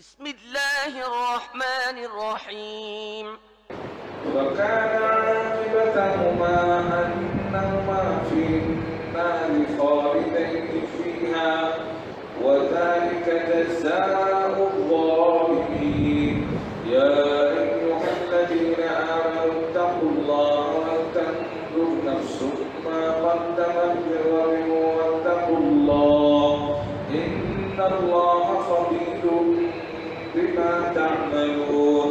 بسم الله الرحمن الرحيم وكان عاقبتهما أنهما في النار خالدين فيها وذلك جزاء الظالمين يا أيها الذين آمنوا اتقوا الله ولتنظر نفس ما قدمت لغد واتقوا الله إن الله خبير بما تعملون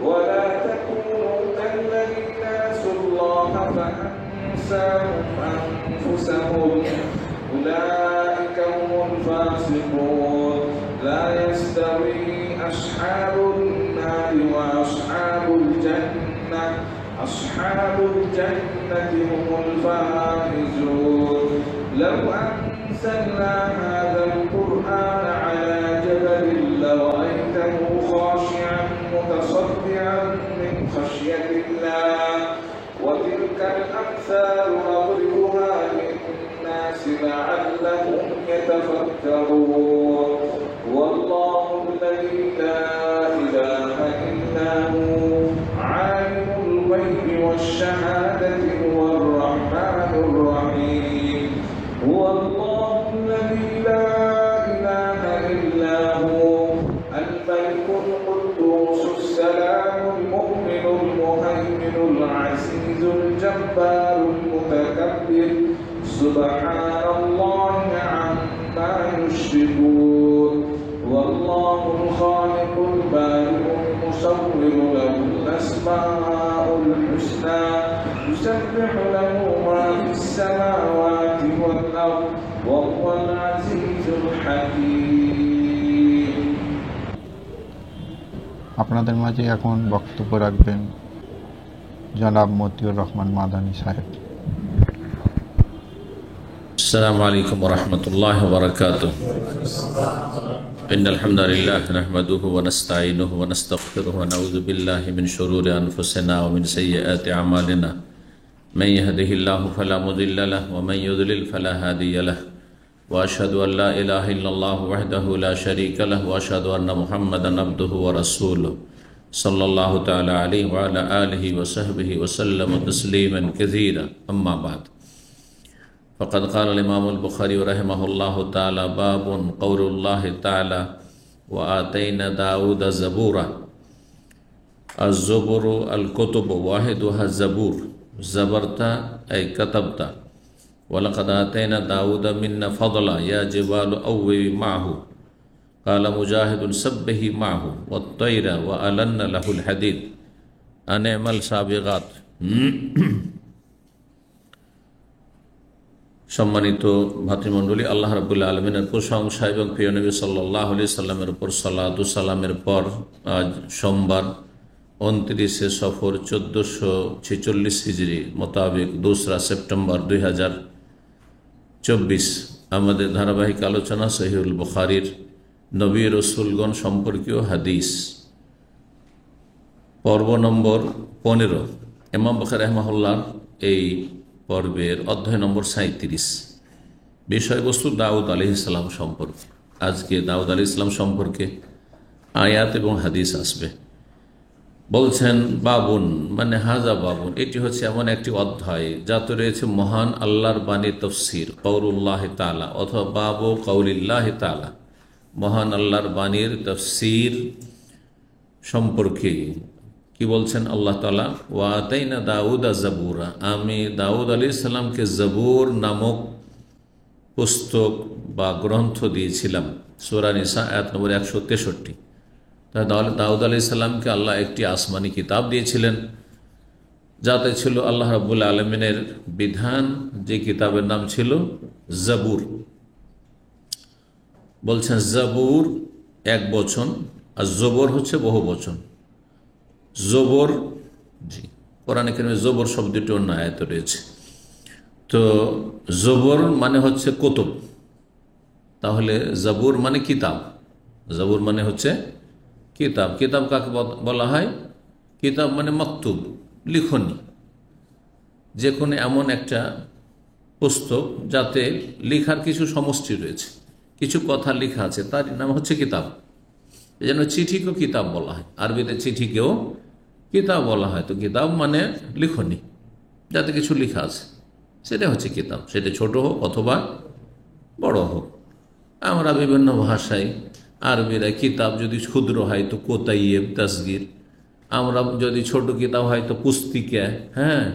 ولا تكونوا كالذين نسوا الله فأنساهم أنفسهم أولئك هم الفاسقون لا يستوي أصحاب النار وأصحاب الجنة أصحاب الجنة هم الفائزون لو أنزلنا هذا القرآن على جبل لرأيته خاشعا متصدعا من خشية الله وتلك الأمثال نضربها للناس لعلهم يتفكرون والله الذي لا إله إلا هو عالم الغيب والشهادة هو الرحمن الرحيم هو الله الذي لا إله إلا هو الملك القدوس السلام المؤمن المهيمن العزيز الجبار المتكبر سبحان الله عما يشركون والله الخالق البارئ المصور له الأسماء الحسنى يسبح له ما في السماوات والأرض وهو العزيز الحكيم আপনাদের মাঝে এখন বক্তব্য রাখবেন জনাব মতিউর রহমান মাদানী সাহেব। السلام عليكم ورحمة الله وبركاته إن الحمد لله نحمده ونستعينه ونستغفره ونعوذ بالله من شرور أنفسنا ومن سيئات أعمالنا من يهده الله فلا مضل له ومن يضلل فلا هادي له وأشهد أن لا إله إلا الله وحده لا شريك له وأشهد أن محمدا عبده ورسوله صلى الله تعالى عليه وعلى آله وصحبه وسلم تسليما كثيرا أما بعد فقد قال الإمام البخاري رحمه الله تعالى باب قول الله تعالى وآتينا داود زبورا الزبر الكتب واحدها الزبور زبرت أي كتبت ولقد آتينا داود منا فضلا يا جبال أوبي معه قال مجاهد سبه معه والطير وألن له الحديد أن اعمل سابغات সম্মানিত ভাতৃমণ্ডলী, আল্লাহ রাব্বুল আলামিনের প্রশংসা এবং প্রিয় নবী সাল্লাল্লাহু আলাইহি সাল্লামের উপর সালাতু সালামের পর আজ সোমবার 29শে সফর 1446 হিজরি মোতাবেক 2রা সেপ্টেম্বর 2024 আমাদের ধারাবাহিক আলোচনা সহিহুল বুখারীর নবী রাসূলগণ সম্পর্কীয় হাদিস পর্ব নম্বর 15। ইমাম বুখারী রাহিমাহুল্লাহ এই পর্বের অধ্যায় নম্বর 37, বিষয়বস্তু দাউদ আলাইহিস সালাম সম্পর্কে। আজকে দাউদ আলাইহিস সালাম সম্পর্কে আয়াত এবং হাদিস আসবে। বলছেন বাবুন মানে হাজা বাবুন, এটি হচ্ছে এমন একটি অধ্যায় যাতে রয়েছে মহান আল্লাহর বাণী তাফসীর কাউলুল্লাহ তাআলা অথবা বাবু কাউলিল্লাহ তাআলা, মহান আল্লাহর বাণীর তাফসীর সম্পর্কে। কি বলছেন আল্লাহ তাআলা? ওয়া আতাইনা দাউদা জাবুরা, আমি দাউদ আলাইহিস সালামকে জাবুর নামক পুস্তক বা গ্রন্থ দিয়েছিলাম। সূরা নিসা আয়াত নম্বর 163। তাহলে দাউদ আলাইহিস সালামকে আল্লাহ একটি আসমানি কিতাব দিয়েছিলেন যাতে ছিল আল্লাহ রাব্বুল আলামিনের বিধান, যে কিতাবের নাম ছিল জাবুর। বলছেন জাবুর এক বচন আর জবর হচ্ছে বহু বচন। জবর, জি, কোরআনে কারিমে জবর শব্দটি অন্য আয়াতে রয়েছে। তো জবর মানে হচ্ছে কুতুব, তাহলে জাবুর মানে কিতাব। জাবুর মানে হচ্ছে কিতাব। কিতাব কাকে বলা হয়? কিতাব মানে মাকতুব, লিখনি, যে কোনো এমন একটা পুস্তক যাতে লেখার কিছু সমষ্টি রয়েছে, কিছু কথা লেখা আছে, তার নাম হচ্ছে কিতাব। এই জন্য চিঠিকেও কিতাব বলা হয়, আরবিতে চিঠিকেও কিতাব বলা হয়। তো কিতাব মানে লিখনি, যাতে কিছু লেখা আছে, সেটা হচ্ছে কিতাব, সেটা ছোট হোক অথবা বড় হোক। আমরা বিভিন্ন ভাষায় আরবিরা কিতাব যদি ক্ষুদ্র হয় তো কোতাইয়েব তাসগির, আমরা যদি ছোট কিতাব হয় তো পুস্তিকা, হ্যাঁ,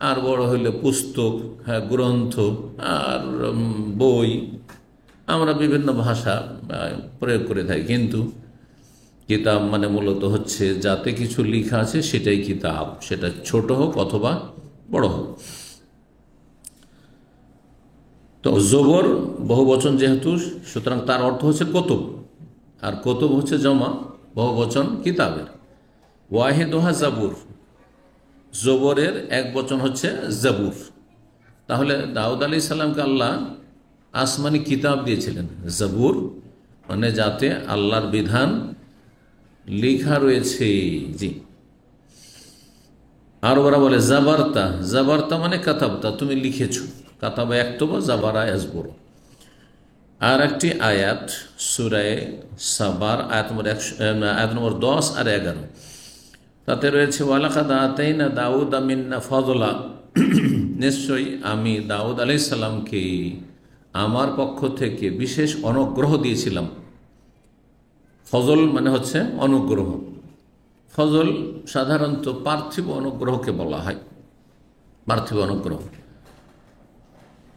আর বড় হইলে পুস্তক, হ্যাঁ, গ্রন্থ আর বই, আমরা বিভিন্ন ভাষা প্রয়োগ করে থাকি। কিন্তু কিতাব মানে মূলত হচ্ছে যাতে কিছু লেখা আছে সেটাই কিতাব, সেটা ছোট হোক অথবা বড় হোক। তো জবর বহুবচন যেহেতু, সুতরাং তার অর্থ হচ্ছে কুতুব, আর কুতুব হচ্ছে জমা, বহুবচন কিতাবের। ওয়াহিদুহা জাবুর, জবরের এক বচন হচ্ছে জাবুর। তাহলে দাউদ আলাইহিস সালামকে আল্লাহ আসমানি কিতাব দিয়েছিলেন, জাবুর মানে যাতে আল্লাহর বিধান লেখা রয়েছে। জি, আর ওরা বলে জাবারতা, জাবারতা মানে কাতাবতা, তুমি লিখেছো, কাতাবা একতবা জাবারা ইয়াজবুর। আর একটি আয়াত সূরা সাবার আয়াত নম্বর 10 আর 11, তাতে রয়েছে ওয়ালাকাদ আতাইনা দাউদা মিন্না ফাদলা, নিশ্চয়ই আমি দাউদ আলাইহিস সালামকে আমার পক্ষ থেকে বিশেষ অনুগ্রহ দিয়েছিলাম। ফজল মানে হচ্ছে অনুগ্রহ। ফজল সাধারণত পার্থিব অনুগ্রহকে বলা হয়, পার্থিব অনুগ্রহ।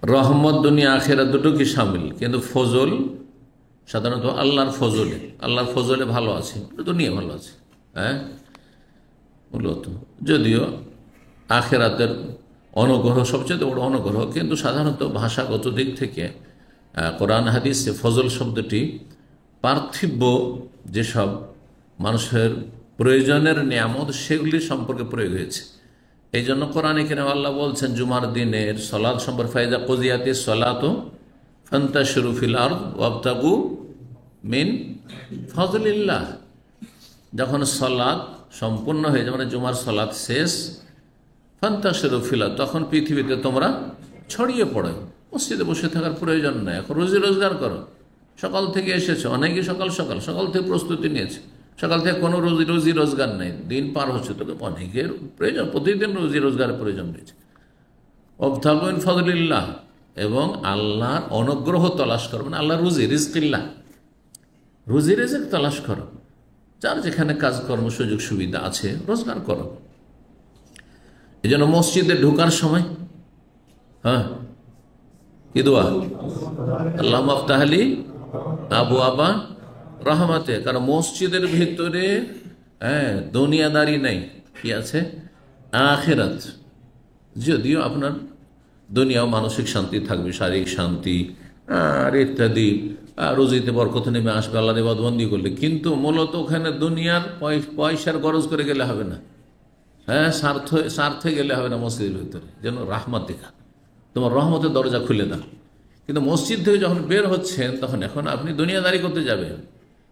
রহমত দুনিয়া আখেরা দুটো কি সামিল, কিন্তু ফজল সাধারণত আল্লাহর ফজলে, আল্লাহর ফজলে ভালো আছে, দুনিয়া ভালো আছে, হ্যাঁ, মূলত। যদিও আখেরাতের অনুগ্রহ সবচেয়ে বড় অনুগ্রহ, কিন্তু সাধারণত ভাষাগত দিক থেকে কোরআন হাদিসে ফজল শব্দটি পার্থিব যেসব মানুষের প্রয়োজনের নিয়ামত সেগুলি সম্পর্কে প্রয়োগ হয়েছে। এই জন্য কোরআনে কিনে আল্লাহ বলছেন জুমার দিনের সলাত সম্পর্কে, ফাইজা কুজিয়াতিস সলাতু ফান্তাশিরু ফিল আরদ ওয়াবতাগু মিন ফাজলিল্লাহ। যখন সলাত সম্পূর্ণ হয়ে যায়, মানে জুমার সলাত শেষ, ফান্তাশিরু ফিল আরদ, তখন পৃথিবীতে তোমরা ছড়িয়ে পড়ো, মসজিদে বসে থাকার প্রয়োজন নেই, এখন রুজি রোজগার করো। সকাল থেকে এসেছে, অনেকে সকাল থেকে প্রস্তুতি নিয়েছে, সকাল থেকে কোনো রুজি রোজগার নেই, দিন পার হচ্ছে, তোকে অনেকের প্রয়োজন, প্রতিদিন রুজি রোজগারের প্রয়োজন রয়েছে। ওয়াবতাগু মিন ফাদলিল্লাহ, এবং আল্লাহর অনুগ্রহ তলাশ করো, মানে আল্লাহ রুজি রিজকিল্লাহ, রুজি রিজক তলাশ করো, যার যেখানে কাজকর্ম সুযোগ সুবিধা আছে রোজগার করো। এই জন্য মসজিদে ঢোকার সময়, হ্যাঁ, কি দোয়া? আল্লাহ মাফতাহলি আবু আবা রহমাতে, কারণ মসজিদের ভিতরে দুনিয়াদারি নেই, কি আছে? আখিরাত। যদিও আপনার দুনিয়া মানসিক শান্তি থাকবে, শারীরিক শান্তি আর ইত্যাদি, রুজিতে বরকত নেমে আসবে আল্লাহর ইবাদতবন্দি করলে, কিন্তু মূলত ওখানে দুনিয়ার পয়সার গরজ করে গেলে হবে না, হ্যাঁ, স্বার্থে গেলে হবে না। মসজিদের ভিতরে যেন রাহমাত দেখা, তোমার রহমতের দরজা খুলে দাও। কিন্তু মসজিদ থেকে যখন বের হচ্ছেন তখন এখন আপনি দুনিয়াদারি করতে যাবেন,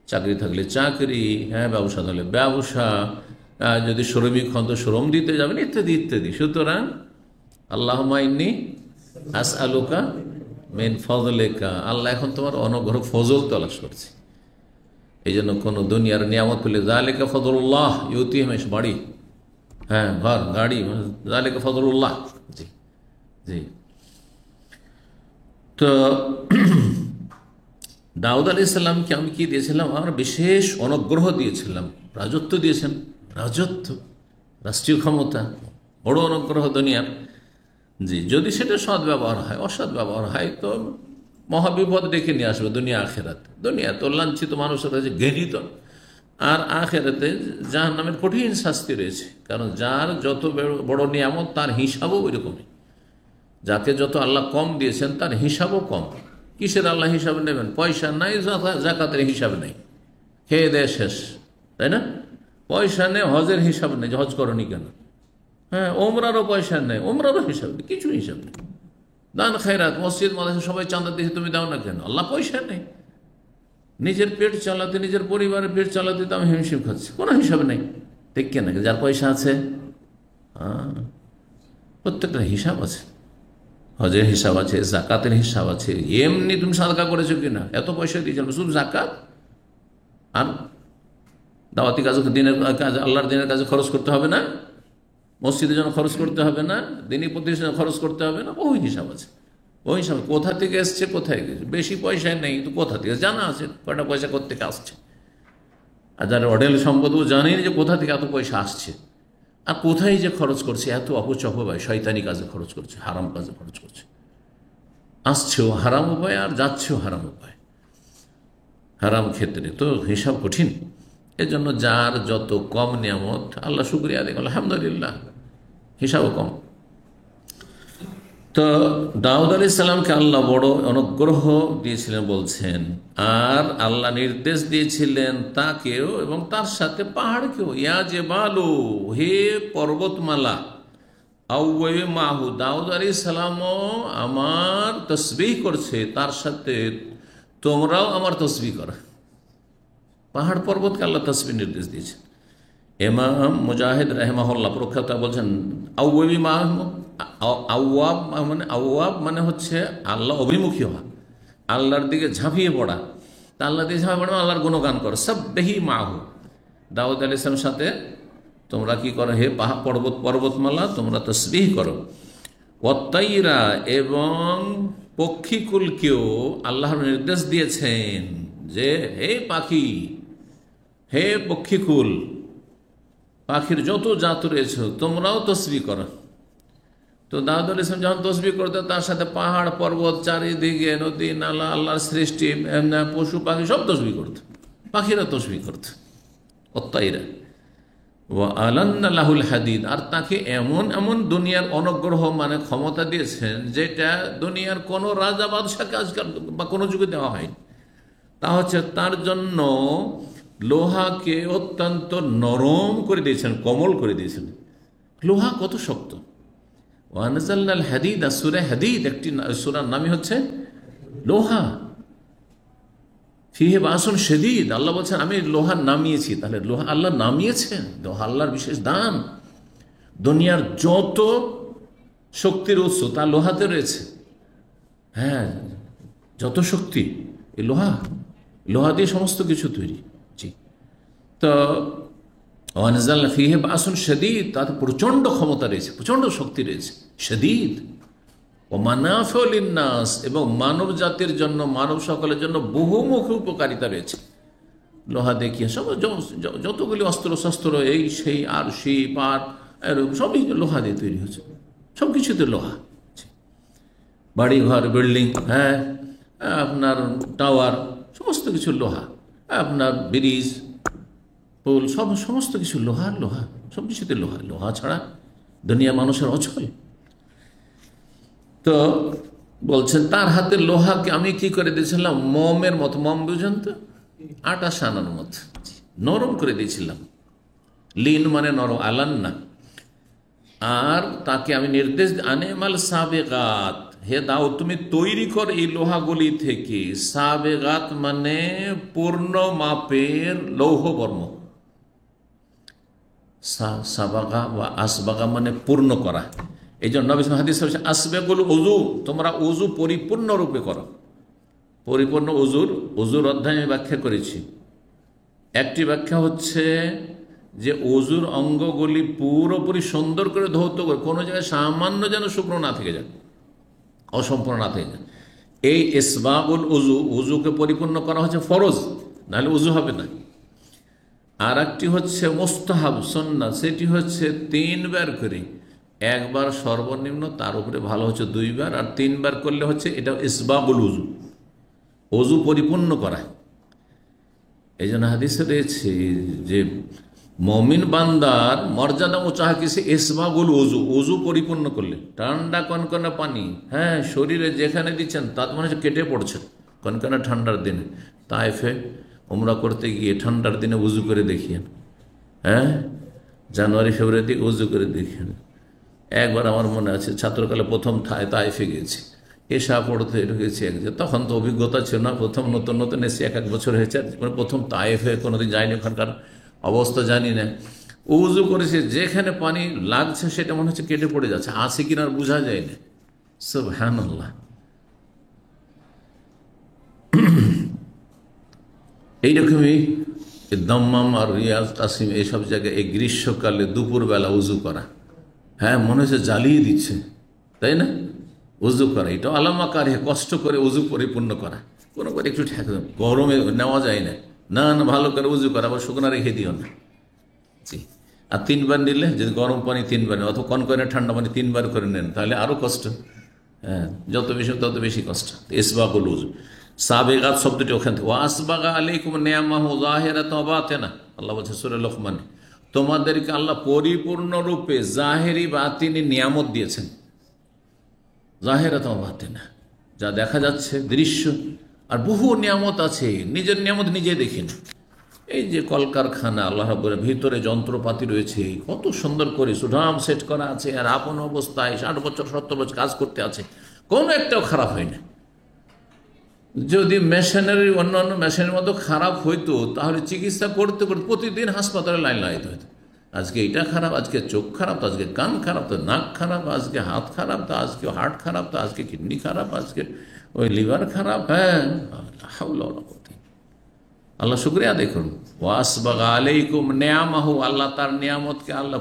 চাকরি থাকলে চাকরি, হ্যাঁ, ব্যবসা থাকলে ব্যবসা, যদি শ্রমিক হন তো শ্রম দিতে যাবেন, ইত্যাদি ইত্যাদি। সুতরাং আল্লাহুম্মা ইন্নী আসআলুকা মিন ফজলিকা, আল্লাহ এখন তোমার অনুগ্রহ ফজল তলাশ করছে। এই জন্য কোনো দুনিয়ার নিয়ামত পেলে যালিকা ফজলুল্লাহ ইউতিহি মান ইয়াশা, বাড়ি, হ্যাঁ, ঘর, গাড়ি, যালিকা ফজলুল্লাহ। জি জি। তো দাউদ আলাইহিস সালামকে আমি কি দিয়েছিলাম? আমরা বিশেষ অনুগ্রহ দিয়েছিলাম, রাজত্ব দিয়েছেন, রাজত্ব, রাষ্ট্রীয় ক্ষমতা, বড় অনুগ্রহ দুনিয়ার। জি, যদি সেটা সৎ ব্যবহার হয়, অসৎ ব্যবহার হয় তো মহাবিপদ ডেকে নিয়ে আসবে দুনিয়া আখেরাতে। দুনিয়া তো লাঞ্ছিত মানুষের কাছে ঘৃণিত, আর আখেরাতে জাহান্নামের কঠিন শাস্তি রয়েছে। কারণ যার যত বড় নিয়ামত তার হিসাবও ওই রকমই, যাকে যত আল্লাহ কম দিয়েছেন তার হিসাবও কম। কিসের আল্লাহ হিসাব নেবেন? পয়সা নাই, জাকাতের হিসাব নেই, খেয়ে দেয় শেষ, তাই না? পয়সা নেই, হজের হিসাব নেই, হজ করনি কেন? হ্যাঁ, ওমরারও পয়সা নেই, ওমরারও হিসাব নেই, কিছু হিসাব নেই। দান খায়রাত, মসজিদ মাদ্রাসা সবাই চাঁদা দিয়েছে, তুমি দাও না কেন? আল্লাহ পয়সা নেই, নিজের পেট চালাতে, নিজের পরিবারের পেট চালাতে তো আমি হিমশিম খাচ্ছি, কোনো হিসাব নেই, ঠিক কেন? যার পয়সা আছে, হ্যাঁ, প্রত্যেকটা হিসাব আছে, হজের হিসাব আছে, জাকাতের হিসাব আছে। এমনি তুমি সাদকা করেছো কিনা, এত পয়সা দিয়েছো, শুধু জাকাত, আর দাওয়াতি কাজে, দিনের কাজ, আল্লাহর দিনের কাজে খরচ করতে হবে না, মসজিদের জন্য খরচ করতে হবে না, দিনী প্রতিষ্ঠানে খরচ করতে হবে না, ওই হিসাব আছে। ওই হিসাব কোথা থেকে এসছে, কোথায় গেছে, বেশি পয়সায় নেই তো কোথা থেকে জানা আছে কয়টা পয়সা কোথেকে আসছে। আর যারা অঢেল সম্পদও জানেন যে কোথা থেকে এত পয়সা আসছে, আর কোথায় যে খরচ করছে, এত অপচয় শয়তানি কাজে খরচ করছে, হারাম কাজে খরচ করছে, আসছেও হারাম উপায় আর যাচ্ছেও হারাম উপায়, হারাম ক্ষেত্রে তো হিসাব কঠিন। এজন্য যার যত কম নিয়ামত আল্লাহ শুকরিয়া দেখ, আলহামদুলিল্লাহ, হিসাবও কম। তো দাউদ আলাইহিস সালামকে আল্লাহ বড় অনুগ্রহ দিয়েছিলেন বলছেন, আর আল্লাহ নির্দেশ দিয়েছিলেন তাকেও এবং তার সাথে পাহাড়কেও, ইয়া জেবালু, হে পর্বতমালা, আউওয়ে মাহু, দাউদ আলাইহিস সালামও আমার তসবিহ করছে, তার সাথে তোমরাও আমার তসবিহ করো। পাহাড় পর্বতকে আল্লাহ তসবিহ নির্দেশ দিয়েছেন। ইমাম মুজাহিদ রাহিমাহুল্লাহ প্রখ্যাত বলছেন, আউওয়াবি মাহু, আউয়াব মানে হচ্ছে আল্লাহ অভিমুখী হওয়া, আল্লাহর দিকে ঝাঁপিয়ে পড়া। তা আল্লাহ দিকে ঝাঁপিয়ে পড়া, আল্লাহর গুণগান করো। সাব্বিহি মাহু, দাউদ আলাইহিস সালামের সাথে তোমরা কি করো, হে পর্বতমালা তোমরা তসবিহ করো। ওয়াত্তাইরা, এবং পক্ষীকুলকেও আল্লাহর নির্দেশ দিয়েছেন যে হে পাখি, হে পক্ষীকুল, পাখির যত জাত রয়েছে তোমরাও তসবিহ করো। তো দাউদ আলাইহিস সালাম যখন তসবিহ করতো, তার সাথে পাহাড় পর্বত, চারিদিকে নদী নালা, আল্লাহর সৃষ্টি, পশু পাখি সব তসবিহ করত, পাখিরা তসবিহ করত। ওয়াত্তাইরা ওয়া আলান্না লাহুল হাদিদ, আর তাকে এমন এমন দুনিয়ার অনুগ্রহ মানে ক্ষমতা দিয়েছেন যেটা দুনিয়ার কোনো রাজা বাদশাকে আজকাল বা কোনো যুগে দেওয়া হয়নি। তা হচ্ছে তার জন্য লোহাকে অত্যন্ত নরম করে দিয়েছেন, কোমল করে দিয়েছেন। লোহা কত শক্ত। ওয়ানজালনাল হাদিদ, সূরা হাদিদ একটি সূরার নামই হচ্ছে লোহা। ফিহে বাসুন শাদীদ, আল্লাহ বলছেন আমি লোহা নামিয়েছি। তাহলে লোহা আল্লাহ নামিয়েছেন, লোহা আল্লাহর বিশেষ দান। দুনিয়ার যত শক্তির উৎস তা লোহাতে রয়েছে। হ্যাঁ, যত শক্তি এই লোহা, লোহা দিয়ে সমস্ত কিছু তৈরি। জি, তো ওয়ানজালনা ফিহে বাসুন শাদীদ, তাতে প্রচণ্ড ক্ষমতা রয়েছে, প্রচণ্ড শক্তি রয়েছে, শাদীদ। ও মানাফিউ লিন্নাস, এবং মানব জাতির জন্য, মানব সকলের জন্য বহুমুখী উপকারিতা রয়েছে। লোহা দেখিয়ে সব যতগুলি অস্ত্র শস্ত্র এই সেই আর সেই পার সবই লোহা দিয়ে তৈরি হচ্ছে, সব কিছুতে লোহা। বাড়ি ঘর, বিল্ডিং, হ্যাঁ, আপনার টাওয়ার, সমস্ত কিছু লোহা, আপনার ব্রিজ, পোল, সমস্ত কিছু লোহার, লোহা, সব কিছুতে লোহা। লোহা ছাড়া দুনিয়া মানুষের অচল। তো বলছেন তার হাতে লোহাকে আমি কি করে দিয়েছিলাম, মমের মতো, মম বুঝেন তো, আটা সানার মতো নরম করে দিয়েছিলাম। লিন মানে নরম, আলান না। আর তাকে আমি নির্দেশ, আনেমাল সাবেগাত, হে দাউদ তুমি তৈরি কর এই লোহাগুলি থেকে। সাবেগাত মানে পূর্ণ মাপের লৌহবর্ম। সাবাগা বা আসবাগা মানে পূর্ণ করা। এই জন্য নবী হাদিস বলেছেন, আসবাগুল উযু, তোমরা উযু পরিপূর্ণ রূপে করো। পরিপূর্ণ উযুর অধ্যায় আমি ব্যাখ্যা করেছি। একটি ব্যাখ্যা হচ্ছে যে উযুর অঙ্গগুলি পুরোপুরি সুন্দর করে ধৌত করে, কোনো জায়গায় সামান্য যেন শুকনো না থেকে যায়, অসম্পূর্ণ না থেকে যায়। এই ইসবাগুল উযু, উযুকে পরিপূর্ণ করা হচ্ছে ফরজ, নাহলে উযু হবে না। আর একটি হচ্ছে মুস্তাহাব, সুন্নাত, সেটি হচ্ছে 3 বার করে, একবার সর্বনিম্ন, তার উপরে ভালো হচ্ছে 2 বার, আর 3 বার করলে হচ্ছে এটা ইসবাগুল উযু, উযু পরিপূর্ণ করা। এই জন্য হাদিসে রয়েছে যে মুমিন বান্দার মর্যাদা উঁচা কিসে, ইসবাগুল উযু, উযু পরিপূর্ণ করলে। ঠান্ডা কনকনে পানি, হ্যাঁ, শরীরে যেখানে দিচ্ছেন তাতে মনে হচ্ছে কেটে পড়ছেন। কনকনে ঠান্ডার দিনে তায়েফে উমরা করতে গিয়ে ঠান্ডার দিনে উযু করে দেখিয়েন, হ্যাঁ, জানুয়ারি ফেব্রুয়ারিতে উযু করে দেখিয়েন। একবার আমার মনে আছে ছাত্রকালে প্রথম তায়েফে গিয়েছি, এশা পড়তে ঢুকেছি একজন, তখন তো অভিজ্ঞতা ছিল না, প্রথম নতুন নতুন এসে 1 বছর হয়েছে, প্রথম তায়েফে কোনোদিন যায়নি, ওখানকার অবস্থা জানি না। উযু করেছে, যেখানে পানি লাগছে সেটা মনে হচ্ছে কেটে পড়ে যাচ্ছে, আছে কিনা আর বোঝা যায় না। সুবহানাল্লাহ। এইরকমই এই দম্মাম আর রিয়াজ কাসিম এইসব জায়গায় এই গ্রীষ্মকালে দুপুরবেলা উজু করা, হ্যাঁ মনে হচ্ছে জ্বালিয়ে দিচ্ছে, তাই না? উজু করা এটা আলামাকারে কষ্ট করে উজু পরিপূর্ণ করা, কোনো করে একটু গরমে নেওয়া যায় না, না না ভালো করে উজু করা, আবার শুকনো রেখে দিও না। জি, আর 3 বার নিলে যদি গরম পানি 3 বার অথবা কনকনে ঠান্ডা পানি 3 বার করে নেন তাহলে আরও কষ্ট, হ্যাঁ যত বেশি তত বেশি কষ্ট। ইসবাগুল উজু, সাবেগাত শব্দটি ওখান থেকে, ওয়াসবাগা আলাইকুম নিয়ামাহু যাহিরাতান ওয়া বাতিনা, আল্লাহ বলছে সূরা লোকমানে, তোমাদেরকে আল্লাহ পরিপূর্ণরূপে জাহেরি বাতিনি নিয়ামত দিয়েছেন। জাহেরাতান ওয়া বাতিনা, যা দেখা যাচ্ছে দৃশ্য, আর বহু নিয়ামত আছে, নিজের নিয়ামত নিজে দেখেন। এই যে কলকারখানা আল্লাহ রাব্বুল ভিতরে যন্ত্রপাতি রয়েছে, কত সুন্দর করে সুঠাম সেট করা আছে, আর আপন অবস্থায় 60 বছর 70 বছর কাজ করতে আছে, কোনো একটাও খারাপ হয় না। যদি মেশিনারি অন্যান্য মেশিনের মতো খারাপ হইতো তাহলে চিকিৎসা করতে করতে প্রতিদিন হাসপাতালে লাইন লাগাইতে হইতো। আজকে এটা খারাপ, আজকে চোখ খারাপ, তো আজকে কান খারাপ, তো নাক খারাপ, আজকে হাত খারাপ, তো আজকে হার্ট খারাপ, তো আজকে কিডনি খারাপ, আজকে ওই লিভার খারাপ। হ্যাঁ আল্লাহ শুকরিয়া দেখুন, ওয়াসবাগা আলাইকুম নিয়ামাহু, আল্লাহ তার নিয়ামতকে আল্লাহ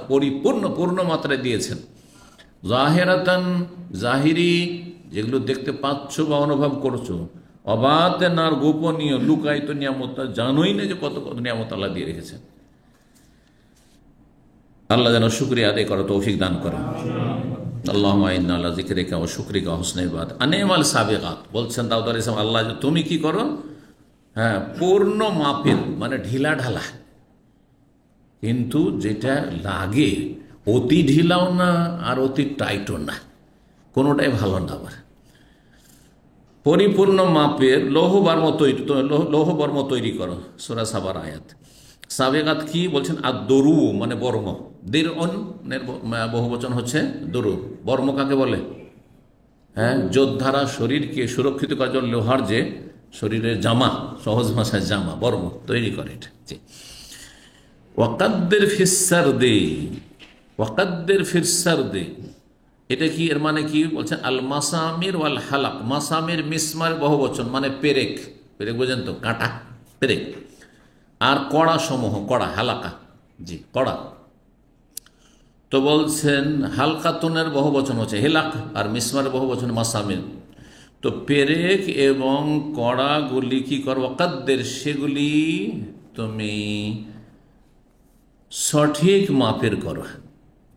পূর্ণ মাত্রায় দিয়েছেন। জাহেরাতান, জাহিরি যেগুলো দেখতে পাচ্ছ বা অনুভব করছো, অবাতেন আর গোপনীয় লুকায়িত নিয়ামত, জানোই না যে কত কত নিয়ামত আল্লাহ দিয়ে রেখেছেন। আল্লাহ যেন শুকরিয়া আদায় করা তৌফিক দান করেন। আল্লাহুম্মা ইন্না আলা যিকরিকা ওয়া শুকরিকা ওয়া হুসনি ইবাদাত আনিমাল সাবিগাত। বলছেন দাউদ আলাইহিস সালাম, আল্লাহ তুমি কি করো, হ্যাঁ পূর্ণ মাপের, মানে ঢিলা ঢালা, কিন্তু যেটা লাগে অতি ঢিলাও না আর অতি টাইটও না, কোনোটাই ভালো না। আবার পরিপূর্ণ মাপের লৌহবর্ম তৈরি করো, সূরা সাবার আয়াত। সাবেগাত কি বলছেন? আর দরু মানে বর্ম, দের অনের বহুবচন হচ্ছে দরু। বর্ম কাকে বলে? হ্যাঁ যোদ্ধারা শরীরকে সুরক্ষিত করার জন্য লোহার যে শরীরের জামা, সহজ ভাষায় জামা, বর্ম তৈরি করে এটা। ওয়াকাদ্দের ফিসার দে, ওয়াকাদ্দের ফিসার দে, এটা কি এর মানে কি বলছেন? আল মাসামির ওয়াল হালাক, মাসামির মিসমার বহুবচন মানে পেরেক, পেরেক বোঝেন তো, কাঁটা পেরেক, আর কড়া সমূহ, কড়া হালাকা, জি কড়া। তো বলছেন হালকাতুনের বহুবচন হচ্ছে হেলাক, আর মিসমারের বহুবচন মাসামির। তো পেরেক এবং কড়াগুলি কি করো? ওয়াকাদ্দের, সেগুলি তুমি সঠিক মাপের করো,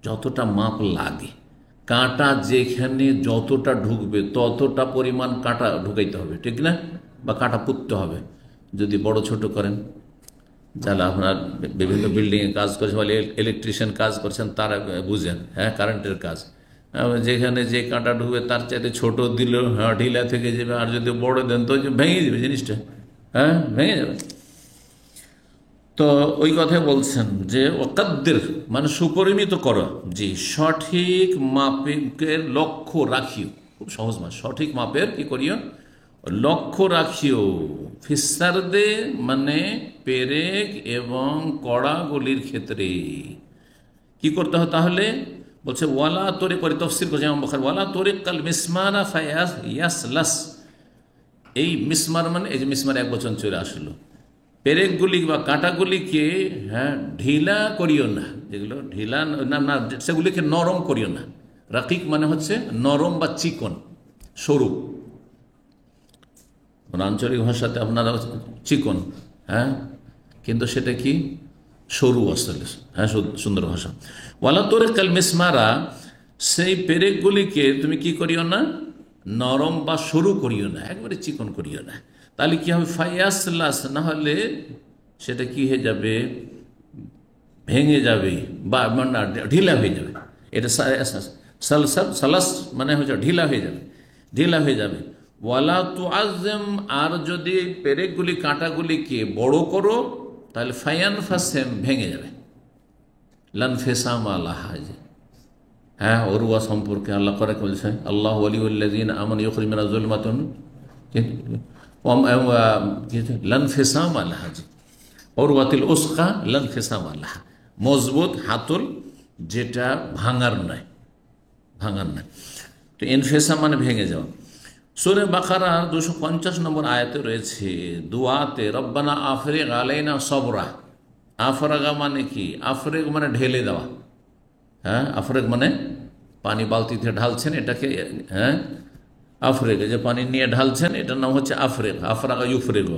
যতটা মাপ লাগে। কাঁটা যেখানে যতটা ঢুকবে ততটা পরিমাণ কাঁটা ঢুকাইতে হবে, ঠিক না? বা কাঁটা পুঁততে হবে। যদি বড় ছোট করেন, যারা আপনার বিভিন্ন বিল্ডিংয়ে কাজ করছেন বা ইলেকট্রিশিয়ান কাজ করছেন তারা বুঝেন, হ্যাঁ কারেন্টের কাজ, যেখানে যে কাঁটা ঢুকবে তার চাইতে ছোট দিলেও হ্যাঁ ঢিলা থেকে যাবে, আর যদি বড় দেন তো ভেঙে যাবে জিনিসটা, হ্যাঁ ভেঙে যাবে। তো ওই কথাই বলছেন যে ওয়াকাদ্দের মানে সুপরিমিত করো, জি সঠিক মাপের লক্ষ্য রাখিও, খুব সহজ মাস, সঠিক মাপের কি করিও? লক্ষ্য রাখিও। ফিসারদে মানে পেরেক এবং কড়াগুলির ক্ষেত্রে কি করতে হয় তাহলে? বলছে ওয়ালা তোরে করে তফসির করছে ওয়ালা তোরে কাল মিসমারা ফায়াস ইয়াসলাস। এই মিসমার মানে এই যে মিসমার এক বচন চলে আসলো, পেরেকগুলি বা কাঁটাগুলিকে হ্যাঁ ঢিলা করিও না, যেগুলো ঢিলা না না সেগুলিকে নরম করিও না। রাকিক মানে হচ্ছে নরম বা চিকন, সরু। আঞ্চলিক ভাষাতে আপনারা চিকন, হ্যাঁ কিন্তু সেটা কি সরু আসলে, হ্যাঁ সুন্দর ভাষা। ওয়ালা তোরে কাল মিসমারা, সেই পেরেকগুলিকে তুমি কি করিও না? নরম বা সরু করিও না, একবারে চিকন করিও না। তাহলে কি হবে? ফায়াসলাস, না হলে সেটা কি হয়ে যাবে? ভেঙে যাবে বা ঢিলা হয়ে যাবে। এটা সালাস মানে হচ্ছে ঢিলা হয়ে যাবে, ঢিলা হয়ে যাবে। ওয়ালা তুআজ্জিম, আর যদি পেরেকগুলি কাঁটাগুলিকে বড় করো তাহলে ফায়ান ফাসেম ভেঙে যাবে। লান ফেসাম আলাহাজ, হ্যাঁ ওরুয়া সম্পর্কে আল্লাহ করে বলছে আল্লাহ ওয়ালিউল্লাযিনা আমানু ইউখরিজুনা যুলমাতুন লান ফেসাম আলাহাজ, ওরওয়াতিল উসকা লান ফেসাম আলাহা, মজবুত হাতল যেটা ভাঙার নয়, ভাঙার নয়। তো ইনফেসাম মানে ভেঙে যাওয়া। সূরা বাকারার 250 নম্বর আয়াতে রয়েছে দোয়াতে রব্বানা আফরিগ আলাইনা সবরা, আফরাগা মানে কি? আফরেগ মানে ঢেলে দেওয়া। হ্যাঁ, আফরেগ মানে পানি বালতিতে ঢালছেন, এটাকে হ্যাঁ আফরেগ, যে পানি নিয়ে ঢালছেন এটার নাম হচ্ছে আফরেগ। আফরাগা ইউফরেগ।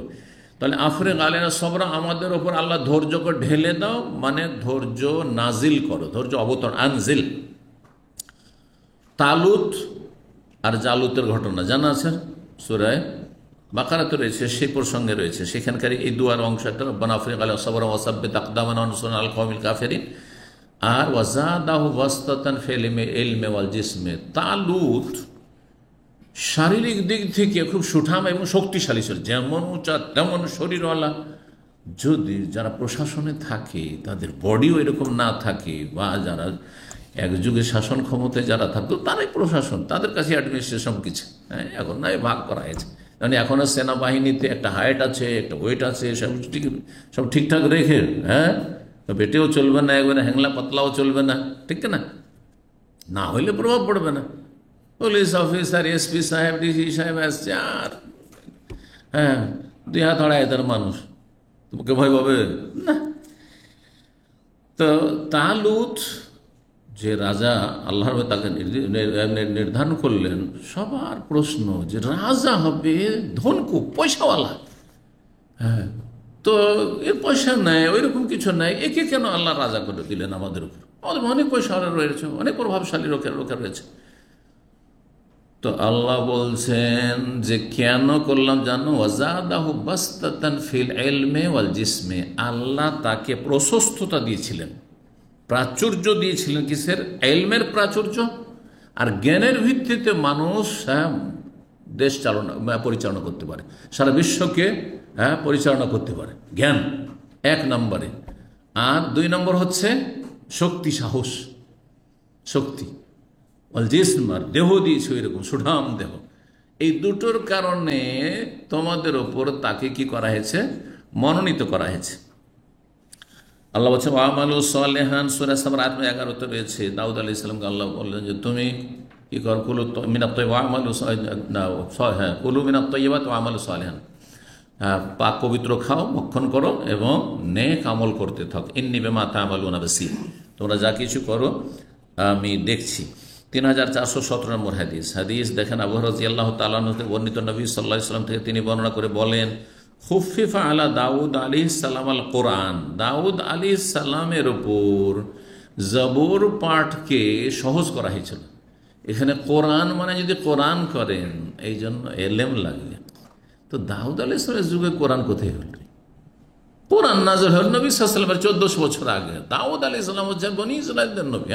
তাহলে আফরেগ আলাইনা সবরা, আমাদের ওপর আল্লাহ ধৈর্যকে ঢেলে দাও, মানে ধৈর্য নাজিল করো, ধৈর্য অবতরণ, আনজিল। তালুত আর জালুতের ঘটনা জানা আছে, সূরা বাকারাতে রয়েছে, সেই প্রসঙ্গে রয়েছে। সেখানকার এই দুয়ার অংশটা রব্বানা আফরিগ আলাইহিম সাবরা ওয়া সাব্বিত আকদামানা ওয়ানসুরনা আল কওমিল কাফিরিন, আর ওয়াজাদাহু বাসতাতান ফিল ইলমি ওয়াল জিসমি। তালুত শারীরিক দিক থেকে খুব সুঠাম এবং শক্তিশালী ছিল, যেমন উঁচা তেমন শরীরওয়ালা। যদি যারা প্রশাসনে থাকে তাদের বডিও এরকম না থাকে, বা যারা এক যুগে শাসন ক্ষমতায় যারা থাকতো তারাই প্রশাসন, তাদের কাছে অ্যাডমিনিস্ট্রেশন কিছু। হ্যাঁ, এখন নয় ভাগ করা হয়েছে, মানে এখনও সেনাবাহিনীতে একটা হাইট আছে, একটা ওয়েট আছে, সব ঠিকঠাক রেখে। হ্যাঁ, পেটেও চলবে না, একবারে হ্যাংলা পাতলাও চলবে না, ঠিক না? না হইলে প্রভাব পড়বে না। পুলিশ অফিসার, এসপি সাহেব, ডিসি সাহেব আসছে, আর হ্যাঁ 2 হাত আড়াই তার মানুষ, তোমাকে ভয় পাবে না। তো তালুত যে রাজা, আল্লাহ তাকে নির্ধারণ করলেন, সবার প্রশ্ন যে রাজা হবে ধনকু, পয়সাওয়ালা। হ্যাঁ, তো এর পয়সা নেয়, ওই রকম কিছু নাই, একে কেন আল্লাহ রাজা করে দিলেন আমাদের উপর? আমাদের অনেক পয়সাওয়ালা রয়েছে, অনেক প্রভাবশালী লোকের রয়েছে। তো আল্লাহ বলছেন যে কেন করলাম জানো? ওয়াজাদাহু বাসতাতান ফিল ইলমি ওয়াল জিসমি। আল্লাহ তাকে প্রশস্ততা দিয়েছিলেন, প্রাচুর্য দিয়েছিলেন। কিসের? ইলমের প্রাচুর্য, আর জ্ঞানের ভিত্তিতে মানুষ দেশ পরিচালনা করতে পারে, সারা বিশ্বকে পরিচালনা করতে পারে, জ্ঞান 1 নম্বরে। আর 2 নম্বর হচ্ছে শক্তি, সাহস, শক্তি। জিসম, আর দেহ দিয়েছে এরকম সুঠাম দেহ। এই দুটোর কারণে তোমাদের ওপর তাকে কি করা হয়েছে? মনোনীত করা হয়েছে। আল্লাহ বলছে আমালু সালেহান, সূরা সাবার 11-তে রয়েছে। দাউদ আলাইহিস সালামকে আল্লাহ বললেন যে তুমি কি কর, কুলু মিনাত তাইয়্যিবাত ওয়া আমালু সালেহান, কুলু মিনাত তাইয়্যিবাত ওয়া আমালু সালেহান, পাক পবিত্র খাও, ভক্ষণ করো এবং নেক আমল করতে থাকো। ইন্নী বিমা তা'মালুনা বাসীর, তোমরা যা কিছু করো আমি দেখছি। 3417 নম্বর হাদিস দেখেন, আবু হুরায়রা রাদিয়াল্লাহু তাআলা আনহু থেকে বর্ণিত, নবী সাল্লাল্লাহু আলাইহি ওয়াসাল্লাম থেকে তিনি বর্ণনা করে বলেন, খুফিফা আলা দাউদ আলাইহিস সালাম আল কোরআন। দাউদ আলাইহিস সালামের উপর জবর পাঠকে সহজ করা হয়েছিল। এখানে কোরআন মানে যদি কোরআন করেন, এই জন্য এলেম লাগবে। তো দাউদ আলাইহিস সালামের যুগে কোরআন কোথায় হল? কোরআন নাযিল হল নবী সাল্লাল্লাহু আলাইহি ওয়াসাল্লামের 1400 বছর আগে। দাউদ আলাইহিস সালাম হচ্ছে বনী ইসরাঈলের নবী,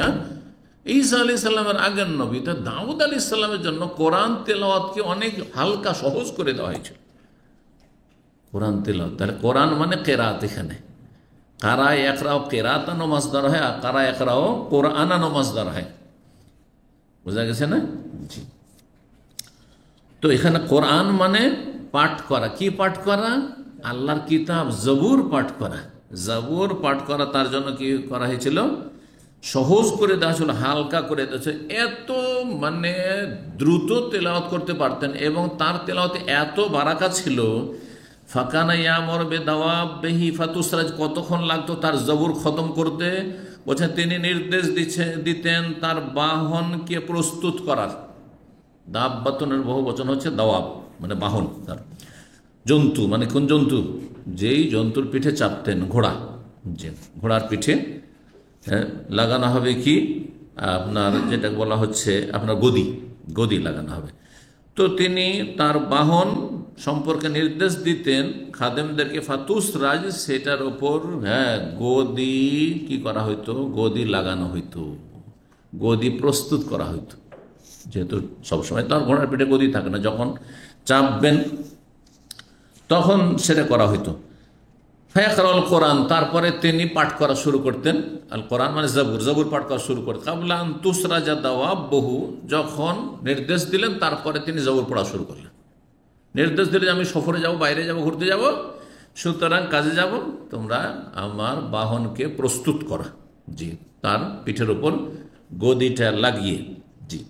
ঈসা আলাইহিস সালামের আগের নবী। তো দাউদ আলাইহিস সালামের জন্য কোরআন তেলাওয়াতকে অনেক হালকা, সহজ করে দেওয়া হয়েছিল। কোরআন তেলাওয়াত, তাহলে কোরআন মানে কেরাত। এখানে কারা একরাও কেরাতানো মাসদার হয়, আর কারা একরাও কোরআনানো মাসদার হয়। বোঝা গেছে না? জি। তো এখানে কোরআন মানে পাঠ করা। কি পাঠ করা? আল্লাহর কিতাব জবুর পাঠ করা। জবুর পাঠ করা, তার জন্য কি করা হয়েছিল? সহজ করে দেওয়া ছিল, হালকা করে দেওয়া ছিল। এত মানে দ্রুত তেলাওয়াত করতে পারতেন, এবং তার তেলাওয়াতে এত বারাকা ছিল। ফাকানা ইয়ামুর বিদাওয়াবিহি ফাতুসরাজ, কতক্ষণ লাগতো তার জবর খতম করতে? বলছেন তিনি নির্দেশ দিতেন তার বাহনকে প্রস্তুত করার। দাব্বাতুনের বহু বচন হচ্ছে দাওয়াব, মানে বাহন, তার জন্তু, মানে কোন জন্তু? যেই জন্তুর পিঠে চাপতেন, ঘোড়া। যে ঘোড়ার পিঠে লাগানো হবে কি আপনার, যেটা বলা হচ্ছে আপনার গদি লাগানো হবে। তো তিনি তার বাহন সম্পর্কে নির্দেশ দিতেন খাদেমদেরকে। ফাতুসরাজ, সেটার ওপর গদি কি করা হইতো? গদি লাগানো হইতো, গদি প্রস্তুত করা হইতো। যেহেতু সবসময় তার ঘোড়ার পিঠে গদি থাকে না, যখন চাপবেন তখন সেটা করা হইতো। ফায়াকরাউল কোরআন, তারপরে তিনি পাঠ করা শুরু করতেন। আল কোরআন মানে জবুর পাঠ করা শুরু করতেন। কাবলা আন তুসরাজা দাওয়াবহু, যখন নির্দেশ দিলেন তারপরে তিনি জবুর পড়া শুরু করলেন। নির্দেশ দিলে আমি সফরে যাব, বাইরে যাব, ঘুরতে যাব, সুতরাং কাজে যাব, তোমরা আমার বাহনকে প্রস্তুত করা। জি, তার পিঠের উপর গদিটা লাগিয়ে, জি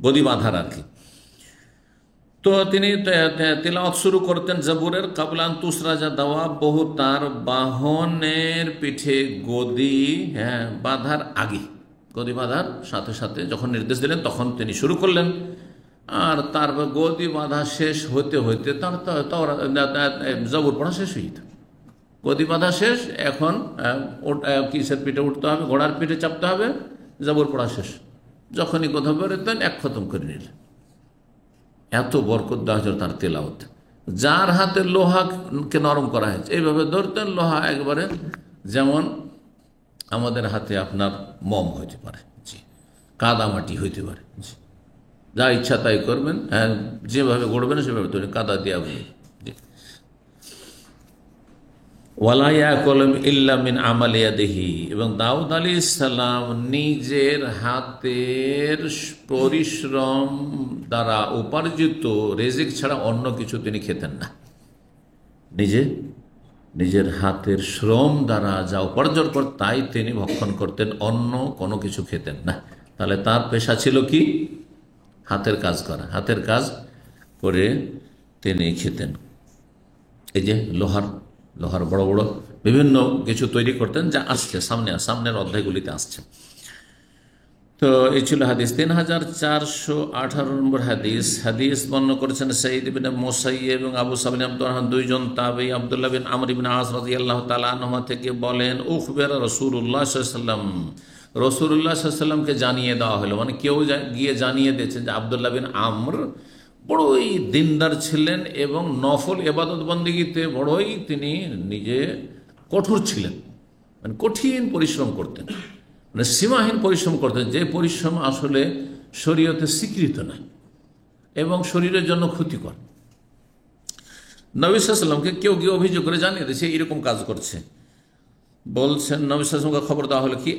গদি বাঁধার আর কি। তো তিনি তিলাওয়াত শুরু করতেন জবুরের কাবলান তুসরাজা দাওয়া, বহু তার বাহনের পিঠে গদি বাঁধার আগে, গদি বাঁধার সাথে সাথে যখন নির্দেশ দিলেন তখন তিনি শুরু করলেন। আর তার গদি বাঁধা শেষ হইতে হইতে তার জবুর পড়া শেষ হয়ে যেত। গদি বাঁধা শেষ, এখন কিসের পিঠে উঠতে হবে, ঘোড়ার পিঠে চাপতে হবে, জবুর পড়া শেষ। যখনই কথা বেরোতেন এক খতম করে নিলেন। এত বরকত দেওয়া হয়েছিল তার তেলাওয়াত। যার হাতে লোহাকে নরম করা হয়েছে, এইভাবে ধরতেন, লোহা একবারে যেমন আমাদের হাতে আপনার মম হইতে পারে, জি, কাদামাটি হইতে পারে, জি, যা ইচ্ছা তাই করবেন, হ্যাঁ, যেভাবে গড়বেন সেভাবে তৈরি, কাদা দিয়া বলি। ওয়ালাইয়া কলম ইল্লামিন আমালিয়া দেহি, এবং দাউদ আলাইহিস সালাম নিজের হাতের পরিশ্রম দ্বারা উপার্জিত রিজিক ছাড়া অন্য কিছু তিনি খেতেন না। নিজের হাতের শ্রম দ্বারা যা উপার্জন করতেন তাই তিনি ভক্ষণ করতেন, অন্য কোনো কিছু খেতেন না। তাহলে তার পেশা ছিল কি? হাতের কাজ করা। হাতের কাজ করে তিনি খেতেন। এই যে লোহার বড় বড় বিভিন্ন কিছু তৈরি করতেন, যা আসছে সামনের অধ্যায়গুলিতে আসছে। তো এই ছিল হাদিস। 3418 নম্বর হাদিস বর্ণনা করেছেন সাঈদ ইবনে মুসাইয়্যিব এবং আবু সাবিন আব্দুর রহমান, দুইজন তাবেঈ। আব্দুল্লাহ বিন আমর ইবনে আস রাদিয়াল্লাহু তাআলা আনহুমা থেকে বলেন, উখবিরা রাসূলুল্লাহ সাল্লাল্লাহু আলাইহি ওয়াসাল্লাম, রাসূলুল্লাহ সাল্লাল্লাহু আলাইহি ওয়াসাল্লামকে জানিয়ে দেওয়া হলো, মানে কেউ গিয়ে জানিয়ে দিয়েছেন যে আব্দুল্লাহ বিন আমর বড়ই দিনদার ছিলেন এবং নফল ইবাদত বন্দেগীতে বড়ই তিনি নিজে কঠোর ছিলেন, মানে কঠিন পরিশ্রম করতেন, মানে সীমাহীন পরিশ্রম করতেন, যে পরিশ্রম আসলে শরীয়তে স্বীকৃত নয় এবং শরীরের জন্য ক্ষতিকর। নবী সাল্লাল্লাহু আলাইহি ওয়াসাল্লামকে কেউ গিয়ে অভিযোগ করে জানিয়ে দিয়েছে এরকম কাজ করছে। বলছেন নবী সাল্লাল্লাহু আলাইহি ওয়াসাল্লামকে খবর দেওয়া হলো কি,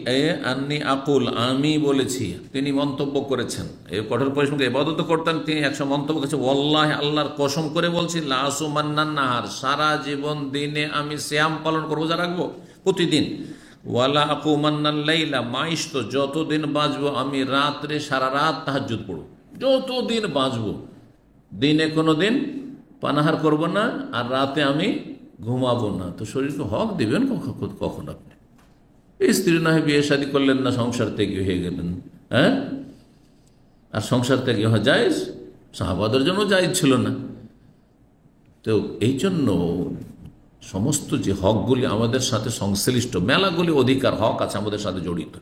আন্নি আকুল, আমি বলেছি। তিনি মন্তব্য করেছেন, এই কঠোর পরিশ্রমকে ইবাদত করতেন। তিনি একসময় মন্তব্য করেছেন, ওয়াল্লাহি, আল্লাহর কসম করে বলছি, লা আসুমান্নান নাহার, সারা জীবন দিনে আমি সিয়াম পালন করবো, রোজা রাখবো প্রতিদিন। ওয়ালা আকুমান্নাল লাইলা, মাইশত, যতদিন বাঁচবো আমি রাত্রে সারা রাত তাহাজ্জুদ পড়ব, যতদিন বাঁচবো, দিনে কোনো দিন পানাহার করব না, আর রাতে আমি ঘুমাবো না। তো শরীরকে হক দিবেন কখন? আপনি স্ত্রী না হয় বিয়ে শাদী করলেন না, সংসার ত্যাগী হয়ে গেলেন, হ্যাঁ, আর সংসার ত্যাগী হওয়া জায়েজ, সাহাবাদের জন্য জায়েজ ছিল না। তো এই জন্য সমস্ত যে হকগুলি আমাদের সাথে সংশ্লিষ্ট, মেলাগুলি অধিকার হক আছে আমাদের সাথে জড়িত,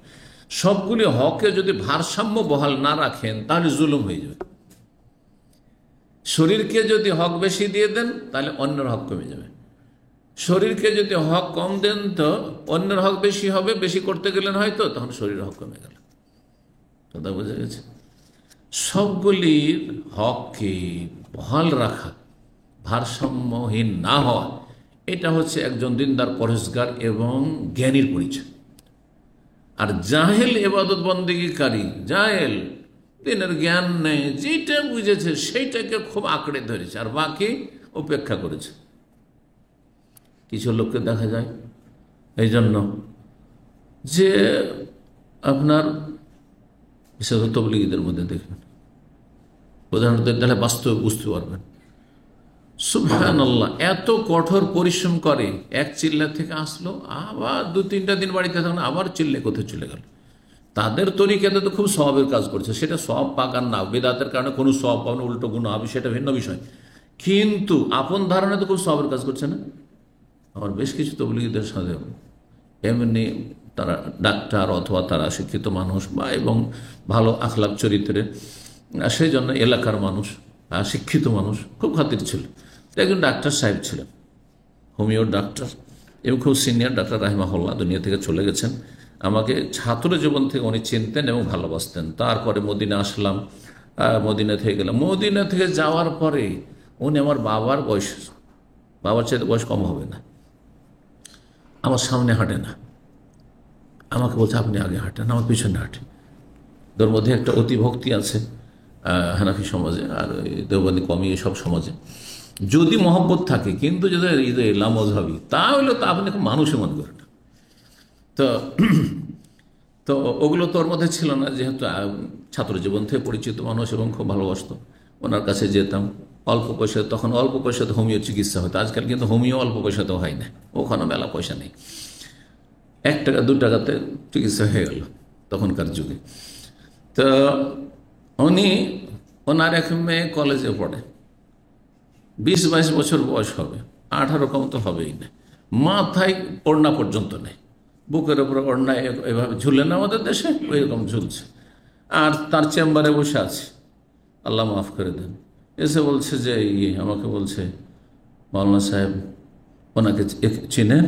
সবগুলি হকে যদি ভারসাম্য বহাল না রাখেন তাহলে জুলুম হয়ে যাবে। শরীরকে যদি হক বেশি দিয়ে দেন তাহলে অন্যের হক কমে যাবে, শরীরকে যদি হক কম দেন তো অন্যের হক বেশি হবে, বেশি করতে গেলেন হয়তো তখন শরীরের হক কমে গেল। কথা বোঝা গেছে? সবগুলির হককে বহাল রাখা, ভারসাম্যহীন না হওয়া, এটা হচ্ছে একজন দিনদার, পরহেজগার এবং জ্ঞানীর পরিচয়। আর জাহেল ইবাদত বন্দেগীকারী, জাহেল, দিনের জ্ঞান নেই, যেটা বুঝেছে সেইটাকে খুব আঁকড়ে ধরেছে আর বাকি উপেক্ষা করেছে। কিছু লোককে দেখা যায় এই জন্য যে আপনার বিশেষত তবলিগীদের মধ্যে দেখবেন, উদাহরণত তাহলে বাস্তবে বুঝতে পারবেন, সুবহানাল্লাহ, এত কঠোর পরিশ্রম করে, এক চিল্লা থেকে আসলো, আবার 2-3টা দিন বাড়িতে থাকলো, আবার চিল্লে কোথায় চলে গেল। তাদের তরিকাতে তো খুব সওয়াবের কাজ করছে, সেটা সওয়াব পাক আর না, বেদাতের কারণে কোনো সওয়াব পাবে না, উল্টো গুণ হবে, সেটা ভিন্ন বিষয়। কিন্তু আপন ধারণা তো খুব সওয়াবের কাজ করছে না। আমার বেশ কিছু তবলিগীদের সাথে এমনি তারা ডাক্তার অথবা তারা শিক্ষিত মানুষ বা এবং ভালো আখলাক চরিত্রের, সেই জন্য এলাকার মানুষ, শিক্ষিত মানুষ, খুব খাতির ছিল। একজন ডাক্তার সাহেব ছিলেন, হোমিও ডাক্তার এবং খুব সিনিয়র ডাক্তার, রাহিমাহুল্লাহ, দুনিয়া থেকে চলে গেছেন। আমাকে ছাত্র জীবন থেকে উনি চিনতেন এবং ভালোবাসতেন। তারপরে মদিনা আসলাম, মদিনা থেকে গেলাম। মদিনা থেকে যাওয়ার পরে উনি আমার বাবার চাইতে বয়স কম হবে না, আমার সামনে হাঁটে না, আমাকে বলছে আপনি আগে হাঁটেন, আমার পিছনে হাঁটেন। তোর মধ্যে একটা অতিভক্তি আছে হানাফি সমাজে আর দেওবন্দি কমি এসব সমাজে, যদি মহব্বত থাকে, কিন্তু যদি লামজহাবি তাহলে তো আপনি মানুষই মনে করেন। তো ওগুলো তোর মধ্যে ছিল না, যেহেতু ছাত্র জীবন থেকে পরিচিত মানুষ এবং খুব ভালোবাসত, ওনার কাছে যেতাম, অল্প পয়সা, তখন অল্প পয়সাতে হোমিও চিকিৎসা হতো, আজকাল কিন্তু হোমিও অল্প পয়সাতেও হয় না, ওখানে মেলা পয়সা নেই, 1 টাকা 2 টাকাতে চিকিৎসা হয়ে গেল তখনকার যুগে। তো ওনার এক মেয়ে কলেজে পড়ে, 20-22 বছর বয়স হবে, 18 কম তো হবেই না, মাথায় ওড়না পর্যন্ত নেই, বুকের ওপরে ওড়না এভাবে ঝুলে না আমাদের দেশে, ওইরকম ঝুলছে, আর তার চেম্বারে বসে আছে, আল্লাহ মাফ করে দেন। এসে বলছে যে আমাকে বলছে, মাওলানা সাহেব ওনাকে চেনেন?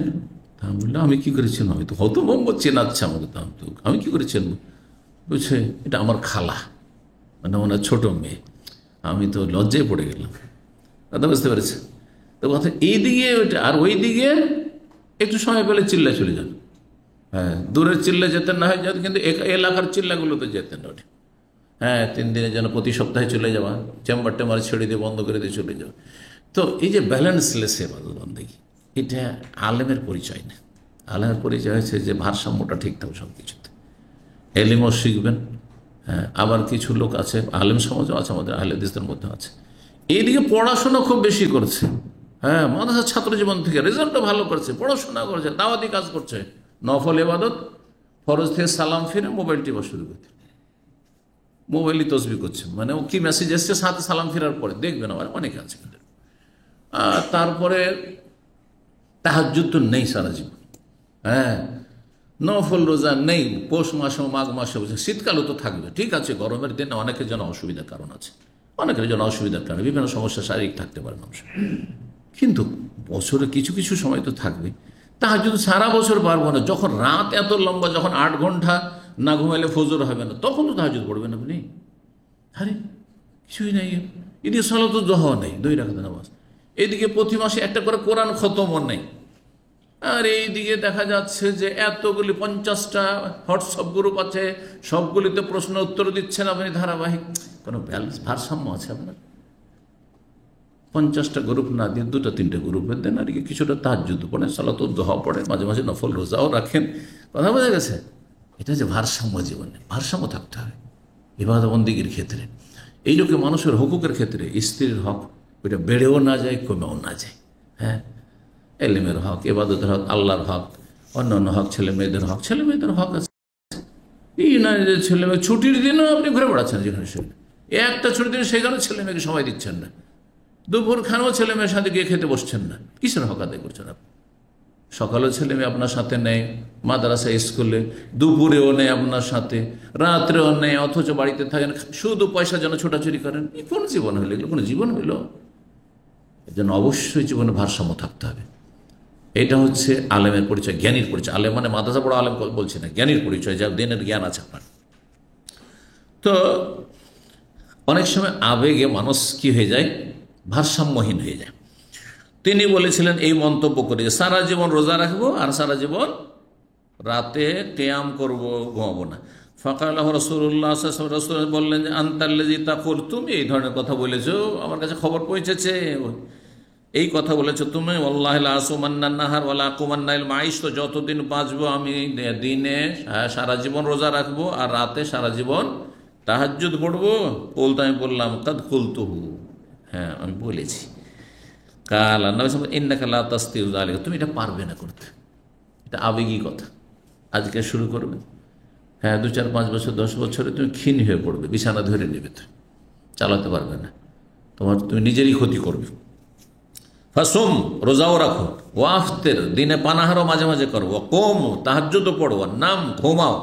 আমি বললাম আমি কী করে চিনব, আমি তো হয়তো মোহাম্মদ চেনাচ্ছে আমাকে, তো আমি কী করে চিনব? বলছে এটা আমার খালা, মানে ওনার ছোট মেয়ে। আমি তো লজ্জায় পড়ে গেলাম, কথা বুঝতে পেরেছে তো কথা। এইদিকে ওইটা, আর ওই দিকে একটু সময় পেলে চিল্লা চলে যান, হ্যাঁ দূরের চিল্লা যেতেন না হয় যেত, কিন্তু এলাকার চিল্লাগুলোতে যেতেন ওটা, হ্যাঁ 3 দিনের জন্য প্রতি সপ্তাহে চলে যাওয়া, চেম্বার টেম্বার ছেড়ে দিয়ে বন্ধ করে দিয়ে চলে যাওয়া। তো এই যে ব্যালেন্সলেস বন্দেগী, এটা আলেমের পরিচয় না। আলেমের পরিচয় হচ্ছে যে ভারসাম্যটা ঠিক থাকবে সব কিছুতে, এলিমও শিখবেন, হ্যাঁ আবার কিছু লোক আছে, আলেম সমাজও আছে, আমাদের আহলে হাদিসদের মধ্যে আছে, এইদিকে পড়াশোনা খুব বেশি করছে, হ্যাঁ মাদ্রাসার ছাত্র জীবন থেকে রেজাল্টও ভালো করছে, পড়াশোনা করছে, দাওয়াতি কাজ করছে, নফল ইবাদত, ফরজ থেকে সালাম ফিরে মোবাইল টিপা শুরু করতে, মোবাইলই তসবি করছে, মানে ও কি মেসেজ এসছে সাথে সালাম ফেরার পরে দেখবেন, আবার অনেকে আছে কিন্তু। তারপরে তাহাজ্জুদ তো নেই সারা জীবন, হ্যাঁ নফল রোজা নেই, পৌষ মাসে মাঘ মাসে, শীতকালও তো থাকবে, ঠিক আছে গরমের দিনে অনেকের জন্য অসুবিধার কারণ আছে, অনেকের জন্য অসুবিধার কারণে বিভিন্ন সমস্যা শারীরিক থাকতে পারে মানুষ, কিন্তু বছরে কিছু কিছু সময় তো থাকবে। তাহাজ্জুদ সারা বছর পারবো না, যখন রাত এত লম্বা, যখন 8 ঘন্টা না ঘুমাইলে ফজর হবে না, তখন তো তাহাজ্জুদ পড়বেন আপনি। আরে কিছুই নাই, এদিকে সালাতুল দুহা নেই, 2 রাকাত নামাজ, এইদিকে প্রতি মাসে একটা করে কোরআন খতমও নেই, আর এইদিকে দেখা যাচ্ছে যে এতগুলি 50টা হোয়াটসঅ্যাপ গ্রুপ আছে, সবগুলিতে প্রশ্ন উত্তর দিচ্ছেন আপনি ধারাবাহিক। কোনো ব্যালেন্স ভারসাম্য আছে আপনার? 50টা গ্রুপ না দিয়ে 2-3টে গ্রুপের দেন, আর কিছুটা তাহাজ্জুদ পড়েন, সালাতুল দুহা পড়েন, মাঝে মাঝে নফল রোজাও রাখেন, কথা বোঝা গেছে? এটা যে ভারসাম্য জীবনে, ভারসাম্য থাকতে হবে ইবাদত বন্দেগীর ক্ষেত্রে। এই লোকে মানুষের হকুকের ক্ষেত্রে স্ত্রীর হক ওইটা বেড়েও না যায়, কমেও না যায়, হ্যাঁ এলেমের হক, ইবাদতের হক, আল্লাহর হক, অন্যান্য হক, ছেলে মেয়েদের হক, ছেলে মেয়েদের হক আছে। এই না যে ছেলে মেয়ে ছুটির দিনও আপনি ঘুরে বেড়াচ্ছেন যেখানে সেখানে, একটা ছুটির দিন সেখানে ছেলে মেয়েকে সময় দিচ্ছেন না, দুপুর খানেও ছেলে মেয়ের সাথে গিয়ে খেতে বসছেন না, কিসের হক আদায় করছেন আপনি? সকালেও ছেলে মেয়ে আপনার সাথে নেই, মাদ্রাসা স্কুলে, দুপুরেও নেই আপনার সাথে, রাত্রেও নেই, অথচ বাড়িতে থাকেন, শুধু পয়সার জন্য ছোটাছুটি করেন। এই কোন জীবন হইল? এগুলো কোনো জীবন হইল? এর জন্য অবশ্যই জীবনে ভারসাম্য থাকতে হবে। এটা হচ্ছে আলেমের পরিচয়, জ্ঞানীর পরিচয়। আলেম মানে মাদ্রাসা পড়া আলেম বলছি না, জ্ঞানীর পরিচয়, যার দিনের জ্ঞান আছে আপনার। তো অনেক সময় আবেগে মানুষ কি হয়ে যায়, ভারসাম্যহীন হয়ে যায়। তিনি বলেছিলেন এই মন্তব্য করে, সারা জীবন রোজা রাখবো আর সারা জীবন রাতে কিয়াম করব, ঘুমাবো না। ফাকালাহু রাসূলুল্লাহ সাল্লাল্লাহু আলাইহি ওয়াসাল্লাম বললেন যে আনতাল্লাযী তাকুল, তুমি এই ধরনের কথা বলেছো, আমার কাছে খবর পৌঁছেছে, এই কথা বলেছো তুমি। ওয়াল্লাহি লা আসুমান্নান নাহার ওয়া লা আকুমান্নাল মাইশ, তো যতদিন বাঁচবো আমি দিনে সারা জীবন রোজা রাখবো আর রাতে সারা জীবন তাহাজ্জুদ পড়বো। বলতে আমি বললাম কাদ কুলতুহু, হ্যাঁ আমি বলেছি। কাল ইন্নাকা লা তাসতিউ যালিকা, তুমি এটা পারবে না করতে, এটা আবেগী কথা। আজকে শুরু করবে, হ্যাঁ 2, 4, 5 বছর 10 বছরে তুমি ক্ষীণ হয়ে পড়বে, বিছানা ধরে নেবে, তুমি চালাতে পারবে না, তুমি নিজেরই ক্ষতি করবে। ফাসুম, রোজাও রাখো, ওয়াফতের, দিনে পানাহারও মাঝে মাঝে করো, কম তাহাজ্জুদও পড়ো, নাম ঘুমাও,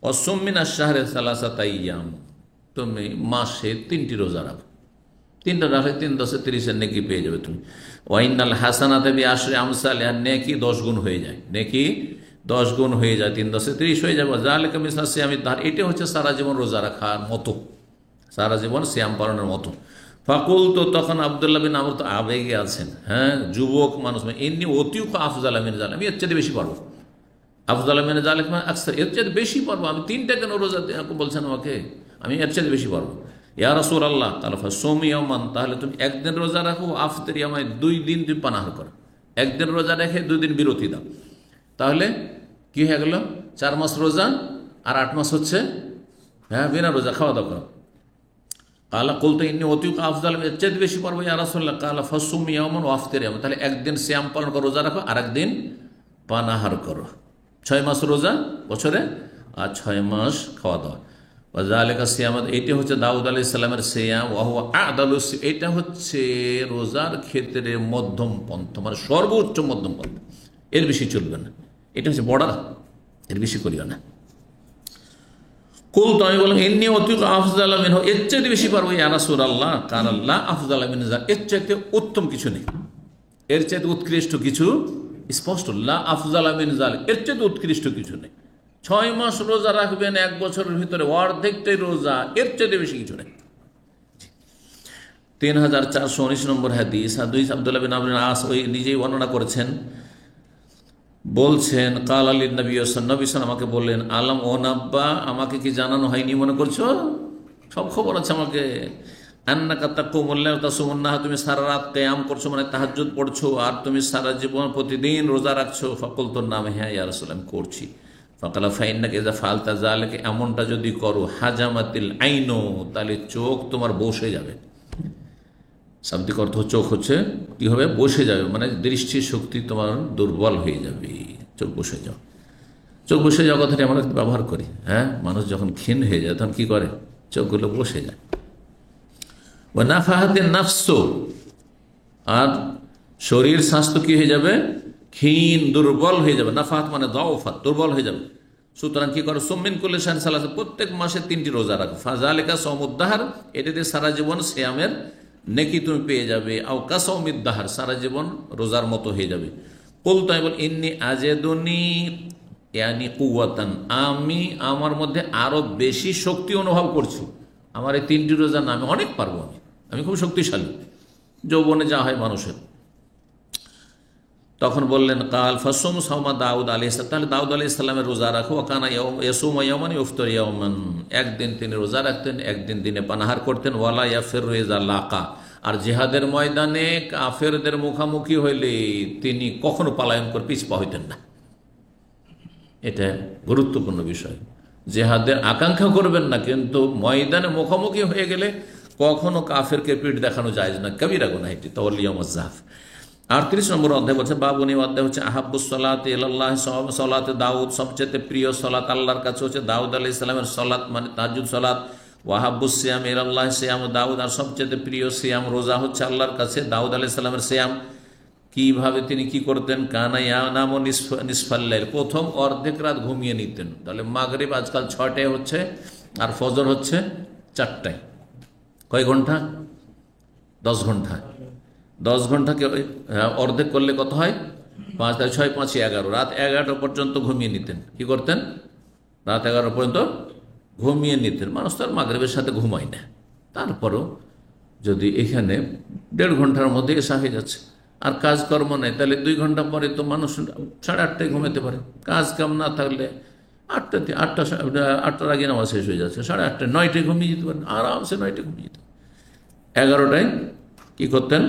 অসুম মিনাশ শাহরি সালাসাতা আইয়াম, তুমি মাসে 3টি রোজা রাখো, 3টা রাখলে 3 × 10 = 30 নেকি পেয়ে যাবে তুমি। ওয়াইনাল হাসানাতে বিআশরি আমসালিহা, নেকি 10 গুণ হয়ে যায়, নেকি 10 গুণ হয়ে যায়, 3 × 10 = 30 হয়ে যাবে। যালিকা মিসলু সিয়ামিদ দাহর, এটা হচ্ছে সারা জীবন রোজা রাখার মতো, সারা জীবন সিয়াম পালনের মতো। ফাকুল, তো তখন আব্দুল্লাহ বিন আমর তো আবেগে আছেন, হ্যাঁ যুবক মানুষ, এমনি অতিউক আফজাল মিন যালিক, আমি এর চেয়ে বেশি পারবো, আফজাল মিন যালিক মানে আকসার, এর চেয়ে বেশি পারবো আমি। 3টা কেন রোজা বলছেন আমাকে, আমি এর চেয়ে বেশি পারবো। ইয়া রাসূলুল্লাহ, তাহলে ফাসুম ইয়াওমান, তাহলে তুমি একদিন রোজা রাখো, আফতির ইয়ামাই, 2 দিন তুমি পানাহার করো, একদিন রোজা রেখে 2 দিন বিরতি দাও, তাহলে কি হয়ে গেল? 4 মাস রোজা আর 8 মাস হচ্ছে হ্যাঁ বিনা রোজা, খাওয়া দাওয়া করো। কালা কুলতু ইন্নী উতিউকা আফদাল, এর চাইতে বেশি পারবো ইয়া রাসূলুল্লাহ। কালা ফাসুম ইয়াওমান ওয়া আফতির ইয়াওমান, তাহলে একদিন সিয়াম পালন করো, রোজা রাখো, আর একদিন পানাহার করো। 6 মাস রোজা বছরে, আর 6 মাস খাওয়া দাওয়া। ওয়াজালিকা সিয়ামাত, এইটা হচ্ছে দাউদ আলাইহিস সালামের সিয়াম। ওয়া হুয়া আ'দালু, এটা হচ্ছে রোজার ক্ষেত্রে মধ্যম পন্থা, মানে সর্বোচ্চ মধ্যম পন্থা, এর বেশি চলবে না। এটা হচ্ছে বর্ডার, এর বেশি করিও না। কুল, তো আমি বললাম ইন্নী উতিউকা আফদাল মিনহু, এর চাইতে বেশি পারবো ইয়া রাসূলুল্লাহ। কালা লা আফদাল মিন যালিক, এর চাইতে উত্তম কিছু নেই, এর চাইতে উৎকৃষ্ট কিছু, স্পষ্ট লা আফদাল মিন যালিক, এর চাইতে উৎকৃষ্ট কিছু নেই। 6 মাস রোজা রাখবেন এক বছরের ভিতরে, অর্ধেকটাই রোজা, এর চাইতে বেশি কিছু নেই। 3419 নম্বর হাদিস, আব্দুল্লাহ বিন আমর বিন আস ওই নিজেই বর্ণনা করেছেন, বলছেন কাল আলী নবী নবীন আমাকে বললেন, আলম ও নাব্বা, আমাকে কি জানানো হয়নি মনে করছো? সব খবর আছে আমাকে। আন্নাকা তাকুমুল্লাহ তাসুমুন্নাহ, তুমি সারা রাত কিয়াম করছো, মানে তাহাজ্জুদ পড়ছো, আর তুমি সারা জীবন প্রতিদিন রোজা রাখছো। ফাকুলতুর নাম, হ্যাঁ ইয়া রাসূলুল্লাহ আমি করছি। ফাকালা ফাইন্নাকা ইযা ফাআলতা যালিকা, এমনটা যদি করো, হাজামাতিল আইনু, তাহলে চোখ তোমার বসে যাবে। শাব্দিক অর্থ চোখ হচ্ছে কি হবে, বসে যাবে, মানে দৃষ্টি শক্তি তোমার দুর্বল হয়ে যাবে, চোখ বসে যাও। চোখ বসে যাওয়া কথাটি আমরা ব্যবহার করি, হ্যাঁ, মানুষ যখন ক্ষীণ হয়ে যায় তখন কি করে, চোখগুলো বসে যায়। ও নাফাহাতে নাফস, আর শরীর স্বাস্থ্য কি হয়ে যাবে, ক্ষীণ দুর্বল হয়ে যাবে। নাফাহাত মানে দাওফাত, দুর্বল হয়ে যাবে। সুতরাং কি করো, সুমিন কুল্লি শাহরিন সালাত, প্রত্যেক মাসে 3টি রোজা রাখো। ফাযালিকা সাওমুদ-দাহর, এটাতে সারা জীবন সিয়ামের নেকি তুমি পেয়ে যাবে। আও কাসাউমিদ-দাহর, সারা জীবন রোজার মতো হয়ে যাবে। কুল, তাই বল ইন্নী আজেদুনি ইয়ানি কুওয়াতান, আমি আমার মধ্যে আরো বেশি শক্তি অনুভব করছি। আমার এই 3টি রোজা না, আমি অনেক পারবো, আমি খুব শক্তিশালী, যৌবনে যা হয় মানুষের। তখন বললেন কাল ফাসুম সাওমা দাউদ আলাইহিস সালাম, তাহলে দাউদ আলাইহিস সালামের রোজা রাখো। কানা ইয়াসুমু ইয়াওমান ইফতার ইয়াওমান, একদিন তিনি রোজা রাখতেন, একদিন দিনে পানাহার করতেন। ওয়ালা ইয়াফিরু ইযা লাকা, আর জিহাদের ময়দানে কাফেরদের মুখোমুখি হইলে তিনি কখনো পালায়ন করে পিছপা হইতেন না। এটা গুরুত্বপূর্ণ বিষয়। জিহাদের আকাঙ্ক্ষা করবেন না, কিন্তু ময়দানে মুখোমুখি হয়ে গেলে কখনো কাফেরকে পিঠ দেখানো যায় না, কবিরা গুনাহ এটি, তাওয়াল্লিয়াম ওয়াজ্জাফ। 38 নম্বর অধ্যায় বলছে, বাবুনি অধ্যায় হচ্ছে আহাব্বুস সালাতি ইলাল্লাহ, সালাতে দাউদ, সবচেয়ে প্রিয় সালাত আল্লাহর কাছে হচ্ছে দাউদ আলাইহিস সালামের সালাত, মানে তাহাজ্জুদ সালাত। ওয়াহাব্বুস সিয়াম ইলাল্লাহ সিয়াম দাউদ, আর সবচেয়ে প্রিয় সিয়াম রোজা হচ্ছে আল্লাহর কাছে দাউদ আলাইহিস সালামের সিয়াম। কিভাবে তিনি কি করতেন, কানা ইয়ানামু নিসফাল লাইল, প্রথম অর্ধেক রাত ঘুমিয়ে নিতেন। তাহলে মাগরিব আজকাল 6টায় হচ্ছে, আর ফজর হচ্ছে 4টায়, কয় ঘন্টা, 10 ঘন্টা। 10 ঘন্টাকে অর্ধেক করলে কত হয়, 5, 6, 5, 11, রাত 11টা পর্যন্ত ঘুমিয়ে নিতেন। কি করতেন, রাত 11 পর্যন্ত ঘুমিয়ে নিতেন। মানুষ তো আর মাগরিবের সাথে ঘুমায় না, তারপরও যদি এখানে 1.5 ঘন্টার মধ্যে এসা হয়ে যাচ্ছে, আর কাজকর্ম নেই, তাহলে 2 ঘন্টা পরে তো মানুষ 8:30টায় ঘুমাতে পারে। কাজ কাম না থাকলে 8টার আগে নামাজ শেষ হয়ে যাচ্ছে, 8:30, 9টায় ঘুমিয়ে যেতে পারেন, আরামসে 9টায় ঘুমিয়ে যেতে পারেন। 11টায় কি করতেন,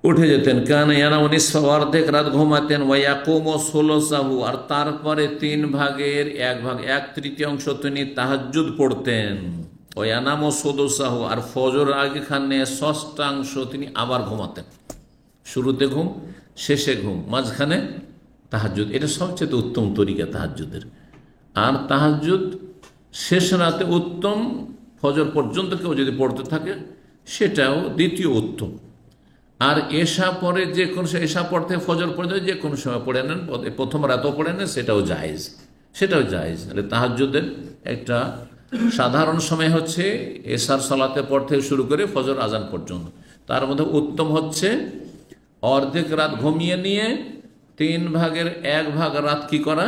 উঠে যেতেন। কান ইয়ানামু নিসফা, অর্ধেক রাত ঘুমাতেন। ওয়া ইয়াকুমু সুলুসাহু, আর তারপরে 3 ভাগের 1 ভাগ, 1/3 তিনি তাহাজ্জুদ পড়তেন। ওয়া ইয়ানামু সুদুসাহু, আর ফজর আগেখানে 1/6 তিনি আবার ঘুমাতেন। শুরুতে ঘুম, শেষে ঘুম, মাঝখানে তাহাজ্জুদ। এটা সবচেয়ে উত্তম তরিকা তাহাজ্জুদের। আর তাহাজ্জুদ শেষ রাতে উত্তম, ফজর পর্যন্ত কেউ যদি পড়তে থাকে সেটাও দ্বিতীয় উত্তম। আর এশা পরে যে কোনো, এশা পড়তে ফজর পর্যন্ত যে কোনো সময় পড়ে নেন, প্রথম রাতও পড়ে নেন, সেটাও জায়েজ, সেটাও জায়েজ। তাহাজ্জুদের একটা সাধারণ সময় হচ্ছে এশার সালাতে পড়তে শুরু করে ফজর আজান পর্যন্ত। তার মধ্যে উত্তম হচ্ছে অর্ধেক রাত ঘুমিয়ে নিয়ে 3 ভাগের 1 ভাগ রাত কি করা,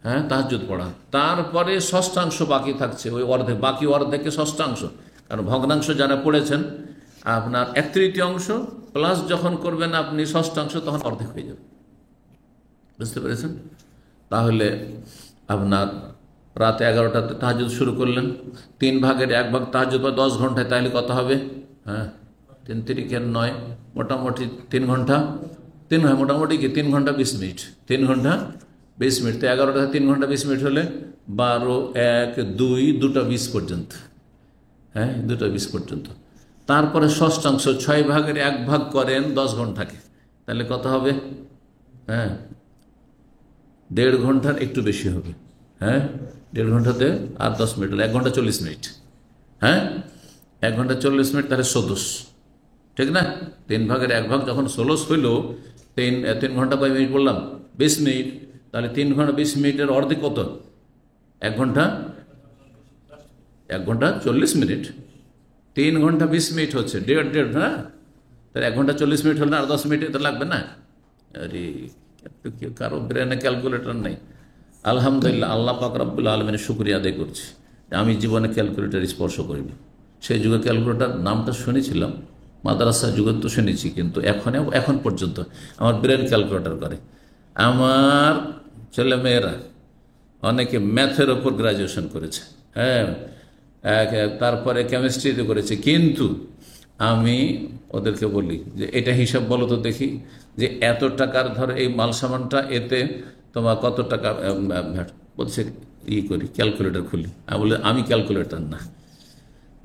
হ্যাঁ, তাহাজ্জুদ পড়া। তারপরে 1/6 বাকি থাকছে, ওই অর্ধেক, বাকি অর্ধেকে 1/6, কারণ ভগ্নাংশ যারা পড়েছেন আপনার 1/3 প্লাস যখন করবেন আপনি 1/6, তখন অর্ধেক হয়ে যাবে। বুঝতে পেরেছেন? তাহলে আপনার রাত 11টাতে তাহাজ্জুদ শুরু করলেন, 3 ভাগের 1 ভাগ তাহাজ্জুদ বা 10 ঘন্টায়, তাহলে কত হবে, হ্যাঁ, 3 তিরিকের 9, মোটামুটি 3 ঘন্টা, 3 হয় মোটামুটি কি 3 ঘন্টা 20 মিনিট, 3 ঘন্টা 20 মিনিট। তো 11টাতে 3 ঘন্টা 20 মিনিট হলে 12, 1, 2, 2টা 20 পর্যন্ত, হ্যাঁ 2:20 পর্যন্ত। তারপরে ষষ্ঠাংশ 6 ভাগের 1 ভাগ করেন 10 ঘন্টাকে, তাহলে কত হবে? হ্যাঁ 1.5 ঘন্টার একটু বেশি হবে। হ্যাঁ 1.5 ঘন্টাতে আর 10 মিনিট, 1 ঘন্টা 40 মিনিট। হ্যাঁ 1 ঘন্টা 40 মিনিট, তাহলে 16, ঠিক না? 3 ভাগের 1 ভাগ যখন 16 হইল, 3 ঘন্টা কয় মিনিট বললাম? 20 মিনিট। তাহলে 3 ঘন্টা 20 মিনিটের অর্ধেক কত? 1 ঘন্টা 40 মিনিট। 3 ঘন্টা 20 মিনিট হচ্ছে 1.5, হ্যাঁ তাহলে 1 ঘন্টা 40 মিনিট হলে আর 10 মিনিট তো লাগবে না? আরে কারো ব্রেনে ক্যালকুলেটর নেই। আলহামদুলিল্লাহ, আল্লাহ পাক রব্বুল আলামিনের শুকরিয়া আদায় করছি আমি জীবনে ক্যালকুলেটর স্পর্শ করিনি। সেই যুগে ক্যালকুলেটর নামটা শুনেছিলাম, মাদ্রাসা যুগে তো শুনেছি, কিন্তু এখন পর্যন্ত আমার ব্রেন ক্যালকুলেটর করে। আমার ছেলেমেয়েরা অনেকে ম্যাথের ওপর গ্রাজুয়েশন করেছে, হ্যাঁ তারপরে কেমিস্ট্রিতে করেছে, কিন্তু আমি ওদেরকে বলি যে এটা হিসাব বলো তো দেখি, যে এত টাকার ধর এই মাল সামানটা, এতে তোমার কত টাকা বলছে, করি ক্যালকুলেটর খুলি। আমি বলি আমি ক্যালকুলেটর না,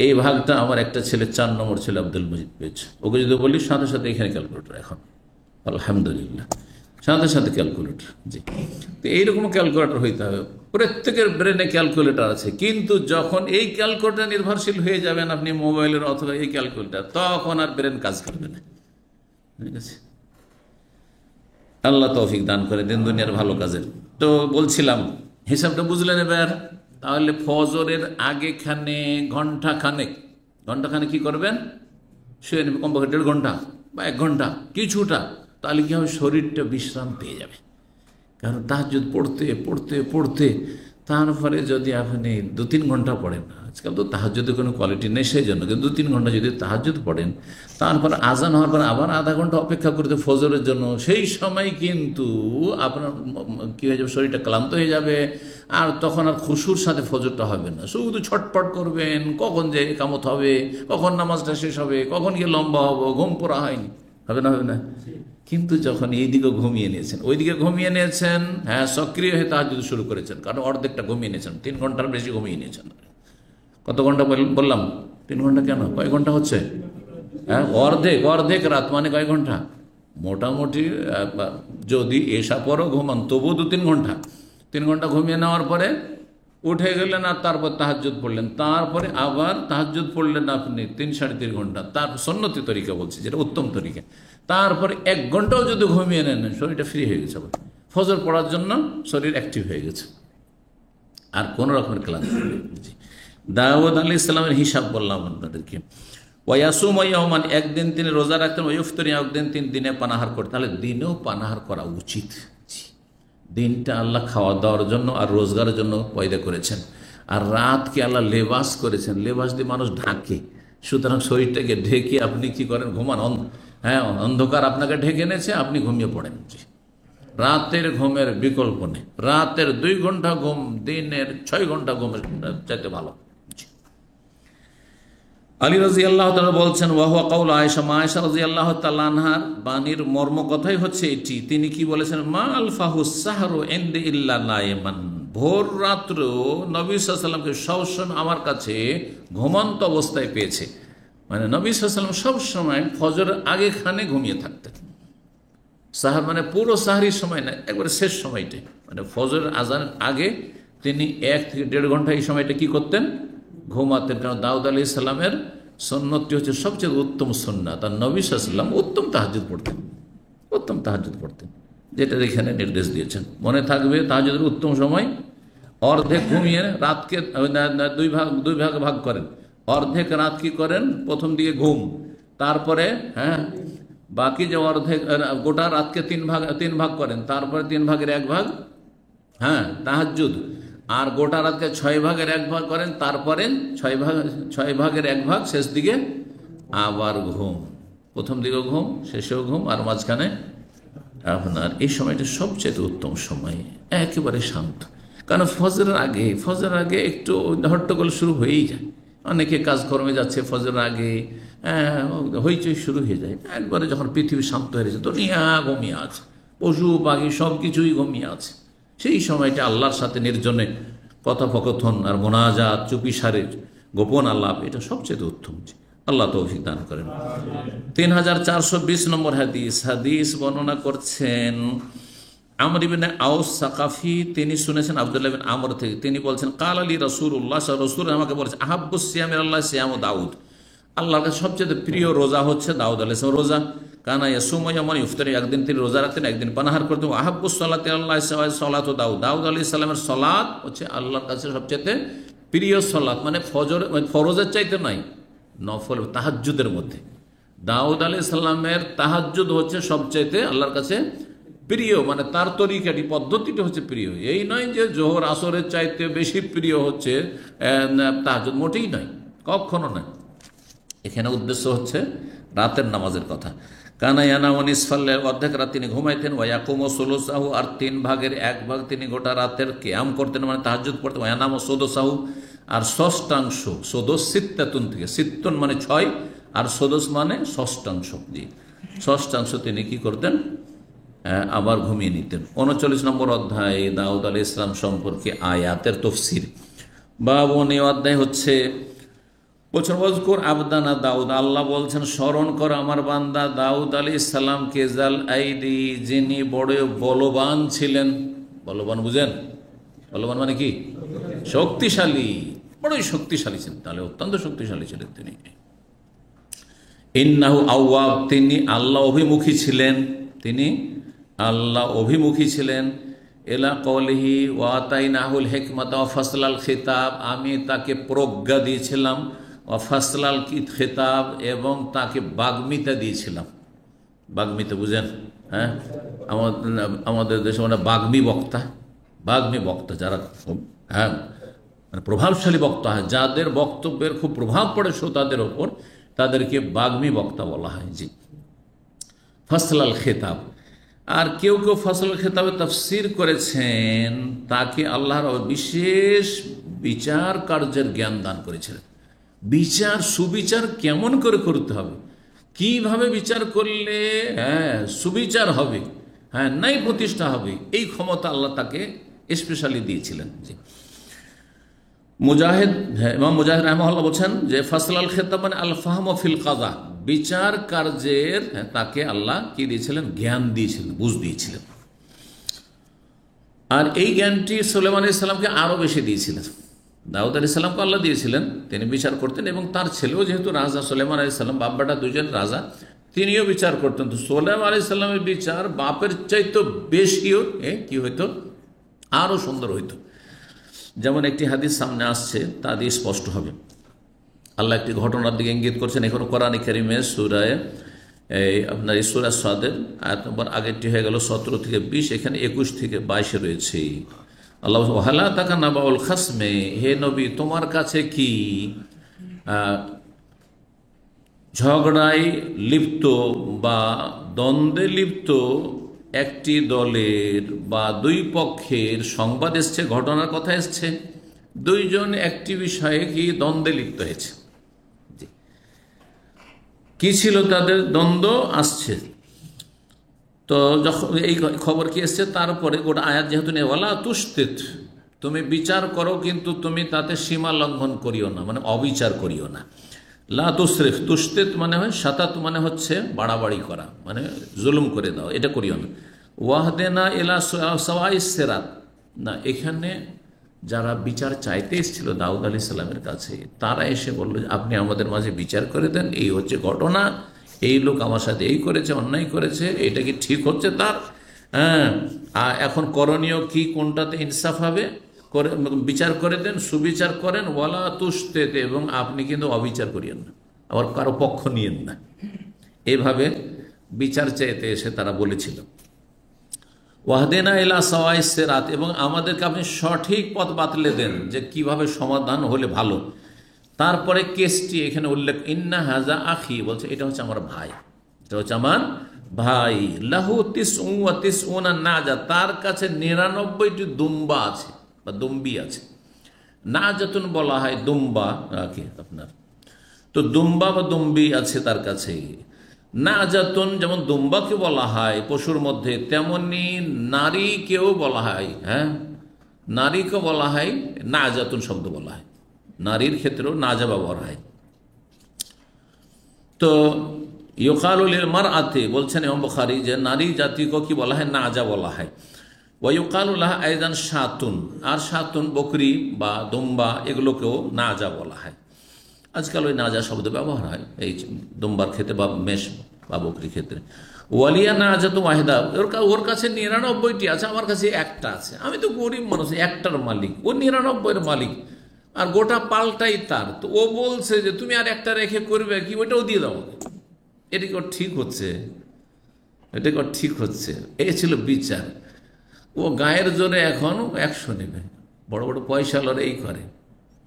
এই ভাগটা আমার একটা ছেলে 4 নম্বর ছেলে আব্দুল মজিদ পেয়েছে, ওকে যদি বলি সাথে সাথে এখানে ক্যালকুলেটর, এখন আলহামদুলিল্লাহ সাথে সাথে ক্যালকুলেটর। জি, তো এইরকম ক্যালকুলেটর হইতে হবে। প্রত্যেকের ব্রেনে ক্যালকুলেটর আছে, কিন্তু যখন এই ক্যালকুলেটর নির্ভরশীল হয়ে যাবেন আপনি মোবাইলের অথবা এই ক্যালকুলেটর, তখন আর ব্রেন কাজ করবে না। ঠিক আছে, আল্লাহ তৌফিক দান করে দিন দুনিয়ার ভালো কাজের। তো বলছিলাম হিসাবটা বুঝলেন এবার? তাহলে ফজরের আগেখানে ঘন্টাখানে কি করবেন? শুয়ে নেবেন কমপক্ষে 1.5 ঘন্টা বা 1 ঘন্টা কিছুটা, তাহলে কি হবে? শরীরটা বিশ্রাম পেয়ে যাবে। কারণ তাহাজ্জুদ পড়তে পড়তে পড়তে তারপরে যদি আপনি 2-3 ঘন্টা পড়েন, আজকাল তো তাহাজ্জুদের কোনো কোয়ালিটি নেই সেই জন্য, কিন্তু 2-3 ঘন্টা যদি তাহাজ্জুদ পড়েন, তারপর আজান হওয়ার পর আবার আধা ঘন্টা অপেক্ষা করতে ফজরের জন্য, সেই সময় কিন্তু আপনার কী হয়ে যাবে? শরীরটা ক্লান্ত হয়ে যাবে, আর তখন আর খুশুর সাথে ফজরটা হবে না, শুধু ছটপট করবেন, কখন যে কামত হবে, কখন নামাজটা শেষ হবে, কখন গিয়ে লম্বা হবো, ঘুম পড়া হয়নি, হবে না? কিন্তু যখন এইদিকে ঘুমিয়ে নিয়েছেন, ওইদিকে ঘুমিয়ে নিয়েছেন, হ্যাঁ সক্রিয় হয়ে তাহাজ্জুদ শুরু করেছেন, কারণ অর্ধেকটা ঘুমিয়ে নিয়েছেন, 3 ঘন্টার বেশি ঘুমিয়ে নিয়েছেন। কত ঘন্টা বললাম? 3 ঘন্টা কেন, কয় ঘন্টা হচ্ছে? হ্যাঁ অর্ধেক রাত, মানে কয় ঘন্টা? মোটামুটি যদি এসা পরও ঘুমান তবুও 2-3 ঘন্টা। 3 ঘন্টা ঘুমিয়ে নেওয়ার পরে উঠে গেলেন, আর তারপর তাহাজ্জুদ পড়লেন, তারপরে আবার তাহাজ্জুদ পড়লেন আপনি 3-3.5 ঘন্টা, তার সুন্নতি তরিকা বলছি, যেটা উত্তম তরিকা। তারপরে 1 ঘন্টাও যদি ঘুমিয়ে নেন, শরীরটা ফ্রি হয়ে গেছে, ফজর পড়ার জন্য শরীর অ্যাক্টিভ হয়ে গেছে, আর কোনো রকমের ক্লান্তি নেই। দাউদ আলাইহিস সালামের হিসাব বললাম আপনাদেরকে। ওয়াসুম ইয়াওমান, একদিন তিনি রোজা রাখতেন, ওয়াইফতারি, একদিন তিনি দিনে পানাহার করতেন। তাহলে দিনেও পানাহার করা উচিত। দিনটা আল্লাহ খাওয়া দাওয়ার জন্য আর রোজগারের জন্য পয়দা করেছেন, আর রাতকে আল্লাহ লেবাস করেছেন, লেবাস দিয়ে মানুষ ঢাকে, সুতরাং শরীরটাকে ঢেকে আপনি কি করেন? ঘুমান। হ্যাঁ অন্ধকার আপনাকে ঢেকে এনেছে, আপনি ঘুমিয়ে পড়েন। রাতের ঘুমের বিকল্প নেই, রাতের 2 ঘন্টা ঘুম দিনের 6 ঘন্টা ঘুমের চাইতে ভালো। আলী রাদিয়াল্লাহু তাআলা বলছেন, ওয়া হুয়া কাউল আয়েশা, আয়েশা রাদিয়াল্লাহু তাআলা আনহার বাণীর মর্ম কথাই হচ্ছে এটি। তিনি কি বলেছেন? মা আলফাহুস সাহরু ইনদি ইল্লা নাইমান, ভোর রাত্র নবী সাল্লাল্লাহু আলাইহি ওয়াসাল্লামকে সবসময় আমার কাছে ঘুমন্ত অবস্থায় পেয়েছে। মানে নবী সাল্লাল্লাহু আলাইহি ওয়াসাল্লাম সবসময় ফজরের আগেখানে ঘুমিয়ে থাকতেন। সাহার মানে পুরো সাহারির সময় না, একবারে শেষ সময়টাই, মানে ফজরের আজানের আগে তিনি 1 থেকে 1.5 ঘন্টা এই সময়টা কি করতেন? ঘুমাতেন। কারণ দাউদ আলাইহিস সালামের সুন্নতটি হচ্ছে সবচেয়ে উত্তম সুন্নাত, আর নবী সাল্লাল্লাহু আলাইহি ওয়াসাল্লাম উত্তম তাহাজ্জুদ পড়তেন, যেটা এখানে নির্দেশ দিয়েছেন। মনে থাকবে তাহাজ্জুদের উত্তম সময় অর্ধেক ঘুমিয়ে, রাতকে 2 ভাগ করেন, অর্ধেক রাত কি করেন? প্রথম দিকে ঘুম, তারপরে বাকি যে অর্ধেক গোটা রাতকে 3 ভাগ করেন, তারপরে 3 ভাগের 1 ভাগ তাহাজ্জুদ, আর গোটা রাতকে 6 ভাগের 1 ভাগ করেন, তারপরে 6 ভাগের 1 ভাগ শেষ দিকে আবার ঘুম। প্রথম দিকে ঘুম, শেষেও ঘুম, আর মাঝখানে আপনার এই সময়টা সবচেয়ে উত্তম সময়, একেবারে শান্ত। কারণ ফজরের আগে একটু হট্টগোল শুরু হয়েই যায়, অনেকে কাজকর্মে যাচ্ছে ফজরের আগে, হইচই শুরু হয়ে যায়। একবারে যখন পৃথিবী শান্ত হয়ে গেছে, দুনিয়া ঘুমিয়ে আছে, পশু পাখি সব কিছুই ঘুমিয়ে আছে, সেই সময়টা আল্লাহর সাথে নির্জনে কথোপকথন আর মোনাজাত, চুপিসারে গোপন আলাপ, এটা সবচেয়ে উত্তম। আল্লাহ তৌফিক দান করেন। 3420 নম্বর হাদিস বর্ণনা করছেন আমর ইবনে আউস সাকাফি, তিনি শুনেছেন আব্দুল্লাহ বিন আমর থেকে, তিনি বলছেন কাল আলী রাসূলুল্লাহ, রাসূল আমাকে বলেছেন আহাব্বুস সিয়ামি আল্লাহ সিয়ামু দাউদ, আল্লাহর কাছে সবচেয়ে প্রিয় রোজা হচ্ছে দাউদ আলাইহিস সালাম রোজা। কানা ইয়াসুমু ইয়াওমান ইফতারি, একদিন তিনি রোজা রাখতেন, একদিন পানাহার করতেন। আহাব্বুস সালাতি আল্লাহ সালাতু দাউদ, দাউদ আলাইহিস সালামের সালাত হচ্ছে আল্লাহর কাছে সবচেয়ে প্রিয় সালাত, মানে ফরজের চাইতে নাই, নফল তাহাজ্জুদের মধ্যে দাউদ আলাইহিস সালামের তাহাজ্জুদ হচ্ছে সবচাইতে আল্লাহর কাছে প্রিয়, মানে তার তরিকাটি পদ্ধতিটা হচ্ছে প্রিয়। এই নয় যে জোহর আসরের চাইতে বেশি প্রিয় হচ্ছে তাহাজ্জুদ, মোটেই নয়, কখনো নয়। এখানে উদ্দেশ্য হচ্ছে রাতের নামাজের কথা। কানা ইয়ানামু নিসফাল, অর্ধেক রাত তিনি ঘুমাইতেন, ওয়ায়াকুমু সুলুসাহু, আর 3 ভাগের 1 ভাগ তিনি গোটা রাতের কিয়াম করতেন, মানে তাহাজ্জুদ পড়তেন। ওয়ায়ানামু সুদুসাহু, আর ষষ্ঠাংশ, সুদুস সিত্তাতুন থেকে, সিত্তুন মানে 6 আর সুদুস মানে ষষ্ঠাংশ, জি ষষ্ঠাংশ তিনি কি করতেন, আবার ঘুমিয়ে নিতেন। 39 নম্বর অধ্যায় দাউদ আলাইহিস সালাম সম্পর্কে আয়াতের তাফসীর। বাবুন, এই অধ্যায় হচ্ছে বলছেন ওয়াজকুর আবদানা দাউদ, আল্লাহ বলছেন স্মরণ কর আমার বান্দা দাউদ আলাইহিস সালামকে, জাল আইদি, যিনি বড় বলবান ছিলেন। বলবান বুঝেন, বলবান মানে কি, শক্তিশালী, বড়ই শক্তিশালী ছিলেন, তাহলে অত্যন্ত শক্তিশালী ছিলেন তিনি। ইন্নাহু আওয়াব, তিনি আল্লাহ অভিমুখী ছিলেন, তিনি আল্লাহ অভিমুখী ছিলেন। এলা কওলিহি ওয়া আতাইনাহুল হিকমাতা ওয়া ফাসলাল খিতাব, আমি তাকে প্রজ্ঞা দিয়েছিলাম, ওয়া ফাসলাল খিতাব, এবং তাকে বাগ্মিতা দিয়েছিলাম। বাগ্মিতা বুঝেন, হ্যাঁ, আমাদের দেশে মানে বাগ্মী বক্তা যারা খুব, হ্যাঁ, মানে প্রভাবশালী বক্তা হয়, যাদের বক্তব্যের খুব প্রভাব পড়ে শ্রোতাদের ওপর, তাদেরকে বাগ্মী বক্তা বলা হয়। জি, ফাসলাল খিতাব। আর কেউ কেউ ফাসলাল খিতাবে তাফসীর করেছেন তাকে আল্লাহর বিশেষ বিচার কার্যের জ্ঞান দান করেছিলেন। সুবিচার কেমন করে করতে হবে, কিভাবে বিচার করলে সুবিচার হবে, ন্যায় প্রতিষ্ঠা হবে, এই ক্ষমতা আল্লাহ তাকে স্পেশালি দিয়েছিলেন। জি, ইমাম মুজাহিদ রাহিমাহুল্লাহ বলছেন যে ফাসলাল খিতাব মানে আল ফাহম ফিল কাযা, বিচার কার্যের তাকে আল্লাহ কি দিয়েছিলেন, জ্ঞান দিয়েছিলেন, বুঝ দিয়েছিলেন। আর এই জ্ঞানটি সুলাইমান আলাইহিস সালামকে আরো বেশি দিয়েছিলেন। দাউদ আলাইহিস সালামকে আল্লাহ দিয়েছিলেন, তিনি বিচার করতেন, এবং তার ছেলেও যেহেতু রাজা, সুলাইমান আলাইহিস সালাম বাপ বেটা দুজন রাজা, তিনিও বিচার করতেন। তো সুলাইমান আলাইহিস সালামের বিচার বাপের চাইতে বেশিও কি হইতো, আরো সুন্দর হইতো। যেমন একটি হাদিস সামনে আসছে, তা দিয়ে স্পষ্ট হবে। আল্লাহ একটি ঘটনার দিকে ইঙ্গিত করছেন, এখন কোরআন কারীমের সূরায় আপনার এই সূরা সাদের আয়াত নম্বর আগেরটি হয়ে গেল 17 থেকে 20, এখানে 21 থেকে 22 রয়েছে। আল্লাহ হালা তাকা নাবাউল খাসমে, হে নবী তোমার কাছে কি ঝগড়ায় লিপ্ত বা দ্বন্দ্বে লিপ্ত একটি দলের বা দুই পক্ষের সংবাদ এসছে, ঘটনার কথা এসছে, দুইজন একটি বিষয়ে কি দ্বন্দ্বে লিপ্ত হয়েছে। কি ছিল তাদের দ্বন্দ্ব আসছে, তো যখন এই খবর কি এসছে, তারপরে গোটা আয়াত যেহেতু নেই, ওয়ালা তুশতিত, তুমি বিচার করো কিন্তু তুমি তাতে সীমা লঙ্ঘন করিও না, মানে অবিচার করিও না। লা তুসরিফ, তুশতিত মানে হয় শাতাত, মানে হচ্ছে বাড়াবাড়ি করা, মানে জুলুম করে দাও, এটা করিও না। ওয়াহদেনা ইলা সাওয়াইস সিরাত, না, এখানে যারা বিচার চাইতে এসেছিল দাউদ আলাইহিস সালামের কাছে, তারা এসে বলল আপনি আমাদের মাঝে বিচার করে দেন, এই হচ্ছে ঘটনা, এই লোক আমার সাথে এই করেছে, অন্যায় করেছে, এটা কি ঠিক হচ্ছে তার, এখন করণীয় কি, কোনটাতে ইনসাফ হবে, করে বিচার করে দেন, সুবিচার করেন। ওয়ালা তুশতিত, এবং আপনি কিন্তু অবিচার করিয়েন না, আবার কারো পক্ষ নিয়েন না। এইভাবে বিচার চাইতে এসে তারা বলেছিল। ওয়াহদেনা ইলা সাওয়াইস সিরাত, এবং আমাদেরকে আপনি সঠিক পথ বাতলে দেন যে কিভাবে সমাধান হলে ভালো। তারপরে কেসটি এখানে উল্লেখ, ইন্না হাজা আখি, বলছে এটা হচ্ছে আমার ভাই, এটা হচ্ছে আমার ভাই। লাহু তিসউন ওয়া তিসউনা নাজা, তার কাছে 99টি দুম্বা আছে বা দুম্বি আছে। নাজাতুন বলা হয় দুম্বা কি আপনার, তো দুম্বা বা দুম্বি আছে তার কাছে। নাজাতুন যেমন দুম্বাকে বলা হয় পশুর মধ্যে, তেমনি নারীকেও বলা হয়, নারীকে বলা হয় নাজাতুন শব্দ বলা হয়। নারীর ক্ষেত্রেও নাজা ব্যবহার হয়। তো ইউকালুল মারআতি বলছেন ইমাম বুখারী যে নারী জাতিকে কি বলা হয়, নাজা বলা হয়। ওয়া ইউকালু লাহা আইদান শাতুন, আর শাতুন বকরি বা দুম্বা এগুলোকেও নাজা বলা হয়। আজকাল ওই নাজা শব্দ ব্যবহার হয় এই দুম্বার ক্ষেত্রে বা মেষ বা বকরি ক্ষেত্রে। ওয়ালিয়া নাজা তো ওয়াহিদা, ওর কাছে 99টি আছে, আমার কাছে একটা আছে, আমি তো গরিব মানুষ, একটার মালিক, ও 99-এর মালিক, আর গোটা পাল্টাই তার। তো ও বলছে যে তুমি আর একটা রেখে করবে কি, ওইটাও দিয়ে দাও। এটা কি ঠিক হচ্ছে? এটা কি ঠিক হচ্ছে? এই ছিল বিচার। ও গায়ের জোরে এখন 100 নেবে। বড় বড় পয়সাওয়ালারা এই করে,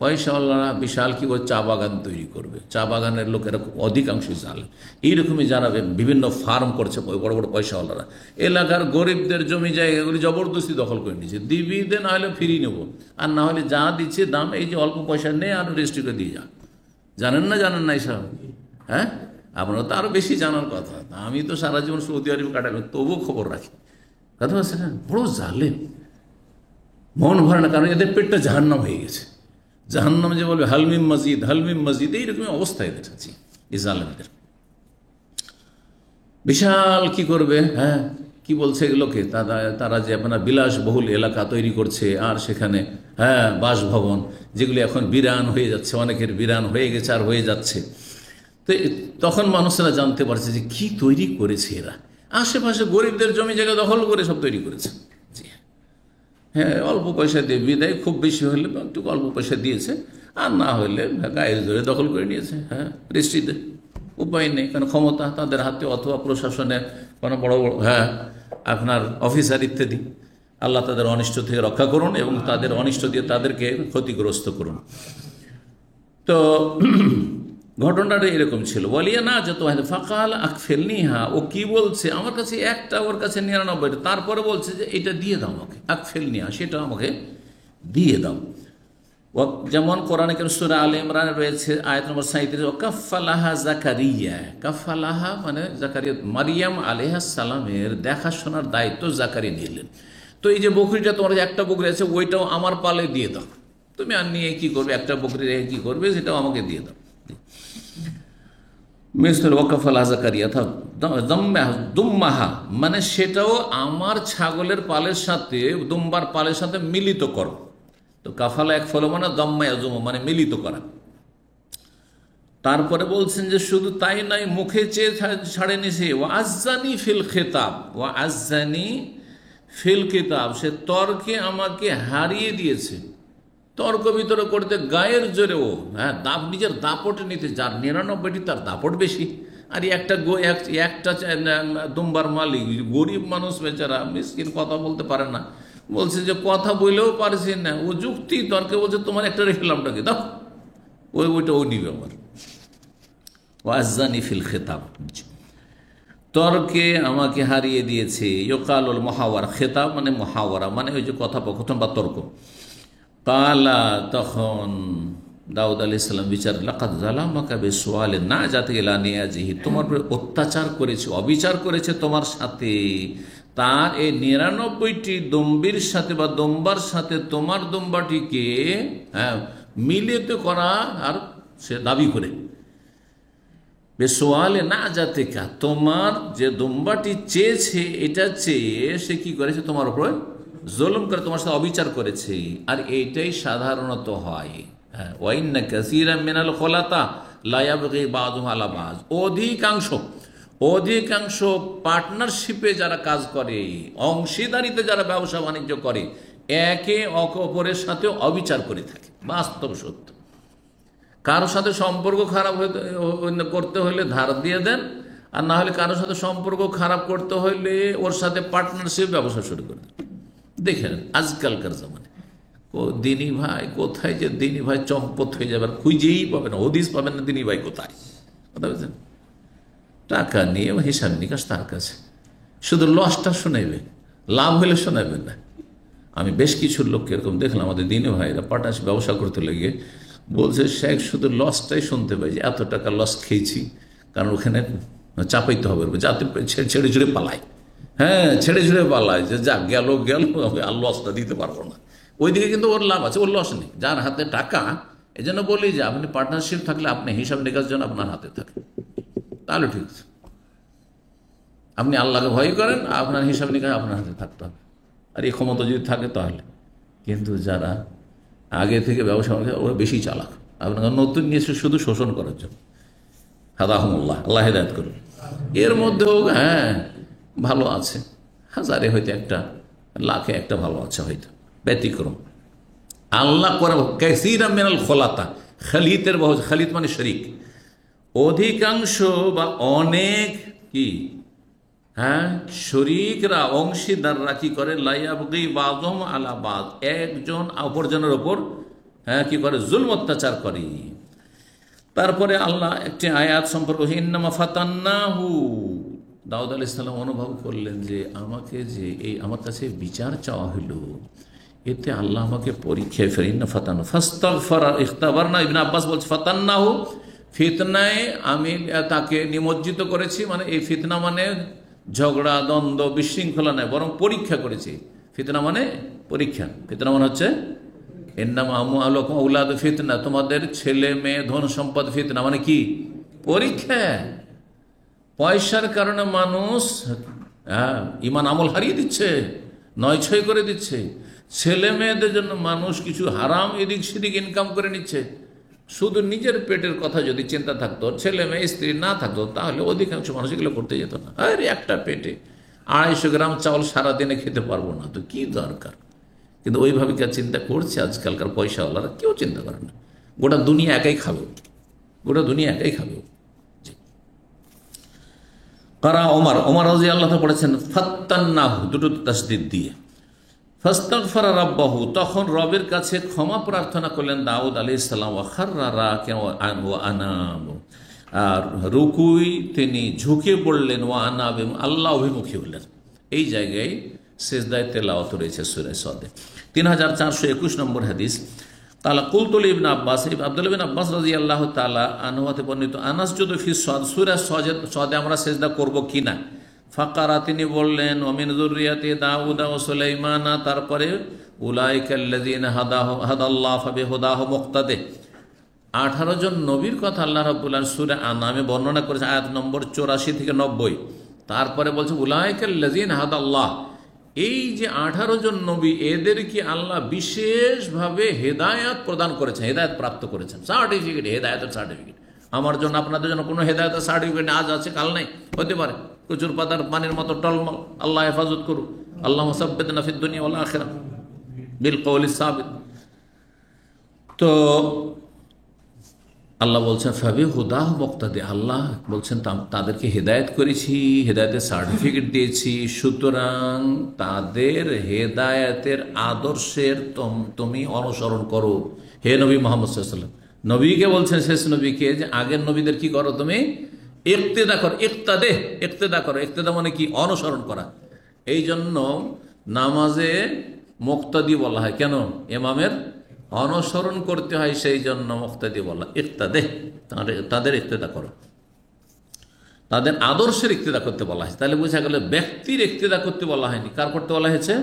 পয়সাওয়ালারা বিশাল কি করে চা বাগান তৈরি করবে, চা বাগানের লোকেরা অধিকাংশ জানে। এইরকমই যারা বিভিন্ন ফার্ম করছে বড় বড় পয়সাওয়ালারা, এলাকার গরিবদের জমি জায়গাগুলি জবরদস্তি দখল করে নিচ্ছে। দিবি দে, না হলে ফিরিয়ে নেবো, আর না হলে যা দিচ্ছে দাম এই যে অল্প পয়সা নেই আর রেজিস্ট্রি করে দিয়ে যা। জানেন না এইসব? হ্যাঁ, আপনারা তো আরো বেশি জানার কথা। আমি তো সারা জীবন সৌদি আরবে কাটালাম, তবুও খবর রাখি। কথা বলছে না, বড় জালেম, মন ভরে না, কারণ এদের পেটটা জাহান্নাম হয়ে গেছে। জাহান্নাম যে বলবে হালমিম মসজিদ, এইরকম অবস্থা এদের আছে এই জালেমদের। বিশাল কি করবে, হ্যাঁ কি বলছে এগুলোকে, তারা যে আপনার বিলাসবহুল এলাকা তৈরি করছে, আর সেখানে হ্যাঁ বাসভবন যেগুলি এখন বিরান হয়ে যাচ্ছে, অনেকের বিরান হয়ে গেছে আর হয়ে যাচ্ছে। তো তখন মানুষেরা জানতে পারছে যে কি তৈরি করেছে এরা। আশেপাশে গরিবদের জমি জায়গা দখল করে সব তৈরি করেছে। জি হ্যাঁ, অল্প পয়সা দিয়ে বিদায়, খুব বেশি হলে একটু অল্প পয়সা দিয়েছে, আর না হলে গায়ের জোরে দখল করে নিয়েছে। হ্যাঁ, রেস্ট্রিতে উপায় নেই, কারণ ক্ষমতা তাদের হাতে, অথবা প্রশাসনের কোনো বড় বড় হ্যাঁ আপনার অফিসার ইত্যাদি। আল্লাহ তাদের অনিষ্ট থেকে রক্ষা করুন এবং তাদের অনিষ্ট দিয়ে তাদেরকে ক্ষতিগ্রস্ত করুন। তো ঘটনাটা এরকম ছিল। বলিয়া না যত ফাকাল আকফেলনিহা, ও কি বলছে, আমার কাছে একটা, ওর কাছে 99টা, তারপরে বলছে যে এটা দিয়ে দাও আমাকে, আকফেলনিহা, সেটা আমাকে দিয়ে দাও। ও যেমন কোরআনে কারীম সূরা আলে ইমরান রয়েছে আয়াত নম্বর 37, কাফালাহা জাকারিয়া, কাফালাহা মানে জাকারিয়া, মারিয়াম আলাইহিস সালামের দেখাশোনার দায়িত্ব জাকারিয়া নিলেন। তো এই যে বকরিটা, তোমার একটা বকরি আছে, ওইটাও আমার পালে দিয়ে দাও। তুমি আর নিয়ে কি করবে, একটা বকরি রেখে কি করবে, সেটাও আমাকে দিয়ে দাও। দুম্মাহা মানে সেটাও আমার ছাগলের পালের সাথে, দুম্বার পালের সাথে মিলিত করো। তো কাফালা এক ফল মানে দম্মায়াজুম মানে মিলিত করা। তারপরে বলছেন যে শুধু তাই নয়, মুখে চেয়ে ছাড়ে নিছে, ওয়াজ্জানি ফিল খেতাব, ওয়াজ্জানি ফিল কিতাব, সে তর্কে আমাকে হারিয়ে দিয়েছে। তর্ক বিতর্ক করতে গায়ের জোরে ও হ্যাঁ নিজের দাপট নিতে, যার 99টি তার দাপট বেশি, আর একটা দুম্বার মালিক গরিব মানুষ বেচারা মিসকিন, কথা বলতে পারে না, বলছে যে কথা বললেও পারছি না, ও যুক্তি তর্কে বলছে তোমার একটা রেখলামটাকে দাও, ওইটা ও নিবে আমার। ওয়াজ্জানি ফিল খেতাব, তর্কে আমাকে হারিয়ে দিয়েছে। ইউকালুল মুহাওয়ারা, খেতাব মানে মুহাওয়ারা মানে ওই যে কথোপকথন বা তর্ক। কালা, তখন দাউদ আলাইহিস সালাম বিচার, লাকাদ যালামাকা বিসওয়ালি না জাতি ইলা নিয়াজিহি, তোমার উপর অত্যাচার করেছে, অবিচার করেছে তোমার সাথে, তার এই 99টি দম্বির সাথে বা দম্বার সাথে তোমার দম্বাটিকে হ্যাঁ মিলিত করা, আর সে দাবি করে বেসওয়ালে না জাতিকা, তোমার যে দম্বাটি চেয়েছে এটা চেয়ে সে কি করেছে, তোমার উপর জুলুম করে, তোমার সাথে অবিচার করেছে। আর এইটাই সাধারণত হয়। হ্যাঁ, ওয়াইন্না কাসীরাম মিনাল খুলাতা লা ইয়াবগি বাযুহুম আলা বায, অধিকাংশ পার্টনারশিপে যারা কাজ করে, অংশীদারিতে যারা ব্যবসা বাণিজ্য করে, একে অপরের সাথে অবিচার করে থাকে। বাস্তব সত্য। কারোর সাথে সম্পর্ক খারাপ করতে হলে ধার দিয়ে দেন, আর না হলে কারোর সাথে সম্পর্ক খারাপ করতে হলে ওর সাথে পার্টনারশিপ ব্যবসা শুরু করে দেন। দেখেন আজকালকার জামানে দিনী ভাই কোথায়, যে দিনী ভাই চম্পত হয়ে যাবে, খুঁজেই পাবেন না, হদিস পাবেন না দিনী ভাই কোথায়। কথা বলছেন, টাকা নিয়ে হিসাব নিকাশ তার কাছে, শুধু লসটা শোনাইবে, লাভ হলে শোনাবেন না। আমি বেশ কিছু লোককে এরকম দেখলাম, আমাদের দিনী ভাইরা পার্টনারশিপ ব্যবসা করতে লেগে বলছে শেখ শুধু লসটাই শুনতে পাই, যে এত টাকা লস খেয়েছি, কারণ ওখানে চাপাইতে হবে, যাতে ছেড়ে ছুড়ে পালায়। হ্যাঁ, ছেড়ে ছুড়ে পালায়, যে যা গেল আর লসটা দিতে পারবো না। ওইদিকে কিন্তু ওর লাভ আছে, ওর লস নেই। যার হাতে টাকা এই জন্য বলি যে আপনি পার্টনারশিপ থাকলে আপনি হিসাব নিকাশ যেন আপনার হাতে থাকে, তাহলে ঠিক আছে। আপনি আল্লাহকে ভয় করেন, আপনার হিসাব নিকাশ আপনার হাতে থাকতে হবে, আর এই ক্ষমতা যদি থাকে তাহলে। কিন্তু যারা আগে থেকে ব্যবসা ওরা বেশি চালাক, আপনাকে নতুন নিয়ে শুধু শোষণ করার জন্য। হাদাহুমুল্লাহ, আল্লাহ হেদায়েত করুন। এর মধ্যেও হ্যাঁ ভালো আছে, হাজারে হয়তো একটা, লাখে একটা ভালো আছে হয়তো, ব্যতিক্রম। আল্লাহ করে কাসীরাম মিনাল খোলাতা, খালিতের বহু, খালিত মানে শরীক, অধিকাংশ বা অনেক কি হ্যাঁ শরীকরা, অংশীদাররা কি করে, লায়াবগি বাযুহুম আলা বায, একজন অপরজনের ওপর হ্যাঁ কি করে, জুলম অত্যাচার করে। তারপরে আল্লাহ একটি আয়াত সম্পর্কে, ইন্নামা ফাতান্নাহু, দাউদ আলাইহিস সালাম অনুভব করলেন যে আমাকে যে এই আমার কাছে বিচার চাওয়া হলো, এতে আল্লাহ আমাকে পরীক্ষায় ফেলে। ইন্না ফাতান ফাস্তাগফারা ইখতাবারনা, ইবনে আব্বাস বলছে ফাতান্নাহু, ফিতনায় আমি তাকে নিমজ্জিত করেছি, মানে এই ফিতনা মানে ঝগড়া দ্বন্দ্ব বিশৃঙ্খলা নয়, বরং পরীক্ষা করেছি। ফিতনা মানে পরীক্ষা, ফিতনা মানে হচ্ছে ইন্নামা আমওয়ালুকুম আওলাদু ফিতনা, তোমাদের ছেলে মেয়ে ধন সম্পদ ফিতনা মানে কি, পরীক্ষা। পয়সার কারণে মানুষ ইমান আমল হারিয়ে দিচ্ছে, নয় ছয় করে দিচ্ছে। ছেলে মেয়েদের জন্য মানুষ কিছু হারাম এদিক সেদিক ইনকাম করে নিচ্ছে। শুধু নিজের পেটের কথা যদি চিন্তা থাকতো, ছেলে মেয়ে স্ত্রী না থাকতো, তাহলে অধিকাংশ মানুষ এগুলো করতে যেত না। আরে একটা পেটে 250 গ্রাম চাউল সারাদিনে খেতে পারবো না, তো কি দরকার। কিন্তু ওইভাবে কে চিন্তা করছে আজকালকার পয়সাওয়ালারা? কেউ চিন্তা করে না। গোটা দুনিয়া একাই খাবে, গোটা দুনিয়া একাই খাবে। কারা ওমর রাদিয়াল্লাহু আনহু পড়েছেন ফাত্তান্নাহু, দুটো তাসদীদ দিয়ে, ফাস্তাগফারা রাব্বাহু, তখন রবের কাছে ক্ষমা প্রার্থনা করলেন দাউদ আলাইহিস সালাম, ওয়া খাররা রাকিআন ওয়া আনাব, আর রুকুই তিনি ঝুঁকে পড়লেন, ওয়া আনাব, আল্লাহ অভিমুখী হলেন। এই জায়গায় সিজদায়ে তেলাওয়াত রয়েছে সূরা সাদে। 3421 নম্বর হাদিস। তাআলা কুলতুল ইবনে আব্বাস, আব্দুল্লাহ বিন আব্বাস রাদিয়াল্লাহু তাআলা আনহু হতে বর্ণিত, আনাস যদি ফি সাদ, সূরা সাদে আমরা সিজদা করব কিনা। ফাকারা, তিনি বললেন, ওমিন যুররিয়াতি দাউদ ওয়া সুলাইমান, তারপরে উলাইকাল্লাযীনা হাদাল্লাহু ফাবিহুদাহু মুক্তাদে, 18 জন নবীর কথা আল্লাহ রাব্বুল আলামিন সূরা আনামে বর্ণনা করেছে, আয়াত নম্বর 84 থেকে 90। তারপরে বলছে উলাইকাল্লাযীনা হাদাল্লাহ, এই যে 18 জন নবী, এদেরকে আল্লাহ বিশেষভাবে হেদায়েত প্রদান করেছেন, হেদায়েত প্রাপ্ত করেছেন, সার্টিফিকেট, হেদায়েতের সার্টিফিকেট। আমার জন্য আপনাদের জন্য কোনো হেদায়েতের সার্টিফিকেট আজ আছে কাল নাই, হতে পারে প্রচুর পাতার পানির মতো টলমল। আল্লাহ হেফাজত করুক। আল্লাহ সাব্বিতনা ফিদ দুনিয়া ওয়াল আখিরাহ বিল কওলি সাবিত। তো আল্লাহ বলছেন ফাবিহুদাহু মুক্তাদি, আল্লাহ বলছেন তাদেরকে হেদায়েত করেছি, হেদায়েতের সার্টিফিকেট দিয়েছি, সুতরাং তাদের হেদায়েতের আদর্শের তুমি অনুসরণ করো। হে নবী মুহাম্মদ সাল্লাল্লাহু আলাইহি ওয়াসাল্লাম, নবীকে বলছেন, শেষ নবীকে, যে আগের নবীদের কি করো তুমি, ইক্তেদা করো, ইক্তেদা করো। ইক্তেদা মানে কি, অনুসরণ করা। এই জন্য নামাজে মুক্তাদি বলা হয়, কেন? ইমামের অনুসরণ করতে হয়, সেই জন্য মুক্তাদি বলা। ইক্তাদে, তাদের ইক্তেদা করো, তাদের আদর্শের ইক্তেদা করতে বলা হয়েছে। তাহলে বোঝা গেল ব্যক্তির ইক্তেদা করতে বলা হয়নি, কার করতে বলা হয়েছে?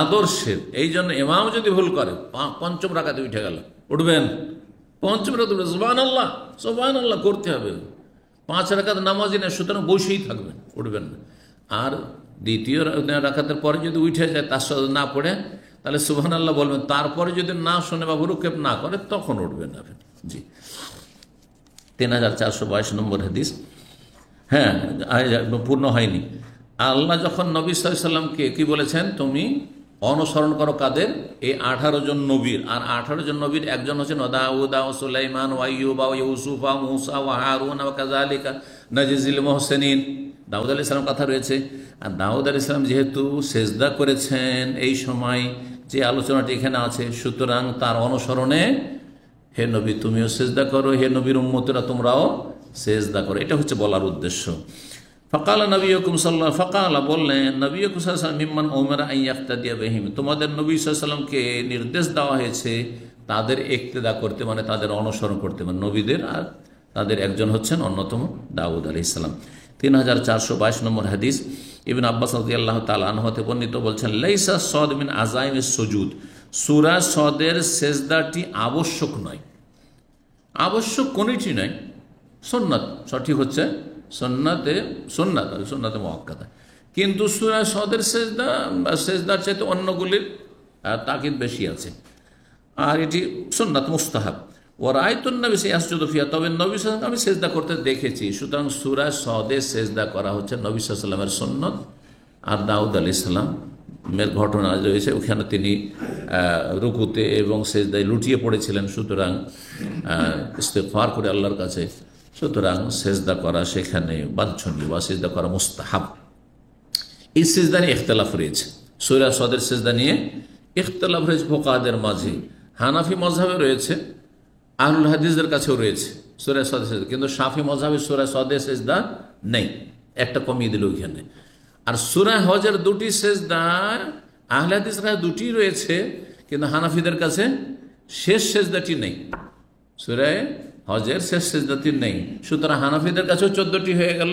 আদর্শের। এই জন্য ইমাম যদি ভুল করে, 5ম রাকাতে উঠে গেল, উঠবেন 5ম রাকাতে উঠে সুবহানাল্লাহ সুবহানাল্লাহ করতে হবে। 5 রাকাত নামাজই না, সুতরাং বসেই থাকবেন, উঠবেন না। আর দ্বিতীয় রাকাতের পরে যদি উঠে যায়, তার সাথে না পড়ে, তাহলে সুবহানাল্লাহ বলবেন। তারপরে যদি না শুনে বা ভুরুক্ষেপ না করে, তখন উঠবেন না। জি, 3422 নম্বর হাদিস। হ্যাঁ, পূর্ণ হয়নি। আল্লাহ যখন নবী সাল্লাল্লাহু আলাইহি সাল্লামকে কি বলেছেন, তুমি অনুসরণ করো কাদের? এই 18 জন নবীর। আর 18 জন নবীর একজন হচ্ছেন দাউদ ওয়া সুলাইমান ওয়া আইয়ুব ওয়া ইউসুফ ওয়া মূসা ওয়া হারুন ওয়া কাযালিকা নাজিজিল মুহসিনিন। দাউদ আলাইহিস সালাম কথা রয়েছে। আর দাউদ আলাইহিস সালাম যেহেতু সেজদা করেছেন এই সময়, যে আলোচনাটি এখানে আছে, সুতরাং তার অনুসরণে হে নবী তুমিও সেজদা করো, হে নবীর উম্মতেরা তোমরাও সেজদা করো। এটা হচ্ছে বলার উদ্দেশ্য। ফাকালা নবিয়ুকুম সাল্লাল্লাহু, ফাকালা বললেন নবিয়ুকুম সাল্লাল্লাহু আলাইহি ওয়াসাল্লাম, মিম্মান উমিরা আন ইয়াক্তাদিয়া বিহিম, তোমাদের নবী সাল্লাল্লাহু আলাইহি ওয়াসাল্লামকে নির্দেশ দেওয়া হয়েছে তাদের ইক্তেদা করতে, মানে তাদের অনুসরণ করতে, মানে নবীদের। আর তাদের একজন হচ্ছেন অন্যতম দাউদ আলাইহিস সালাম। 3422 নম্বর হাদিস। ইবনে আব্বাস রাদিয়াল্লাহু তাআলা আনহু হতে বর্ণিত, বলছেন লাইসা সাদ মিন আযাইমিস সুজুদ, সূরা সাদের সেজদাটি আবশ্যক নয়। আবশ্যক কোনটি নাই, সুন্নাত সঠিক হচ্ছে সুন্নাতে মুআক্কাদা। কিন্তু সূরা সদের সেজদার চাইতে অন্যগুলির তাকিদ বেশি আছে, আর এটি সুন্নাত মুস্তাহাব। ও রায়তুন নবী ইয়াসজুদু ফিহা, তবে নবী সাল্লাল্লাহু আলাইহি ওয়াসাল্লাম আমি সেজদা করতে দেখেছি। সুতরাং সূরা সদে সেজদা করা হচ্ছে নবী সাল্লাল্লাহু আলাইহি ওয়াসাল্লামের সুন্নত। আর দাউদ আলাইহিস সালামের ঘটনা রয়েছে, ওখানে তিনি রুকুতে এবং সেজদায় লুটিয়ে পড়েছিলেন, সুতরাং ইস্তিগফার করে আল্লাহর কাছে। সুতরাং সেজদা করা সেখানে বাঞ্ছনীয় বা সেজদা করা মুস্তাহাব। এই সেজদা নিয়ে ইখতিলাফ রয়েছে, সূরা সদের সেজদা নিয়ে ইখতিলাফ রয়েছে ফুকাহাদের মাঝে। হানাফি মাযহাবে রয়েছে, আহলুল হাদিসদের কাছেও রয়েছে সূরা সদের সেজদা, কিন্তু শাফি মাযহাবে সূরা সদের সেজদা নেই, একটা কমিয়ে দিল ওইখানে। আর সূরা হজের দুটি সেজদা আহলে হাদিসরা দুটি রয়েছে, কিন্তু হানাফিদের কাছে শেষ সেজদাটি নেই, সূরা হজের শেষ সেজদাটি নেই। সুতরাং হানাফিদের কাছেও 14টি হয়ে গেল,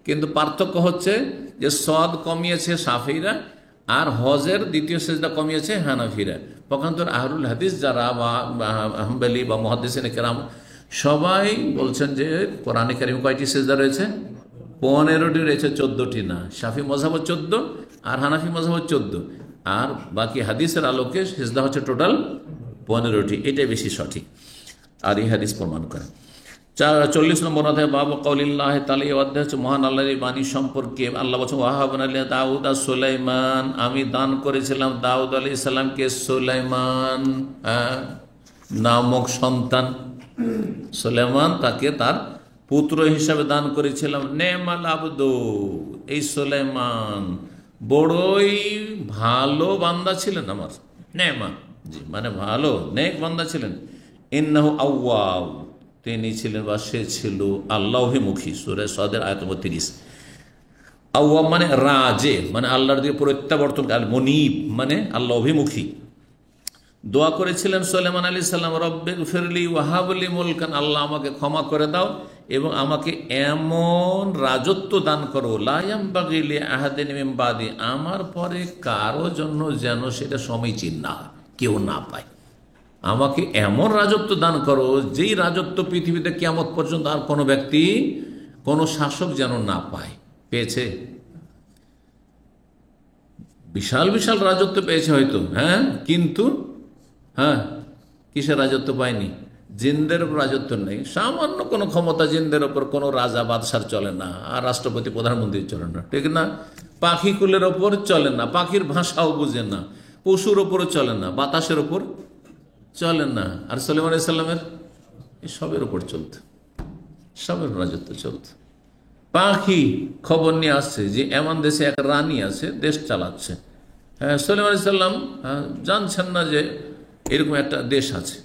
কিন্তু পার্থক্য হচ্ছে যে সদ কমিয়েছে শাফিরা আর হজের দ্বিতীয় সেজদা কমিয়েছে হানাফিরা। পক্ষান্তর আহলুল হাদিস যারা বা হাম্বলি বা মুহাদ্দিসিনে কেরাম সবাই বলছেন যে কোরআনে কারিমে কয়টি সেজদা রয়েছে? 15টি রয়েছে, 14টি না। শাফি মাযহাবও 14 আর হানাফি মাযহাবও 14, আর বাকি হাদিসের আলোকে সেজদা হচ্ছে টোটাল 15টি। এটাই বেশি সঠিক, আর এই হাদিস প্রমাণ করে। 40 নম্বর অধ্যায় বাবু কওলিল্লাহ তাআলা, এই অধ্যায় হচ্ছে মহান আল্লাহর বাণী সম্পর্কে। আল্লাহ বলছেন ওয়াহাবনা লি দাউদ আর সুলাইমান, আমি দান করেছিলাম দাউদ আলাইহিস সালামকে সুলাইমান নামক সন্তান। সুলাইমান তাকে তার পুত্র হিসাবে দান করেছিলাম। নেমাল আবদু, এই সুলাইমান বড়ই ভালো বান্দা ছিলেন আমার। নেমা জি মানে ভালো, নেক বান্দা ছিলেন। ইন্নাহু আওয়াব, তিনি ছিলেন বা সে ছিল আল্লাহভিমুখী। সূরা সদের আয়াত 32। আওয়াব মানে রাজে, মানে আল্লাহর দিকে প্রত্যাবর্তন, আল মুনিব মানে আল্লাহ অভিমুখী। দোয়া করেছিলেন সুলাইমান আলাইহিস সালাম, রব্বিগফিরলি ওয়া হাবলি মুলকান, আল্লাহ আমাকে ক্ষমা করে দাও এবং আমাকে এমন রাজত্ব দান করো, লা ইয়ামবাগি লি আহাদিন মিন বাদি, আমার পরে কারো জন্য যেন সেটা সমীচীন না হয়, কেউ না পায়। আমাকে এমন রাজত্ব দান করো যেই রাজত্ব পৃথিবীতে কিয়ামত পর্যন্ত আর কোনো ব্যক্তি, কোনো শাসক যেন না পায়। পেয়েছে? বিশাল বিশাল রাজত্ব পেয়েছে হয়তো, হ্যাঁ, কিন্তু কিসের রাজত্ব পায়নি? জিনদের উপর রাজত্ব নেই। সামান্য কোনো ক্ষমতা জিনদের ওপর কোনো রাজা বাদশার চলে না, আর রাষ্ট্রপতি প্রধানমন্ত্রী চলে না, ঠিক না? পাখি কুলের ওপর চলে না, পাখির ভাষাও বুঝে না, পশুর ওপরও চলে না, বাতাসের ওপর চলেন না। আর সুলাইমান আলাইহিস সালামের সবের উপর চলত, সবের রাজত্ব চলত। পাখি খবর নিয়ে আসছে যে এমন দেশে এক রানী আছে, দেশ চালাচ্ছে। হ্যাঁ, সুলাইমান আলাইহিস সালাম জানছেন না যে এরকম একটা দেশ আছে।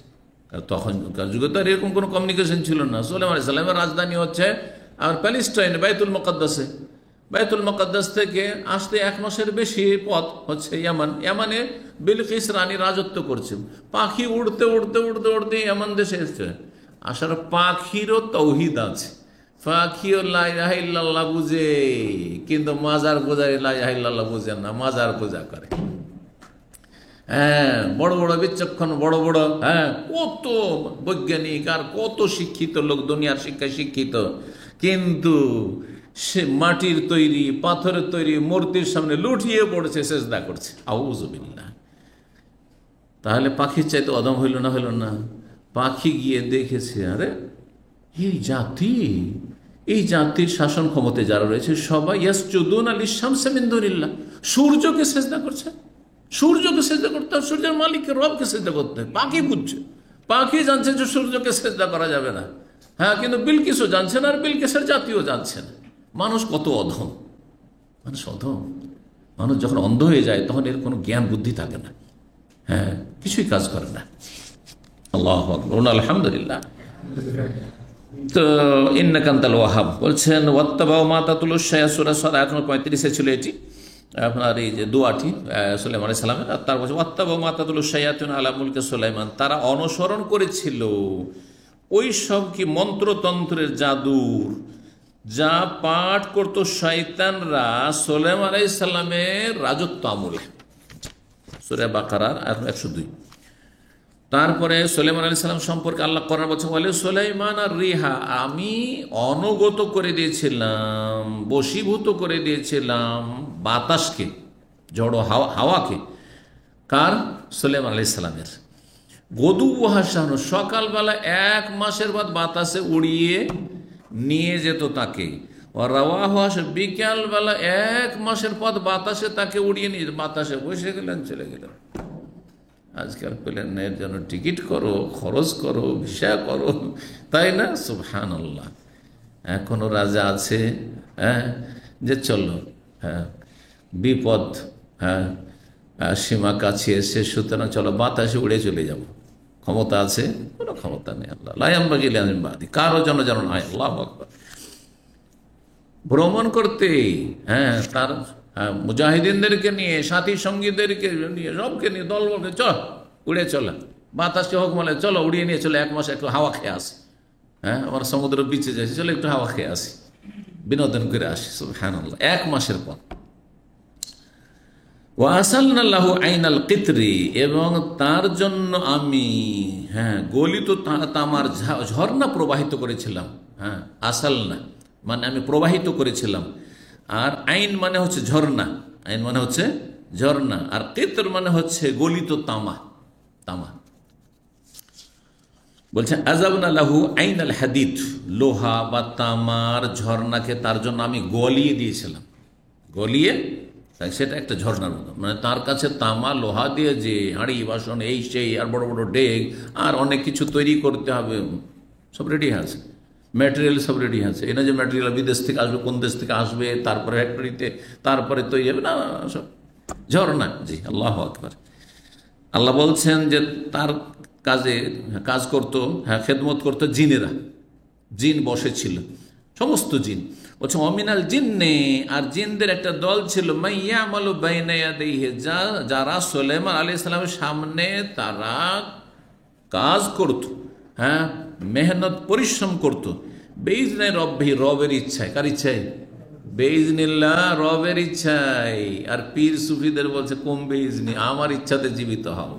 তখনকার যুগে তো আর এরকম কোনো কমিউনিকেশন ছিল না। সুলাইমান আলাইহিস সালামের রাজধানী হচ্ছে আর প্যালেস্টাইন, বাইতুল মুকাদ্দাসে। বাইতুল মুকাদ্দাস থেকে আসতে 1 মাসের বেশি পথ হচ্ছে ইয়ামান। ইয়ামানে বিলকিস রানী রাজত্ব করছে। পাখি উড়তে উড়তে উড়তে উড়তে ইয়ামান দেশে এসছে। আসার পাখিরও তৌহিদ আছে, পাখিও লা ইলাহা ইল্লাল্লাহ বুঝে, কিন্তু মাজার পূজারী লা ইলাহা ইল্লাল্লাহ বুঝেন না, মাজার পূজা করে। হ্যাঁ, বড় বড় বিচক্ষণ, বড় বড় কত বৈজ্ঞানিক আর কত শিক্ষিত লোক, দুনিয়ার শিক্ষায় শিক্ষিত, কিন্তু সে মাটির তৈরি, পাথরের তৈরি মূর্তির সামনে লুটিয়ে পড়েছে, সেজদা করছে। আউযুবিল্লাহ। তাহলে পাখির চাইতে অদম হইল না? হইল না? পাখি গিয়ে দেখেছে, আরে এই জাতির শাসন ক্ষমতায় যারা রয়েছে সবাই ইয়াসজুদুনা লিশ-শামসি মিন দুনিল্লাহ, সূর্যকে সেজদা করছে। সূর্যকে সেজদা করতে হবে, সূর্যের মালিককে রবকে সেজদা করতে হবে। পাখি বুঝছে, পাখি জানছে যে সূর্যকে সেজদা করা যাবে না। হ্যাঁ, কিন্তু বিলকিসও জানছে না, আর বিলকিসের জাতিও জানছে না। মানুষ কত অধম, মানুষ অধম। মানুষ যখন অন্ধ হয়ে যায় তখন এর কোনো জ্ঞান বুদ্ধি থাকে না, হ্যাঁ, কিছুই কাজ করে না। আল্লাহু আকবার, আলহামদুলিল্লাহ। তো ইন্নাকা আনতাল ওয়াহাব বলছেন, ওয়াত্তাবাউ মা তাতুলুশ শায়াতুন, সূরা সদ আয়াত 35 ছিল এটি, আপনার এই যে দোয়াটি সুলাইমান আলাইহিস সালামের। আর তারপর ওয়াত্তাবাউ মা তাতুলুশ শায়াতুন আলা মুলকি সুলাইমান, তারা অনুসরণ করেছিল ওই সব কি মন্ত্রতন্ত্রের, জাদুর যা পাঠ করত শয়তানরা সুলাইমান আলাইহিস সালামের রাজত্ব আমলে। সূরা বাকারার আয়াত 102। তারপরে সুলাইমান আলাইহিস সালাম সম্পর্কে আল্লাহ কোরআন বলছেন, ওয়ালি সুলাইমান আর রিহা, আমি অনুগত করে দিয়েছিলাম, বশীভূত করে দিয়েছিলাম বাতাসকে, ঝড়ো হাওয়াকে। কার? সুলাইমান আলাইহিস সালামের। গদুওয়াহা শাহরুন, সকালবেলা 1 মাসের বাদ বাতাসে উড়িয়ে নিয়ে যেত তাকে। রাওয়াহা, বিকালবেলা 1 মাসের পথ বাতাসে তাকে উড়িয়ে নিয়ে, বাতাসে বসে গেলেন, চলে গেলেন। আজকাল প্লেনের জন্য টিকিট করো, খরচ করো, ভিসা করো, তাই না? সুবহানাল্লাহ। এখনো রাজা আছে, হ্যাঁ, যে চলো, হ্যাঁ, বিপদ, হ্যাঁ, সীমা কাছে এসে, সুতরাং চলো বাতাসে উড়ে চলে যাব। ক্ষমতা আছে? কোনো ক্ষমতা নেই। আল্লাহ লা ইয়ানবাগি লিআহদিন বাদি, কারো জন্য যেন নয়। আল্লাহু আকবার। ভ্রমণ করতে, হ্যাঁ, তার মুজাহিদিনদেরকে নিয়ে, সাথী সঙ্গীদেরকে নিয়ে, সবকে নিয়ে, দল বলকে চল উড়ে চলা, বাতাসকে হোক বলে চলো উড়িয়ে নিয়ে চলো, 1 মাস একটু হাওয়া খেয়ে আসি, হ্যাঁ, আমার সমুদ্র বিচে যাচ্ছি, চলো একটু হাওয়া খেয়ে আসি, বিনোদন করে আসি। সুবহানাল্লাহ। 1 মাসের পর। ওয়াসালনা লাহু আইনাল কিতরি, এবং তার জন্য আমি, হ্যাঁ, গলিত তামার ঝর্ণা প্রবাহিত করেছিলাম। হ্যাঁ, আসালনা মানে আমি প্রবাহিত করেছিলাম, আর আইন মানে হচ্ছে ঝর্ণা, আইন মানে হচ্ছে ঝর্ণা, আর কিতর মানে হচ্ছে গলিত তামা। তামা বলছেন আযাবনা লাহু আইনাল হাদিদ, লোহা বা তামার ঝর্ণাকে তার জন্য আমি গলিয়ে দিয়েছিলাম। গলিয়ে, সেটা একটা ঝর্ণার মতো, মানে তার কাছে তামা লোহা দিয়ে যে হাঁড়ি বাসন এই সেই আর বড় বড় ডেক আর অনেক কিছু তৈরি করতে হবে, সব রেডি আছে, ম্যাটেরিয়াল সব রেডি আছে। এই না যে ম্যাটেরিয়াল বিদেশ থেকে আসবে, কোন দেশ থেকে আসবে, তারপরে ফ্যাক্টরিতে, তারপরে তৈরি হবে, না, সব ঝর্ণা। জি, আল্লাহু আকবার। আল্লাহ বলছেন যে তার কাজে কাজ করতো, হ্যাঁ, খেদমত করতো জিনেরা, জিন বসেছিল, সমস্ত জিন। বলছে অমিনাল জিন্নে, আর জিনদের একটা দল ছিল, মাইয়ামালু বাইনা ইয়াদাইহি, যারা সুলাইমান আলাইহিস সালামের সামনে তারা কাজ করত, হ্যাঁ, মেহনত পরিশ্রম করত, বেইজনে রব্বি, রবের ইচ্ছায়। কার ইচ্ছায়? বেইজনিল্লাহ, রবের ইচ্ছায়। আর পীর সুফিদের বলছে কম বেইজনি, আমার ইচ্ছাতে জীবিত হও।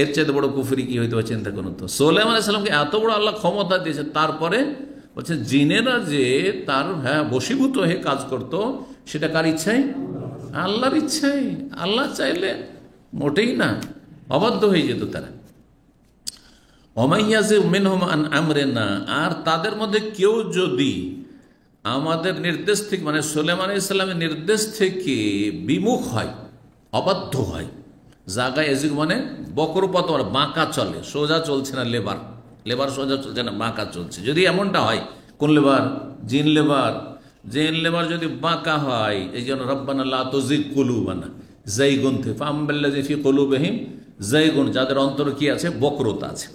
এর চাইতে বড় কুফরি কি হইতে পারে চিন্তা করুন তো। সুলাইমান আলাইহিস সালামকে এত বড় আল্লাহ ক্ষমতা দিয়েছে, তারপরে বলছে জিনেরা যে তার, হ্যাঁ, বশীভূত হয়ে কাজ করত, সেটা কার ইচ্ছায়? আল্লাহর ইচ্ছায়। আল্লাহ চাইলে মোটেই না, অবাধ্য হয়ে যেত তারা। ওমাইয়াযিগ মিনহুম আন আমরিনা, আর তাদের মধ্যে কেউ যদি আমাদের নির্দেশ থেকে, মানে সুলাইমান আলাইহিস সালামের নির্দেশ থেকে বিমুখ হয়, অবাধ্য হয়। জায়গায় এজিগ মানে বক্রপথ, মানে বাঁকা চলে, সোজা চলছে না, লেবার সোজা চলছে না, বাঁকা চলছে। যদি এমনটা হয়, কোন লেবার? জিন লেবার। জিন লেবার যদি বাঁকা হয়, এই জন্য রব্বানা লা তুযিগ কুলুবানা যায়গুন থেকে, ফাআম্মাল্লাযী ফি কুলুবিহিম যায়গুন, যাদের অন্তরে কি আছে? বক্রতা আছে।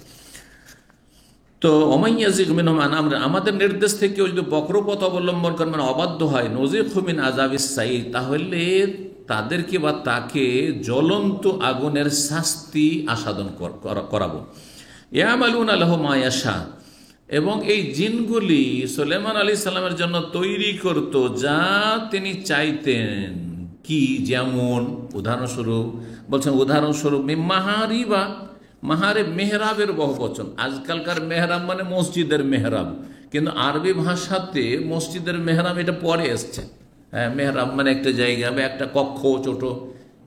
তো ওমাইয়াযিগ মিনহুম আন আমরিনা, আমাদের নির্দেশ থেকে যদি বক্রপথ অবলম্বন করে, মানে অবাধ্য হয়, নযিগহু মিন আযাবিস সাঈর, তাহলে তাদেরকে বা তাকে জ্বলন্ত আগুনের শাস্তি আস্বাদন করাবো। ইয়ামালুনা লাহু মা ইয়াশা, এবং এই জিনগুলি সুলাইমান আলাইহিস সালামের জন্য তৈরি করত যা তিনি চাইতেন। কি? যেমন উদাহরণস্বরূপ বলছেন, উদাহরণস্বরূপ মাহারিবা, মাহারে মেহরাবের বহুবচন। আজকালকার মেহরাব মানে মসজিদের মেহরাব, কিন্তু আরবি ভাষাতে মসজিদের মেহরাব এটা পরে এসছে। হ্যাঁ, মেহরাব মানে একটা জায়গা বা একটা কক্ষ, ছোট,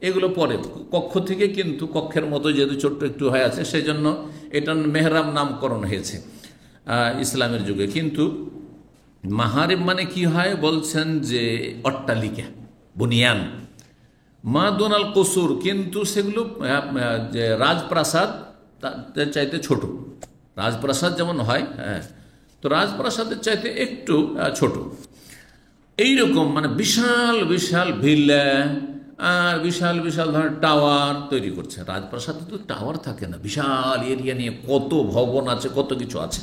এগুলো পরে কক্ষ থেকে, কিন্তু কক্ষের মতো যেহেতু ছোট্ট একটু হয়ে আছে, সেই জন্য এটা মেহরাব নামকরণ হয়েছে ইসলামের যুগে। কিন্তু মাহারিব মানে কি হয়? বলছেন যে অট্টালিকা, বুনিয়ান, মা দোনাল কসুর, কিন্তু সেগুলো যে রাজপ্রাসাদ তাদের চাইতে ছোট। রাজপ্রাসাদ যেমন হয়, হ্যাঁ, তো রাজপ্রাসাদের চাইতে একটু ছোট। এইরকম মানে বিশাল বিশাল ভিলা আর বিশাল বিশাল ধরনের টাওয়ার তৈরি করছে। রাজপ্রাসাদে তো টাওয়ার থাকে না, বিশাল এরিয়া নিয়ে কত ভবন আছে, কত কিছু আছে।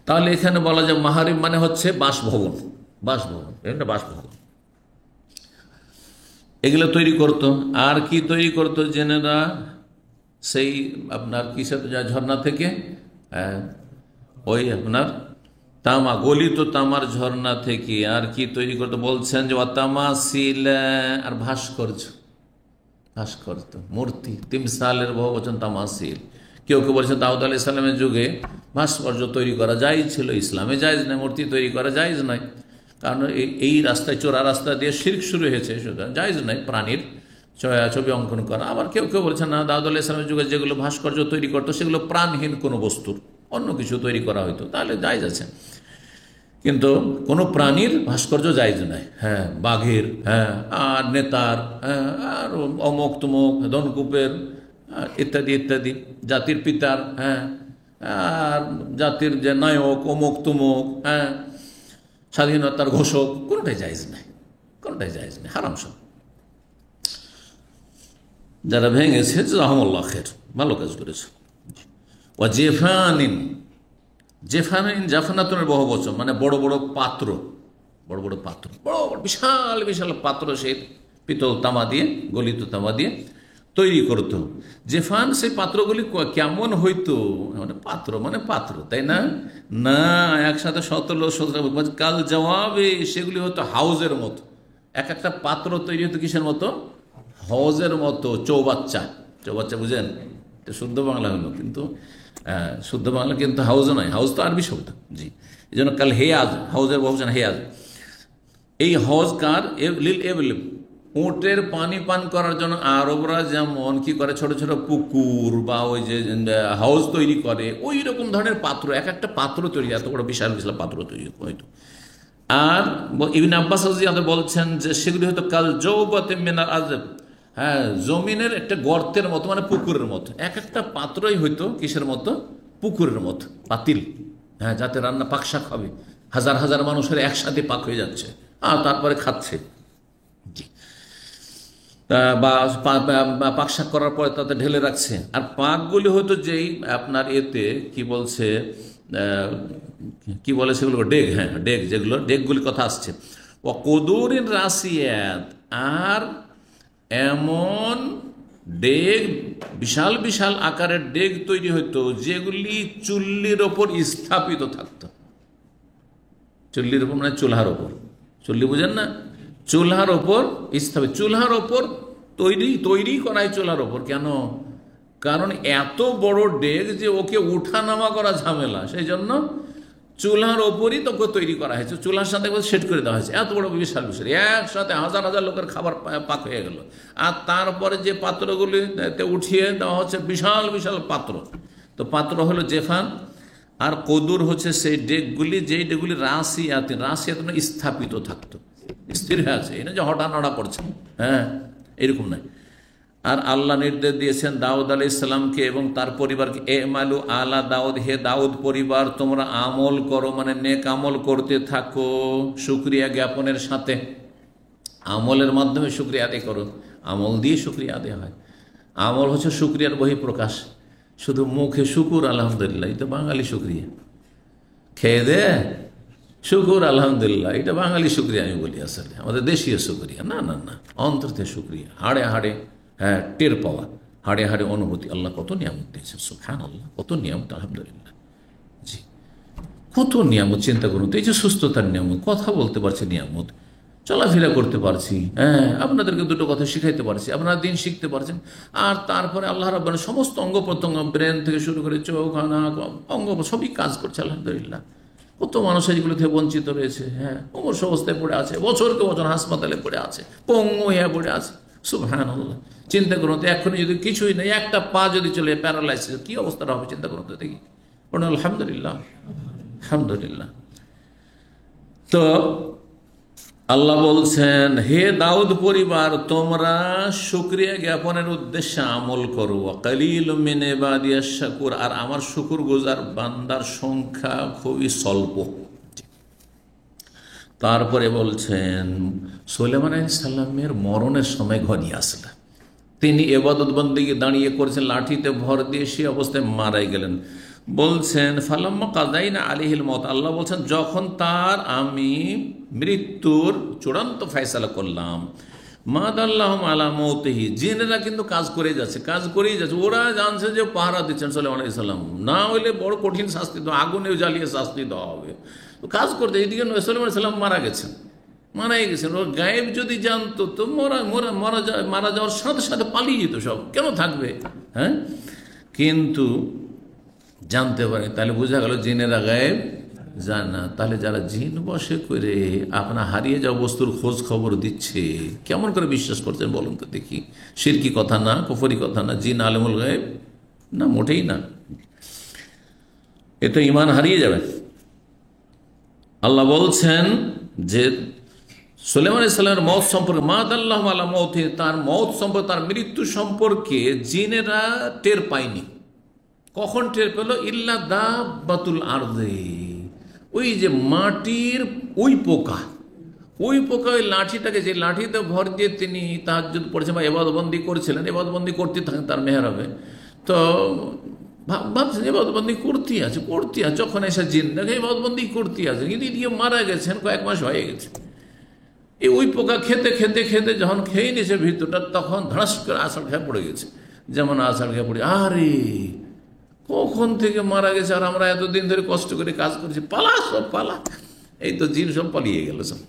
তাহলে এখানে বলা যায় মাহারিব মানে হচ্ছে বাসভবন, বাসভবন, এটা বাসভবন, এগুলো তৈরি করত। আর কি তৈরি করত জেনেরা? সেই আপনার কিসের ঝর্ণা থেকে, ওই আপনার তামা, গলিত তামার ঝর্ণা থেকে। আর কি তৈরি করতো? বলছেন যে তামাসিল, আর ভাস্কর্য, ভাস্কর্য, মূর্তি, তিমসালের বহুবচন তামাসিল। কেউ কেউ বলছে দাউদ আলাইহিস সালামের যুগে ভাস্কর্য তৈরি করা জায়েজ ছিল, ইসলামে জায়েজ নয়, মূর্তি তৈরি করা জায়েজ নয়, কারণ এই রাস্তায় চোরা রাস্তা দিয়ে শিরক শুরু হয়েছে, সুতরাং জায়েজ নয় প্রাণীর ছবি অঙ্কন করা। আবার কেউ কেউ বলছে না, দাউদ আলাইহিস সালামের যুগে যেগুলো ভাস্কর্য তৈরি করতো সেগুলো প্রাণহীন কোনো বস্তুর, অন্য কিছু তৈরি করা হয়তো, তাহলে জায়েজ আছে, কিন্তু কোনো প্রাণীর ভাস্কর্য জায়েজ নয়। হ্যাঁ, বাঘের, হ্যাঁ, আর নেতার, হ্যাঁ, আর অমুক তুমুক ধনকুপের ইত্যাদি ইত্যাদি, জাতির পিতার, হ্যাঁ, আর জাতির যে নায়ক অমুক তুমুক, হ্যাঁ, স্বাধীনতার ঘোষক, কোনটাই জায়েজ নাই, কোনটাই জায়েজ নেই, হারাম সব। যারা ভেঙেছে জাযাহুমুল্লাহ খায়র, ভালো কাজ করেছে। ও জেফানিন, জেফানিন জাফনাতুনের বহু বচন, মানে বড় বড় পাত্র, বড় বড় পাত্র, বড় বড় বিশাল বিশাল পাত্র, সেই পিতল তামা দিয়ে, গলিত তামা দিয়ে তৈরি করতো। জেফান, সেই পাত্রগুলি কেমন হইতো, মানে পাত্র মানে পাত্র, তাই না? না, একসাথে 17 কাল জবাবে, সেগুলি হতো হাউজের মতো। এক একটা পাত্র তৈরি হতো কিসের মতো? হাউজের মতো। চৌবাচ্চা, চৌবাচ্চা বুঝেন? এটা শুদ্ধ বাংলা হলো, কিন্তু শুদ্ধ বাংলা কিন্তু হাউজ নয়, হাউজ তো আরবি শব্দ। জি, এই জন্য কাল হেয়াজ, হাউজের বহুবচন হেয়াজ। এই হজ কার? লিল এবলিম, উটের পানি পান করার জন্য আরবরা যেমন কি করে, ছোট ছোট পুকুর বা ওই যে হাউজ তৈরি করে, ওই রকম ধরনের পাত্র, এক একটা পাত্র তৈরি, এত বড় বিশাল বিশাল পাত্র তৈরি হইতো। আর ইবনে আব্বাস রাদিয়াল্লাহু আনহু বলছেন যে সেগুলি হয়তো কাল জৌবাতে মিনাল আযব, হ্যাঁ, জমিনের একটা গর্তের মতো, মানে পুকুরের মতো। এক একটা পাত্রই হইতো কিসের মতো? পুকুরের মতো, পাতিল, হ্যাঁ, যাতে রান্না পাক শাক হবে, হাজার হাজার মানুষের একসাথে পাক হয়ে যাচ্ছে আর তারপরে খাচ্ছে। জি, বা পাক শাক করার পরে তাতে ঢেলে রাখছে। আর পাকগুলি হয়তো যেই আপনার এতে কি বলছে, কি বলে সেগুলো, ডেগ, হ্যাঁ ডেগ, যেগুলো ডেগগুলির কথা আসছে। ও কদুরিন রাসিয়াত, আর এমন ডেগ, বিশাল বিশাল আকারের ডেগ তৈরি হইতো যেগুলি চুল্লির ওপর স্থাপিত থাকতো। চুল্লির ওপর মানে চুলহার ওপর, চুল্লি বুঝেন না? চুলহার ওপর স্থাপিত, চুলহার ওপর তৈরি করাই চুলহার ওপর। কেন? কারণ এত বড় ডেগ যে ওকে উঠা নামা করা ঝামেলা, সেই জন্য চুলহার ওপরই তোকে তৈরি করা হয়েছে, চুলহার সাথে সেট করে দেওয়া হয়েছে। এত বড় বিশাল বিশাল, একসাথে হাজার হাজার লোকের খাবার পাক হয়ে গেল। আর তারপরে যে পাত্রগুলিতে উঠিয়ে দেওয়া হচ্ছে বিশাল বিশাল পাত্র, তো পাত্র হলো জেফান। আর কদুর হচ্ছে সেই ডেকগুলি, যেই ডেকগুলি রাশিয়াতে স্থাপিত থাকতো, স্থির হয়ে আছে, এই না যে হঠাৎ নাড়া পড়ছে, হ্যাঁ, এরকম নয়। আর আল্লাহ নির্দেশ দিয়েছেন দাউদ আলাইহিস সালামকে এবং তার পরিবারকে, এমালু আলা দাউদ, হে দাউদ পরিবার তোমরা আমল করো, মানে নেক আমল করতে থাকো শুকরিয়া জ্ঞাপনের সাথে। আমলের মাধ্যমে শুকরিয়া আদায় করো, আমল দিয়ে শুকরিয়া আদায় হয়। আমল হচ্ছে শুকরিয়ার বহিঃপ্রকাশ। শুধু মুখে শুকুর আলহামদুলিল্লাহ, এটা বাঙালি শুকরিয়া। খেয়ে দে শুকুর আলহামদুলিল্লাহ, এটা বাঙালি শুকরিয়া আমি বলি, আসলে আমাদের দেশীয় শুকরিয়া না, না না, অন্তর থেকে শুকরিয়া, হাড়ে হাড়ে, হ্যাঁ, টের পাওয়া, হাড়ে হাড়ে অনুভূতি। আল্লাহ কত নিয়ামত দিয়েছেন, সুবহানাল্লাহ, কত নিয়ামত, আলহামদুলিল্লাহ। জি, কত নিয়ামত, চিন্তা করুন তো। এই যে সুস্থতার নিয়ামত, কথা বলতে পারছি নিয়ামত, চলাফেরা করতে পারছি, হ্যাঁ, আপনাদেরকে দুটো কথা শিখাইতে পারছি, আপনারা দিন শিখতে পারছেন। আর তারপরে আল্লাহ রাব্বানা সমস্ত অঙ্গ প্রত্যঙ্গ, ব্রেন থেকে শুরু করে চোখ, নাক, অঙ্গ সবই কাজ করছে, আলহামদুলিল্লাহ। কত মানুষ এগুলো থেকে বঞ্চিত রয়েছে, হ্যাঁ, অবশ অবস্থায় পড়ে আছে, বছরকে বছর হাসপাতালে পড়ে আছে, পঙ্গু হয়ে পড়ে আছে, সুবহানাল্লাহ। চিন্তা করুন তো, এখনই যদি কিছুই নেই, একটা পা যদি চলে প্যারালাইসিস, কি অবস্থাটা হবে চিন্তা করুন তো দেখি। আলহামদুলিল্লাহ, আলহামদুলিল্লাহ। তো আল্লাহ বলছেন, হে দাউদ পরিবার তোমরা শুকরিয়া জ্ঞাপনের উদ্দেশ্যে আমল করো। কালিলুম মিন ইবাদিয়াশ শাকুর, আর আমার শুকুর গুজার বান্দার সংখ্যা খুবই স্বল্প। তারপরে বলছেন সুলাইমান আলাইহিস সালামের মরণের সময় ঘনিয়ে আসলো, তিনি ইবাদত বন্দেগী দাঁড়িয়ে করেছেন, লাঠিতে ভর দিয়ে সে অবস্থায় মারাই গেলেন। বলছেন ফালাম্মা কাযাইনা আলাইহিল মউত, আল্লাহ বলছেন যখন তার আমি মৃত্যুর চূড়ান্ত ফয়সালা করলাম, মাদাল্লাহুম আলা মউতিহি, জিনেরা কিন্তু কাজ করে যাচ্ছে, কাজ করেই যাচ্ছে, ওরা জানছে যে পাহারা দিচ্ছেন সুলাইমান আলাইহিস সালাম, না হইলে বড় কঠিন শাস্তি দেওয়া, আগুনে জ্বালিয়ে শাস্তি দেওয়া হবে, তো কাজ করতে। এদিকে সুলাইমান আলাইহিস সালাম মারা গেছেন, মারাই গেছেন। ওর গায়েব যদি জানতো তো মারা যাওয়ার সাথে সাথে পালিয়ে যেত সব, কেন থাকবে, হ্যাঁ। কিন্তু জানতে পারে। তাহলে বোঝা গেল জিনেরা গায়েব জানে না। তাহলে যারা জিন বসে করে আপনার হারিয়ে যাওয়া বস্তুর খোঁজ খবর দিচ্ছে, কেমন করে বিশ্বাস করছেন বলুন তো দেখি? শিরকি কথা না, কুফরি কথা না, জিন আলেমুল গায়েব না, মোটেই না। এ তো ঈমান হারিয়ে যাবে। আল্লাহ বলছেন যে সুলাইমান আলাইহিস সালামের মওত সম্পর্কে, মা দাল্লাহু আলা মওতি, তার মওত সম্পর্কে, তার মৃত্যু সম্পর্কে জিনেরা টের পায়নি। কখন টের পেল? ইল্লা দাব্বাতুল আরদে, ওই যে মাটির ওই পোকা, ওই লাঠিটাকে, যে লাঠিতে ভর দিয়ে তিনি তাহাজ্জুদ পড়েছেন বা ইবাদতবন্দি করছিলেন, ইবাদতবন্দি করতে থাকেন তার মেহরাবে, তো ভাবছেন ইবাদতবন্দি করতে আছে। যখন এসে জিন দেখে ইবাদতবন্দি করতে আছে, কিন্তু দিয়ে মারা গেছেন, কয়েক মাস হয়ে গেছে। এই ওই পোকা খেতে খেতে খেতে যখন খেয়ে নিয়েছে ভিতরটা, তখন ধড়াস করে আষাঢ় খেয়ে পড়ে গেছে। যেমন আষাঢ় খেয়ে পড়ে, আরে কখন থেকে মারা গেছে, আর আমরা এতদিন ধরে কষ্ট করে কাজ করছি, পালা সব পালা। এই তো জিন সব পালিয়ে গেল সব।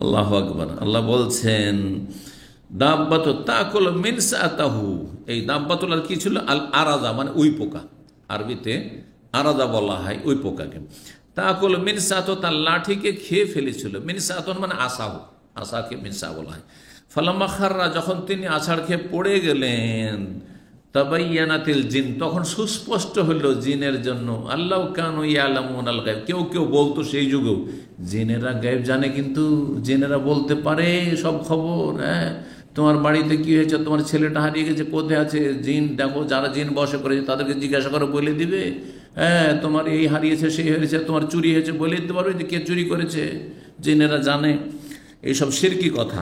আল্লাহু আকবার। আল্লাহ বলছেন দাব্বাত তাকুল মিন সাতাহু, এই দাব্বাতুল আর কি ছিল? আল আরাদা, মানে ওই পোকা, আরবিতে আরাদা বলা হয় ওই পোকাকে। তাকুল মিন সাতো, তার লাঠিকে খেয়ে ফেলেছিল। মিন সাতন মানে আসাহু, আসাকে মিনসা বলা হয়। ফালাম্মা খাররা, যখন তিনি আছাড় খেয়ে পড়ে গেলেন, তাবাইয়ানাতিল জিন, তখন সুস্পষ্ট হইল জিনের জন্য, আল্লাহ কানু ইয়ালামুন আল গায়ব, কেউ কেউ বলতো সেই যুগেও জিনেরা গায়েব জানে, কিন্তু জিনেরা বলতে পারে সব খবর। হ্যাঁ, তোমার বাড়িতে কি হয়েছে, তোমার ছেলেটা হারিয়ে গেছে, কোথায় আছে, জিন দেখো, যারা জিন বসে করেছে তাদেরকে জিজ্ঞাসা করে বলে দিবে। হ্যাঁ, তোমার এই হারিয়েছে, সেই হারিয়েছে, তোমার চুরি হয়েছে, বলে দিতে পারবে যে কে চুরি করেছে। জিনেরা জানে এইসব শিরকি কথা।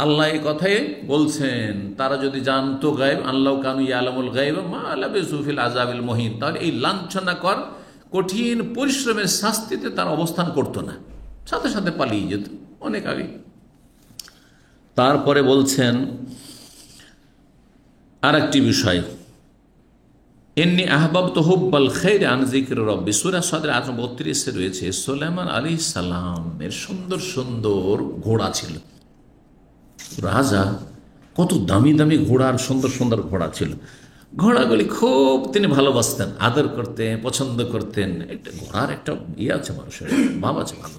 আল্লাহ এই কথাই বলছেন, তারা যদি জানতো গায়েব, আল্লাহ কানু ইয়ালামুল গায়েব মা লাবিসু ফিল আযাবিল মুহিন, তাহলে এই লাঞ্ছনাকর কঠিন পরিশ্রমের শাস্তিতে তার অবস্থান করতো না, সাথে সাথে পালিয়ে যেত অনেক আগে। তারপরে বলছেন আর একটি বিষয়, ইন্নী আহবাবতু হুব্বাল খায়রি আন যিকরি রাব্বি, সূরা সাদের 32 রয়েছে। সুলাইমান আলাইহিস সালামের সুন্দর সুন্দর ঘোড়া ছিল। রাজা কত দামি দামি ঘোড়ার, সুন্দর সুন্দর ঘোড়া ছিল। ঘোড়াগুলি খুব তিনি ভালোবাসতেন, আদর করতেন, পছন্দ করতেন। একটা ঘোড়ার একটা আছে, মানুষের ভাব আছে ভালো।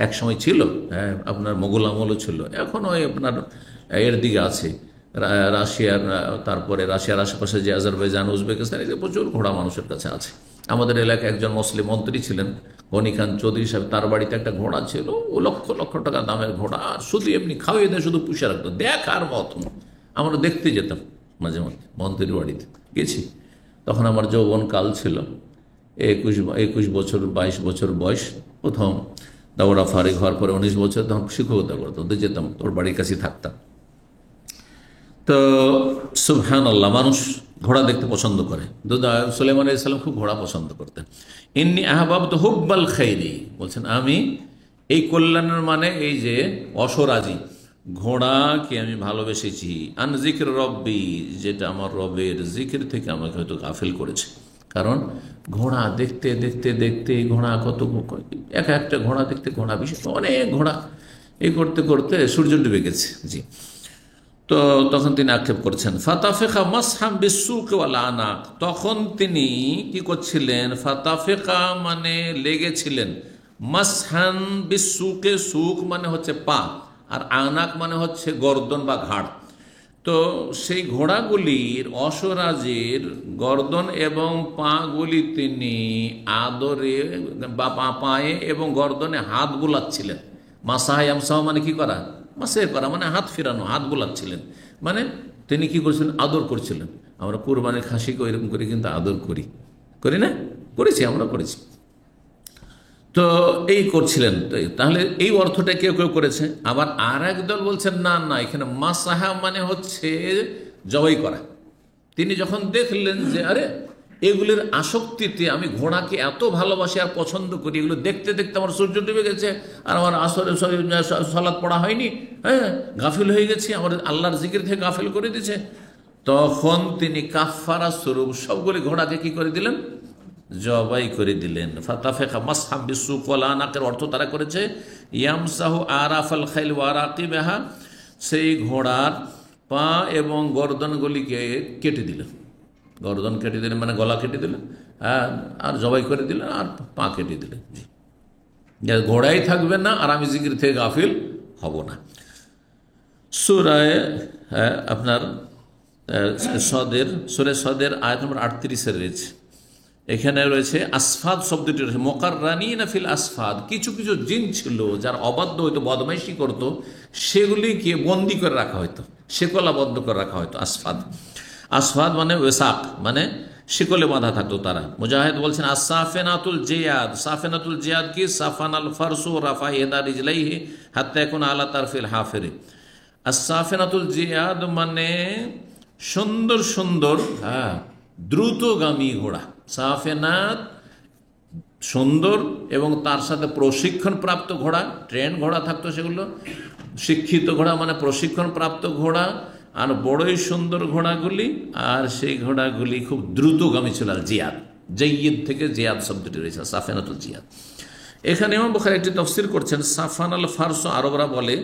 এক সময় ছিল, আপনার মোগল আমলও ছিল, এখনও আপনার এর দিকে আছে রাশিয়ার, তারপরে রাশিয়ার আশেপাশে যে আজারবাইজান, উজবেকিস্তান, এদের প্রচুর ঘোড়া মানুষের কাছে আছে। আমাদের এলাকায় একজন মুসলিম মন্ত্রী ছিলেন, গনি খান চৌধুরী সাহেব, তার বাড়িতে একটা ঘোড়া ছিল, ও লক্ষ লক্ষ টাকা দামের ঘোড়া, আর শুধু এমনি খাওয়িয়ে দেয়, শুধু পুষে রাখতো, দেখার মতন। আমরা দেখতে যেতাম মাঝে মাঝে মন্ত্রীর বাড়িতে গেছি। তখন আমার যৌবন কাল ছিল, 21 বছর 22 বছর বয়স। প্রথম দাওরা ফারিক হওয়ার পরে 19 বছর তখন শিক্ষকতা করতাম, তো যেতাম, তোর বাড়ির কাছেই থাকতাম। তো সুবহানাল্লাহ, মানুষ ঘোড়া দেখতে পছন্দ করে। সুলাইমান আলাইহিস সালাম খুব ঘোড়া পছন্দ করতেন। ইন্নী আহবাবতু হুব্বাল খায়রি, বলছেন আমি এই কল্যাণের মানে এই যে অসরাজি ঘোড়াকে আমি ভালোবেসেছি। আন যিকর রব্বি, যেটা আমার রবের জিকির থেকে আমাকে হয়তো গাফিল করেছে। কারণ ঘোড়া দেখতে দেখতে দেখতে, ঘোড়া কত, একটা ঘোড়া দেখতে, ঘোড়া বিশেষ অনেক ঘোড়া, এই করতে করতে সূর্য ডুবে গেছে। জি, তো তখন তিনি আক্ষেপ করছেন, ফাতাফিকা মাসহাম বিসুক ওয়াল আনাক, তখন তিনি কি করছিলেন? ফাতাফিকা মানে লেগেছিলেন, মাসহান বিসুকে, সুক মানে হচ্ছে পা, আর আনাক মানে হচ্ছে গর্দন বা ঘাড়। তো সেই ঘোড়াগুলির, অসরাজের গর্দন এবং পাগুলি তিনি আদরে বা পায়ে এবং গর্দনে হাত বুলাচ্ছিলেন। মাসাহায়ামসাহ মানে কি করা? মাসে করা মানে হাত ফেরানো, হাত বোলাচ্ছিলেন, মানে তিনি কি করছিলেন? আদর করছিলেন। আমরা কুরবানির খাসিকে এরকম করে কিন্তু আদর করি না? করেছি, আমরা করেছি। তো এই করছিলেন। তাহলে এই অর্থটা কেউ কেউ করেছে। আবার আর এক দল বলছেন না না, এখানে মাসাহা মানে হচ্ছে জবাই করা। তিনি যখন দেখলেন যে আরে এগুলির আসক্তিতে আমি ঘোড়াকে এত ভালোবাসি আর পছন্দ করি, এগুলো দেখতে দেখতে আমার সূর্য ডুবে গেছে, আর আমার আসরে সালাত পড়া হয়নি, হ্যাঁ, গাফিল হয়ে গেছি, আমার আল্লাহর জিকির থেকে গাফিল করে দিয়েছে। তখন তিনি কাফারা স্বরূপ সবগুলি ঘোড়াকে কি করে দিলেন? জবাই করে দিলেন। ফাতাফিকা মাসহাম বিসুক ওয়াল আনাকের অর্থ তারা করেছে ইয়ামসাহু আরাফাল খাইল ওয়া রাকিবাহা, সেই ঘোড়ার পা এবং গর্দনগুলিকে কেটে দিলেন। গর্দন কেটে দিলেন মানে গলা কেটে দিলেন, আর জবাই করে দিলেন, আর পা কেটে দিলেন। জি, ঘোড়াই থাকবে না, আর আমি জিকির থেকে গাফিল হব না। সূরায়ে আপনার সূরা সদের আয়াত নম্বর 38 রয়েছে, এখানে রয়েছে আসফাদ শব্দটি রয়েছে, মুকাররানিনা ফিল আসফাদ, কিছু কিছু জিন ছিল যারা অবাধ্য হইতো, বদমাইশি করতো, সেগুলিকে বন্দি করে রাখা হইতো, শেকলাবদ্ধ করে রাখা হইতো। আসফাদ, আসফাদ মানে ওয়েসাক, মানে শিকলে বাঁধা থাকতো তারা। মুজাহিদ বলছেন আসাফেনাতুল জিয়াদ, সাফেনাতুল জিয়াদ কি সাফানাল ফারসু রাফা ইহদা রিজলাইহি হাত্তা ইয়াকুনা আলা তারফিল হাফিরি। আসাফেনাতুল জিয়াদ মানে সুন্দর সুন্দর দ্রুতগামী ঘোড়া। সাফেনাত সুন্দর এবং তার সাথে প্রশিক্ষণ প্রাপ্ত ঘোড়া, ট্রেন ঘোড়া থাকতো সেগুলো, শিক্ষিত ঘোড়া মানে প্রশিক্ষণ প্রাপ্ত ঘোড়া, আর বড়ই সুন্দর ঘোড়াগুলি, আর সেই ঘোড়াগুলি খুব দ্রুতগামী ছিল। আর জিয়াদ, জয়্যিদ থেকে জিয়াদ শব্দটি রয়েছে, সাফেনাতুল জিয়াদ। এখানে ইমাম বুখারী একটি তাফসীর করছেন, সাফানাল ফারস আরবরা বলে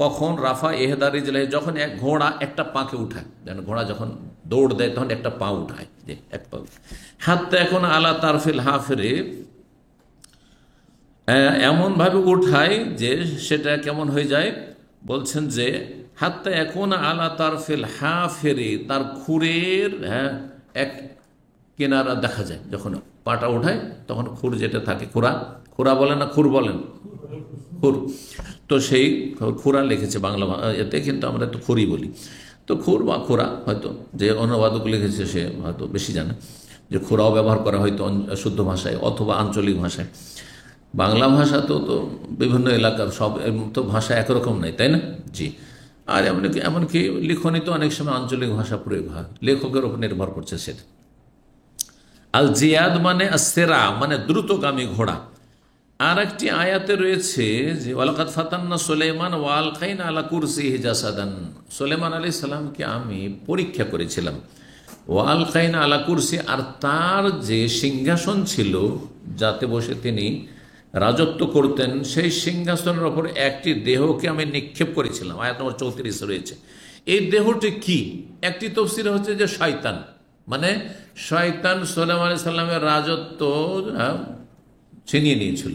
কখন রাফা ইহদা রিজলাইহি, যখন এক ঘোড়া একটা পাকে উঠায়, ঘোড়া যখন দৌড় দেয় তখন একটা পা উঠায়, যে এক পা, হাত্তা এখন আলা তারফিল হাফিরে, এমনভাবে উঠায় যে সেটা কেমন হয়ে যায়, বলছেন যে হাত্তা এখন আলা তারফিল হাফিরে, তার খুরের এক কিনারা দেখা যায়, যখন পাটা উঠায় তখন খুর যেটা থাকে, খুরা বলেন না খুর বলেন, খুর, তো সেই খুরা লিখেছে বাংলা এতে, কিন্তু আমরা তো খুরই বলি। তো খুর বা খুরা হয়তো যে অনুবাদক লিখেছে সে হয়তো বেশি জানে, যে খুরাও ব্যবহার করা হয়তো শুদ্ধ ভাষায় অথবা আঞ্চলিক ভাষায়। বাংলা ভাষা তো বিভিন্ন এলাকার সব তো ভাষা একরকম নেই, তাই না? জি। আর এমনকি লিখনই তো অনেক সময় আঞ্চলিক ভাষা প্রয়োগ হয়, লেখকের উপর নির্ভর করছে সেটা। আল জিয়াদ মানে আসেরা, মানে দ্রুতগামী ঘোড়া। আর একটি আয়াতে রয়েছে যে ওয়ালাকাদ ফাতান্না সুলাইমান ওয়া আলকাইনা আলা কুরসিহি জাসাদান, সুলাইমান আলাইহিস সালামকে আমি পরীক্ষা করেছিলাম, ওয়া আলকাইনা আলা কুরসি, আর তার যে সিংহাসন ছিল যাতে বসে তিনি রাজত্ব করতেন, সেই সিংহাসনের ওপর একটি দেহকে আমি নিক্ষেপ করেছিলাম। আয়াত নম্বর 34 রয়েছে। এই দেহটি কি? একটি তাফসীর হচ্ছে যে শয়তান, মানে শয়তান সুলাইমান আলাইহিস সালামের রাজত্ব ছিনিয়ে নিয়েছিল,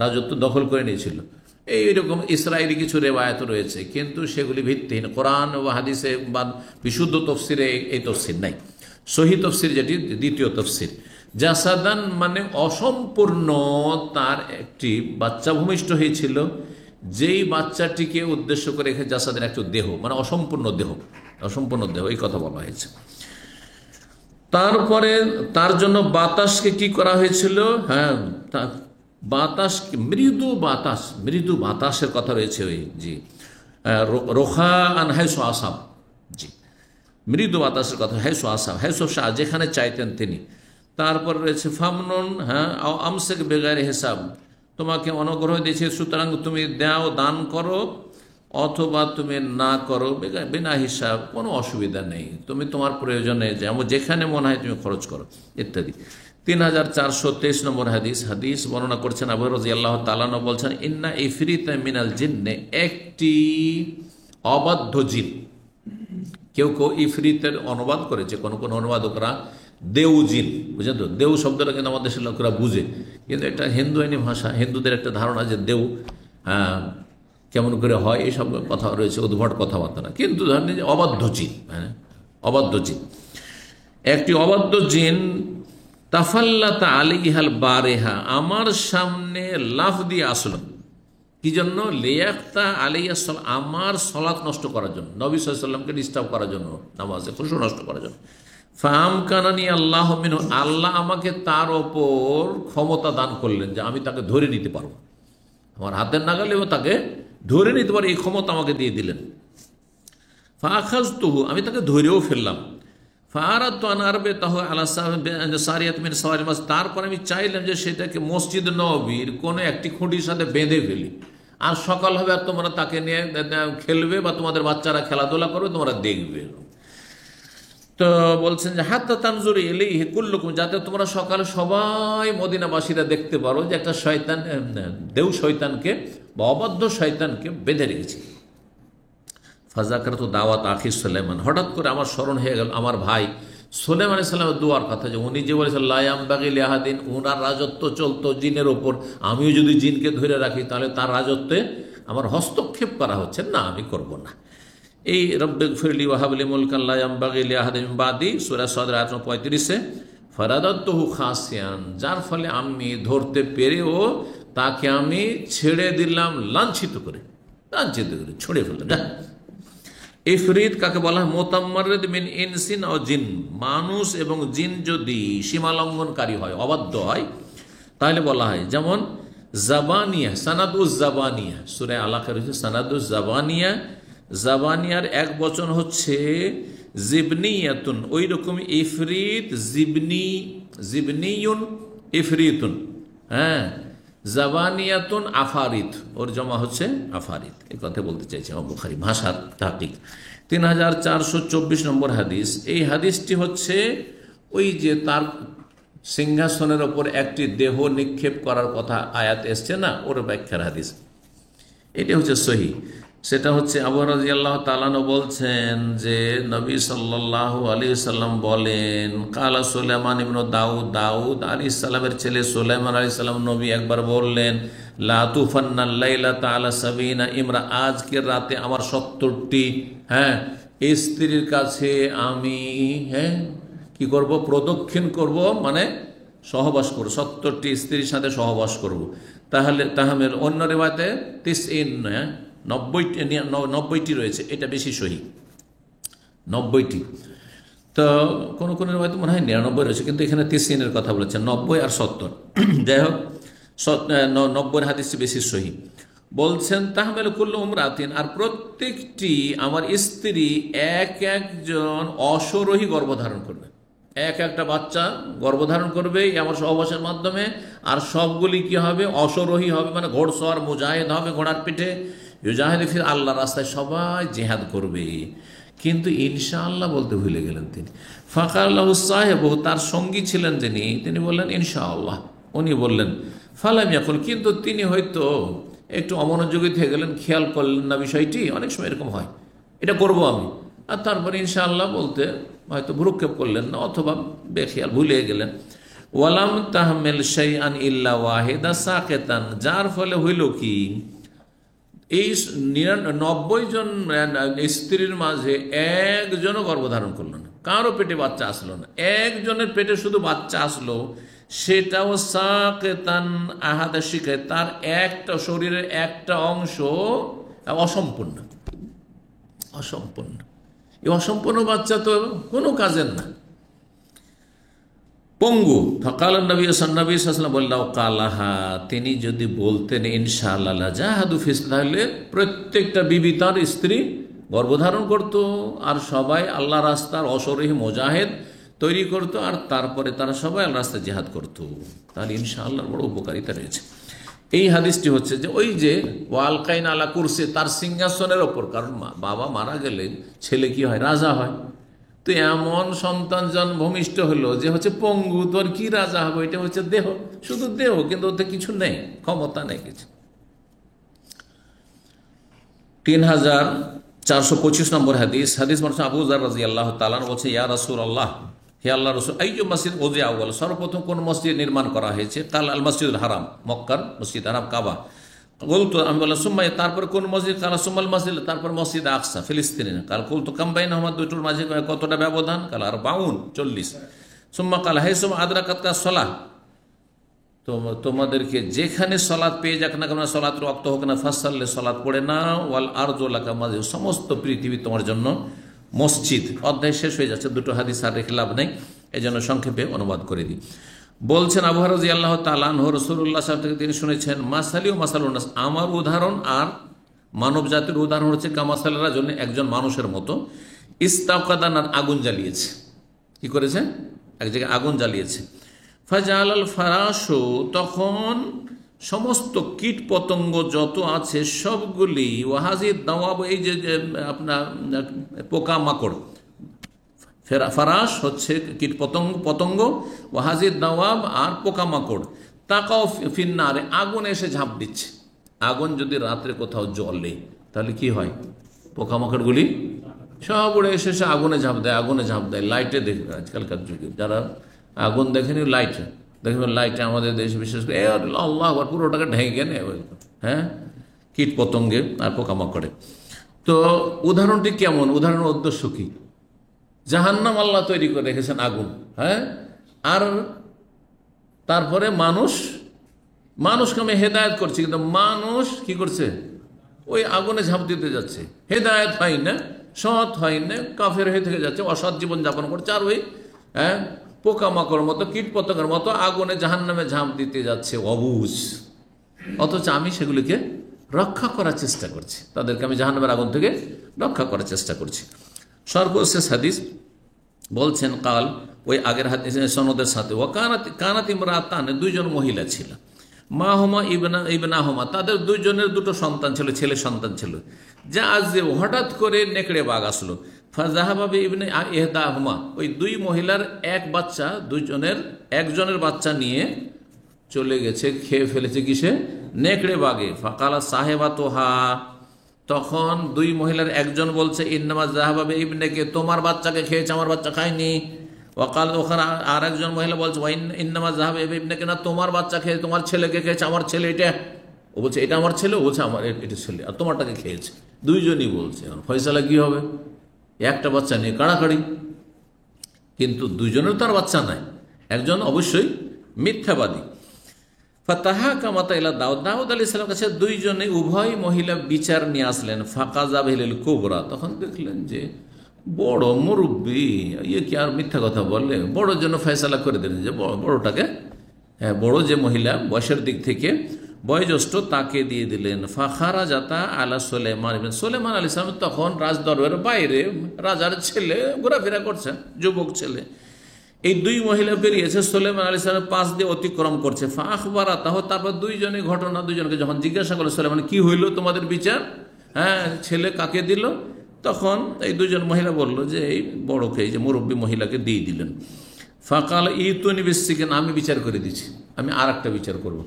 রাজত্ব দখল করে নিয়েছিল। এইরকম ইসরায়েলি কিছু রেওয়ায়ত রয়েছে, কিন্তু সেগুলি ভিত্তিহীন। কোরআন ও হাদিসে বা বিশুদ্ধ তফসিরে এই তফসির নাই। সহি তফসির যেটি দ্বিতীয় তফসির, জাসাদান মানে অসম্পূর্ণ, তার একটি বাচ্চা ভূমিষ্ঠ হয়েছিল, যেই বাচ্চাটিকে উদ্দেশ্য করে এখানে জাসাদের একটি দেহ, মানে অসম্পূর্ণ দেহ, অসম্পূর্ণ দেহ, এই কথা বলা হয়েছে। তারপরে তার জন্য বাতাসকে কি করা হয়েছিল? বাতাস, মৃদু বাতাসের কথা রয়েছে। ওই জি, রোখা আন হাইসু আসাব, জি, মৃদু বাতাসের কথা, হাইসু আসাব, হাইসু শাহ, যেখানে চাইতেন তিনি। তারপর রয়েছে ফামনুন, আমসেক বেগারে হিসাব, তোমাকে অনুগ্রহ দিয়েছে, সুতরাং তুমি দাও, দান করো, অথবা তুমি না করো, বিনা হিসাব, কোনো অসুবিধা নেই, তুমি তোমার প্রয়োজনে যেখানে মনে হয় তুমি খরচ করো, ইত্যাদি। 3423 নম্বর হাদিস বর্ণনা করছেন আবু রাদিয়াল্লাহু তাআলা আনহু, বলছেন ইন্না ইফরিতা মিনাল জিন্নে, একটি অবাধ্য জিন। কেউ কেউ ইফরিতের অনুবাদ করেছে, কোন কোন অনুবাদকরা দেউ জিন, বুঝলেন তো? দেউ শব্দটা কিন্তু আমাদের দেশের লোকেরা বুঝে, কিন্তু এটা হিন্দুয়ানি ভাষা, হিন্দুদের একটা ধারণা যে দেউ কেমন করে হয়, এইসব কথা রয়েছে, উদ্ভট কথাবার্তা না, কিন্তু ধরেন যে অবাধ্য জিন, অবাধ্য জিন, একটি অবাধ্য জিন তাফাল্লাতা আলাইহাল বারেহা, আমার সামনে লাফ দিয়ে আসলো, কি জন্য? লিয়াক্তা আলাইহিস সালাম, আমার সালাত নষ্ট করার জন্য, নবী সাল্লাল্লাহু আলাইহি ওয়াসাল্লামকে ডিস্টার্ব করার জন্য, নামাজে খুশু নষ্ট করার জন্য। ফামকানানি আল্লাহ মিনহু, আল্লাহ আমাকে তার ওপর ক্ষমতা দান করলেন যে আমি তাকে ধরে নিতে পারবো, আমার হাতের নাগালেও তাকে ধরে নিতে পারি, এই ক্ষমতা আমাকে দিয়ে দিলেন। ফাখাজতুহু, আমি তাকে ধরেও ফেললাম। ফারাদতু আন আরবিতাহু আলা সারিয়াত মিন সাওয়ারিল মাসজিদ, তারপর আমি চাইলাম যে সেটাকে মসজিদ নববীর কোনো একটি খুঁটির সাথে বেঁধে ফেলি, আর সকাল হবে আর তোমরা তাকে নিয়ে খেলবে বা তোমাদের বাচ্চারা খেলাধুলা করবে, তোমরা দেখবে। তো বলছেন যে হাত্তা তানজুরু ইলাইহি কুল্লুকুম, যাতে তোমরা সকালে সবাই মদিনাবাসীরা দেখতে পারো যে একটা শয়তান, দেউ শয়তানকে বা অবাধ্য শয়তানকে বেঁধে রেখেছে। ফাজাকারতু দাওয়াত আখি সুলাইমান, হঠাৎ করে আমার স্মরণ হয়ে গেল আমার ভাই সুলাইমান আলাইহিস সালামের দোয়ার কথা, যে উনি যে বলেছেন লা ইয়ামবাগি লিআহাদিন, উনার রাজত্ব চলতো জিনের ওপর, আমিও যদি জিনকে ধরে রাখি তাহলে তার রাজত্বে আমার হস্তক্ষেপ করা হচ্ছে, না আমি করব না। এই রব্বিগফিরলি ওয়া হাবলি মুলকান লা ইয়ামবাগি লিআহাদিন মিন বাদি, সূরা সাদ আয়াত 35-এ ফারাদাতুহু খাসিয়ান, যার ফলে আমি ধরতে পেরেও তাকে আমি ছেড়ে দিলাম লাঞ্ছিত করে, ছড়ে ফেললাম। ইফরিত কাকে বলা হয়? মুতাম্মারিদ মিন ইনসিন ও জিন, মানুষ এবং জিন যদি সীমালঙ্ঘনকারী হয়, অবাধ্য হয়, তাহলে বলা হয়। যেমন জাবানিয়া, সানাদুজ জাবানিয়া, সূরা আলাকা রয়েছে সানাদুজ জাবানিয়া, জাবানিয়ার এক বচন হচ্ছে জিবনিয়াতুন, ওই রকম ইফরিত জিবনিয়ুন ইফরিতুন, হ্যাঁ, জাবানিয়াতুন আফারিত, ওর জমা হচ্ছে আফারিত। এই কথা বলতে চাইছে ইমাম বুখারী, ভাষার তাহকিক। 3424 নম্বর হাদিস। এই হাদিসটি হচ্ছে ওই যে তার সিংহাসনের ওপর একটি দেহ নিক্ষেপ করার কথা আয়াত এসছে না, ওর ব্যাখ্যার হাদিস। এটা হচ্ছে সহিহ। সেটা হচ্ছে আবু রাদিয়াল্লাহু তাআলা আনহু বলছেন যে নবী সাল্লাল্লাহু আলাইহি সাল্লাম বলেন, কালা সুলাইমান ইবনে দাউদ, দাউদ আলাইহিস সালামের ছেলে সুলাইমান আলাইহিস সালাম নবী একবার বললেন, লা তুফান্নাল লাইলাতা আলা সাবিনা ইমরা, আজকের রাতে আমার 70টি স্ত্রীর কাছে আমি কি করব? প্রদক্ষিণ করব, মানে সহবাস করব, 70টি স্ত্রীর সাথে সহবাস করব। তাহলে অন্য রিওয়ায়াতে 90টি রয়েছে, এটা বেশি সহিহ, 90টি। তো কোনো কোনো হয়তো মনে হয় 99 রয়েছে, কিন্তু এখানে 30-এর কথা বলেছেন, 90 আর 70। যাই হোক, 90 হাদিসটি বেশি সহিহ। বলছেন তাহমেল কুল্লু উমরাতিন, আর প্রত্যেকটি আমার স্ত্রী এক একজন অশরোহী গর্ভধারণ করবে, এক একটা বাচ্চা গর্ভধারণ করবে আমার সহবাসের মাধ্যমে। আর সবগুলি কি হবে? অশরোহী হবে, মানে ঘোড়সওয়ার মুজাহিদ হবে, ঘোড়ার পিঠে ইউজাহিদ ফি আল্লাহ রাস্তায় সবাই জিহাদ করবে। কিন্তু ইনশাআল্লাহ বলতে ভুলে গেলেন তিনি। ফাকাল্লাহু সাহেব, তার সঙ্গী ছিলেন তিনি বললেন ইনশাআল্লাহ। উনি বললেন ফালাম ইয়াকুল, কিন্তু তিনি হয়তো একটু অমনোযোগী থেকে গেলেন, খেয়াল করলেন না বিষয়টি। অনেক সময় এরকম হয়, এটা করব আমি, আর তারপরে ইনশাআল্লাহ বলতে হয়তো ভ্রুক্ষেপ করলেন না, অথবা বেখেয়াল ভুলে গেলেন। ওয়ালাম তাহমিল শাইআন ইল্লা ওয়াহিদা সাকিতান, যার ফলে হইল কি, এই 99 জন স্ত্রীর মাঝে একজনও গর্ভধারণ করলো না, কারো পেটে বাচ্চা আসলো না। একজনের পেটে শুধু বাচ্চা আসলো, সেটাও সাকিতান আহাদা শিখে, তার একটা শরীরের একটা অংশ অসম্পূর্ণ। এই অসম্পূর্ণ বাচ্চা তো কোনো কাজের না, পঙ্গু। ফকাল নবী সাল্লাল্লাহু আলাইহি ওয়াসাল্লাম বললেন কালাহা, তিনি যদি বলতেন ইনশাআল্লাহ জাহাদু ফিস, তাহলে প্রত্যেকটা বিবি তার স্ত্রী গর্ভধারণ করত, আর সবাই আল্লাহ রাস্তার অশরীহী মুজাহিদ তৈরি করত, আর তারপরে তারা সবাই আল্লাহ রাস্তায় জিহাদ করত। তাহলে ইনশাআল্লাহর বড় উপকারিতা রয়েছে। এই হাদিসটি হচ্ছে যে ওই যে ওয়ালকাইন আলা কুরসি, তার সিংহাসনের ওপর, কারণ বাবা মারা গেলে ছেলে কি হয়? রাজা হয়। তো এমন সন্তান জন্মভূমিষ্ঠ হলো যে হচ্ছে পঙ্গু, তোর কি রাজা হবে? এটা হচ্ছে দেহ, শুধু দেহ, কিন্তু ওতে কিছু নেই, ক্ষমতা নেই কিছু। 3425 নম্বর হাদিস বলছে আবু যার রাদিয়াল্লাহু তাআলা বলছে, ইয়া রাসূলুল্লাহ, হে আল্লাহ রাসূল, আইয়ু মসজিদ ওযিয়া আউয়াল, সর্বপ্রথম কোন মসজিদ নির্মাণ করা হয়েছে? কাল আল মসজিদুল হারাম, মক্কার মসজিদ হারাম কাবা। বলতো আমি বললাম সুম্মাই, তারপর কোন মসজিদ? কাল সুম্মাল মসজিদ, তারপর মসজিদ আকসা ফিলিস্তিনে। কাল কুলতু কাম বাইনাহুমা, দুটোর মাঝে কতটা ব্যবধান? কাল আর 40। সুম্মা কাল হাইসুম আদরাকাতকা সলাহ, তোমাদেরকে যেখানে সলাৎ পেয়ে যাক না কেন, সলাতের ওয়াক্ত হোক না, ফাসাল্লে, সলাৎ পড়ে না, ওয়াল আরজু লাকা মাসজিদ, সমস্ত পৃথিবী তোমার জন্য মসজিদ। অধ্যায় শেষ হয়ে যাচ্ছে, দুটো হাদিস আর রেখে লাভ নেই, এই জন্য সংক্ষেপে অনুবাদ করে দিই। বলছেন আবু হুরায়রা রাদিয়াল্লাহু তাআলা আনহু, রাসূলুল্লাহ সাল্লাল্লাহু আলাইহি ওয়াসাল্লাম থেকে তিনি শুনেছেন, মাসালি ও মাসালুন নাস, আমার উদাহরণ আর মানব জাতির উদাহরণ হচ্ছে কামাসালের জন্য একজন মানুষের মতো। ইস্তাকাদান, আগুন জ্বালিয়েছে। কি করেছে? এক জায়গায় আগুন জ্বালিয়েছে। ফাজালাল ফারাশু, তখন সমস্ত কীট পতঙ্গ যত আছে সবগুলি, ওয়াহাজিদ দাওয়াব, এই যে আপনার পোকামাকড়, ফারাস হচ্ছে কীট পতঙ্গ, ওয়াহাজিদ দাওয়াব আর পোকামাকড়, তাকাও ফিন্নারে, আগুন এসে ঝাঁপ দিচ্ছে। আগুন যদি রাত্রে কোথাও জ্বলে তাহলে কি হয়? পোকামাকড়গুলি সব উড়ে এসে সে আগুনে ঝাঁপ দেয়, আগুনে ঝাঁপ দেয়। লাইটে দেখবে আজকালকার যুগে যারা আগুন দেখেনি, লাইটে দেখবেন, লাইটে আমাদের দেশে বিশেষ করে আল্লাহ আবার পুরোটাকে ঢেকে নেয়, হ্যাঁ, কীট পতঙ্গে আর পোকামাকড়ে। তো উদাহরণটি কেমন, উদাহরণের উদ্দেশ্য কি? জাহান্নাম আল্লাহ তৈরি করে রেখেছেন আগুন, হ্যাঁ, আর তারপরে মানুষকে আমি হেদায়েত করছি, কিন্তু মানুষ কি করছে? ওই আগুনে ঝাঁপ দিতে যাচ্ছে, হেদায়েত হয় না, সৎ হয় না, কাফের হয়ে থেকে যাচ্ছে, অসৎ জীবন যাপন করছে, আর ওই পোকামাকড়ের মতো, কীট পতঙ্গের মতো আগুনে জাহান্নামে ঝাঁপ দিতে যাচ্ছে অবুঝ। অথচ আমি সেগুলিকে রক্ষা করার চেষ্টা করছি, তাদেরকে আমি জাহান্নামের আগুন থেকে রক্ষা করার চেষ্টা করছি। সর্বশেষ হাদিস বলছেন, কাল ওই আগের হাদিস সনদের সাথে, ও কানাত ইমরাতান, দুইজন মহিলা ছিল, মা হোমা ইবনা হোমা, তাদের দুইজনের দুটো সন্তান ছিল, ছেলে সন্তান ছিল। যা আজ যে হঠাৎ করে নেকড়ে বাঘ আসলো, ফাজাহাবাবে ইবনে এহদা হোমা, ওই দুই মহিলার এক বাচ্চা, দুইজনের একজনের বাচ্চা নিয়ে চলে গেছে, খেয়ে ফেলেছে কিসে? নেকড়ে বাঘে। ফাকালা সাহেবা তোহা, তখন দুই মহিলার একজন বলছে, ইন্নামা জাহাবাবে ইবনেকে, তোমার বাচ্চাকে খেয়েছে, আমার বাচ্চা খায়নি। ওকাল, ওখানে আর একজন মহিলা বলছে, ইন্নামা জাহাবে ইবনেকে, না তোমার বাচ্চা খেয়ে তোমার ছেলেকে খেয়েছে, আমার ছেলে এটা। ও বলছে এটা আমার ছেলে, ও বলছে আমার এটা ছেলে, আর তোমারটাকে খেয়েছে। দুইজনই বলছে, ফয়সালা কি হবে? একটা বাচ্চা নিয়ে কাড়াকাড়ি, কিন্তু দুইজনের তার বাচ্চা নাই, একজন অবশ্যই মিথ্যাবাদী। ফাতাহা কামাতা ইলা দাউদ, দাউদ আলাইহিস সালাম কাছে দুইজনে উভয় মহিলা বিচার নিয়ে আসলেন। ফাকাজা বিল কুবরা, তখন দেখলেন যে বড় মুরব্বী, ইয়ে কি আর মিথ্যা কথা বললে, বড়োর জন্য ফয়সালা করে দিলেন যে বড়টাকে, হ্যাঁ, বড় যে মহিলা বয়সের দিক থেকে বয়োজ্যেষ্ঠ, তাকে দিয়ে দিলেন। ফাখারা জাতা আলা সুলাইমান, সুলাইমান আলাইহিস সালাম তখন রাজদরবারের বাইরে রাজার ছেলে ঘোরাফেরা করছেন, যুবক ছেলে। এই দুই মহিলা বেরিয়েছে, সুলাইমান আলাইহিস সালামের পাশ দিয়ে অতিক্রম করছে। ফাখবারা তাহ, তারপর দুইজনে ঘটনা, দুইজনকে যখন জিজ্ঞাসা করলো, সুলাইমান কি হইল তোমাদের বিচার, হ্যাঁ, ছেলে কাকে দিল? তখন এই দুজন মহিলা বলল যে এই বড়কে, এই যে মুরব্বী মহিলাকে দিয়ে দিলেন। ফাকাল ইতুনি বিসিকিন, আমি বিচার করে দিচ্ছি, আমি আর একটা বিচার করব।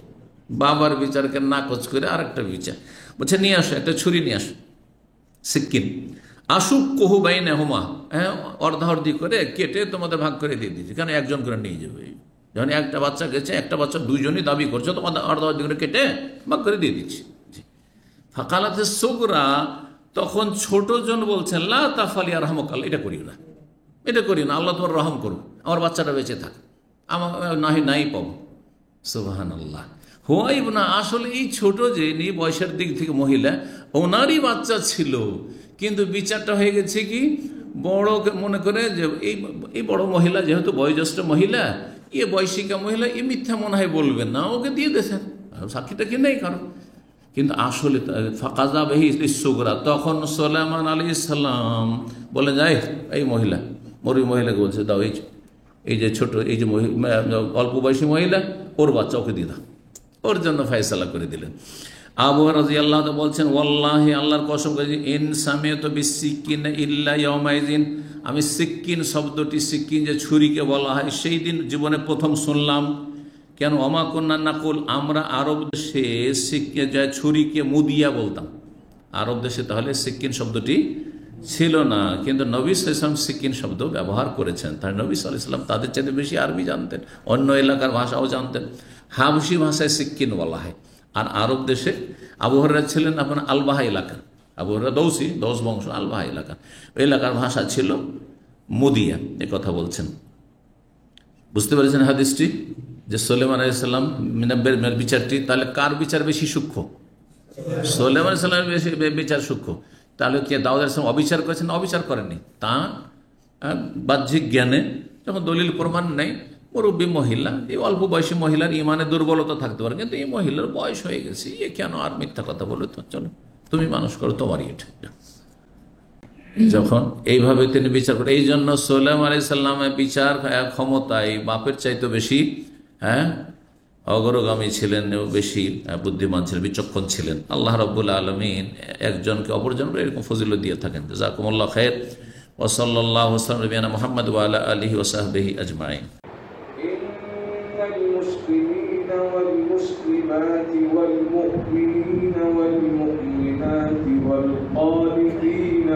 বাবার বিচারকে নাকচ করে আর একটা বিচার বলছে, নিয়ে আসো, একটা ছুরি নিয়ে আসো, সিকিন। আসুক কহু বাইনে হোমা, হ্যাঁ, অর্ধাঅর্ধি করে কেটে তোমাদের ভাগ করে দিয়ে দিচ্ছি, কেন একজন করে নিয়ে যাবে। যখন একটা বাচ্চা গেছে, একটা বাচ্চা দুইজনই দাবি করছে, তোমাদের অর্ধাঅর্ধি করে কেটে ভাগ করে দিয়ে দিচ্ছি। ফাকালাতে সুগরা, তখন ছোট জন বলছেন, লা তাফালি আর রহমকাল, এটা করিও না, এটা করিও না, আল্লাহ তোমার রহম করুক, আমার বাচ্চাটা বেঁচে থাক, আমার নাই পাবো। সুবহানাল্লাহ। হুয়াইব না, আসলে এই ছোট যে বয়সের দিক থেকে মহিলা, ওনারই বাচ্চা ছিল, কিন্তু বিচারটা হয়ে গেছে কি, বড়কে মনে করে যে এই বড় মহিলা যেহেতু বয়োজ্যেষ্ঠ মহিলা, বয়সিকা মহিলা, মিথ্যা মনে হয় বলবেন না, ওকে দিয়ে দিয়েছেন, সাক্ষীটা কি নেই কারণ। কিন্তু আসলে ফাকাজা বেহি সুগরা, তখন সুলাইমান আলাইহিস সালাম বলে যায়, এই মহিলা, মরবি মহিলাকে বলছে, দাও এই যে ছোট, এই যে অল্প বয়সী মহিলা, ওর বাচ্চা ওকে দিয়ে দাও, ওর জন্য ফয়সালা করে দিলেন। আবু রাদিয়াল্লাহু তাআলা বলছেন, ওয়াল্লাহি, আল্লাহর কসম করে, ইন সামিআতু বিসিকিন ইল্লা ইয়াউমাইযিন, আমি সিকিন শব্দটি, সিকিন যে ছুরিকে বলা হয়, সেই দিন জীবনে প্রথম শুনলাম। কেন? ওমা কুন্না নাকুল, আমরা আরব দেশে ছুরিকে মুদিয়া বলতাম, আরব দেশে তাহলে সিকিন শব্দটি ছিল না, কিন্তু নবী সাল্লাল্লাহু আলাইহি ওয়াসাল্লাম সিকিন শব্দ ব্যবহার করেছেন। তাই নবী সাল্লাল্লাহু আলাইহি ওয়াসাল্লাম তাদের চাইতে বেশি আরবি জানতেন, অন্য এলাকার ভাষাও জানতেন। হাবশি ভাষায় সিকিন বলা হয়। আর আরব দেশে আবু হুরায়রা ছিলেন আপনার আলবাহা এলাকা, আবু হুরায়রা দৌস বংশ, আলবাহা এলাকা, ওই এলাকার ভাষা ছিল মুদিয়া, এ কথা বলছেন। বুঝতে পেরেছেন হাদিসটি, যে সুলাইমান আলাইহিস সালাম বিচারটি, তাহলে কার বিচার বেশি সূক্ষ্ম? সুলাইমান আলাইহিস সালামের বেশি বিচার সূক্ষ্ম। তাহলে কে দাউদ আলাইহিস সালাম অবিচার করেছেন? অবিচার করেননি, তা বাহ্যিক জ্ঞানে যখন দলিল প্রমাণ নেই, মুরব্বী মহিলা, এই অল্প বয়সী মহিলার ইমানে দুর্বলতা থাকতে পারে, কিন্তু এই মহিলার বয়স হয়ে গেছে, এ কেন আর মিথ্যা কথা বলে, তো চলো তুমি মানুষ করো, তোমারই এটা। যখন এইভাবে তিনি বিচার করেন, এই জন্য সুলাইমান আলাইহিস সালামের বিচার ক্ষমতায় বাপের চাইতে বেশি, হ্যাঁ, অগ্রগামী ছিলেন, বেশি বুদ্ধিমান ছিলেন, বিচক্ষণ ছিলেন। আল্লাহ রাব্বুল আলামিন একজনকে অপরজনকে এরকম ফজিলত দিয়ে থাকেন। জাযাকুমুল্লাহ খায়র। ওয়া সাল্লাল্লাহু আলা নবিয়িনা মুহাম্মদ ওয়া আলা আলিহি ওয়া সাহবিহি আজমাইন। والمسلمات والمؤمنين والمؤمنات والقانتين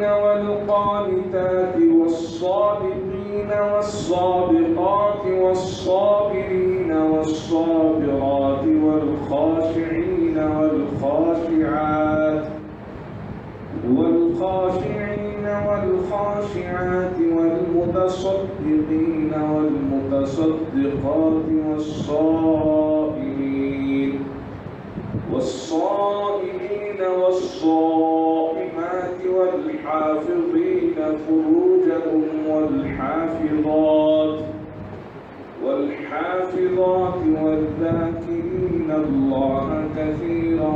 والقانتات والصادقين والصادقات والصابرين والصابرات والخاشعين والخاشعات والمتصدقين والمتصدقات والصائمين والصائمات والحافظين فروجهم والحافظات والذاكرين الله كثيرا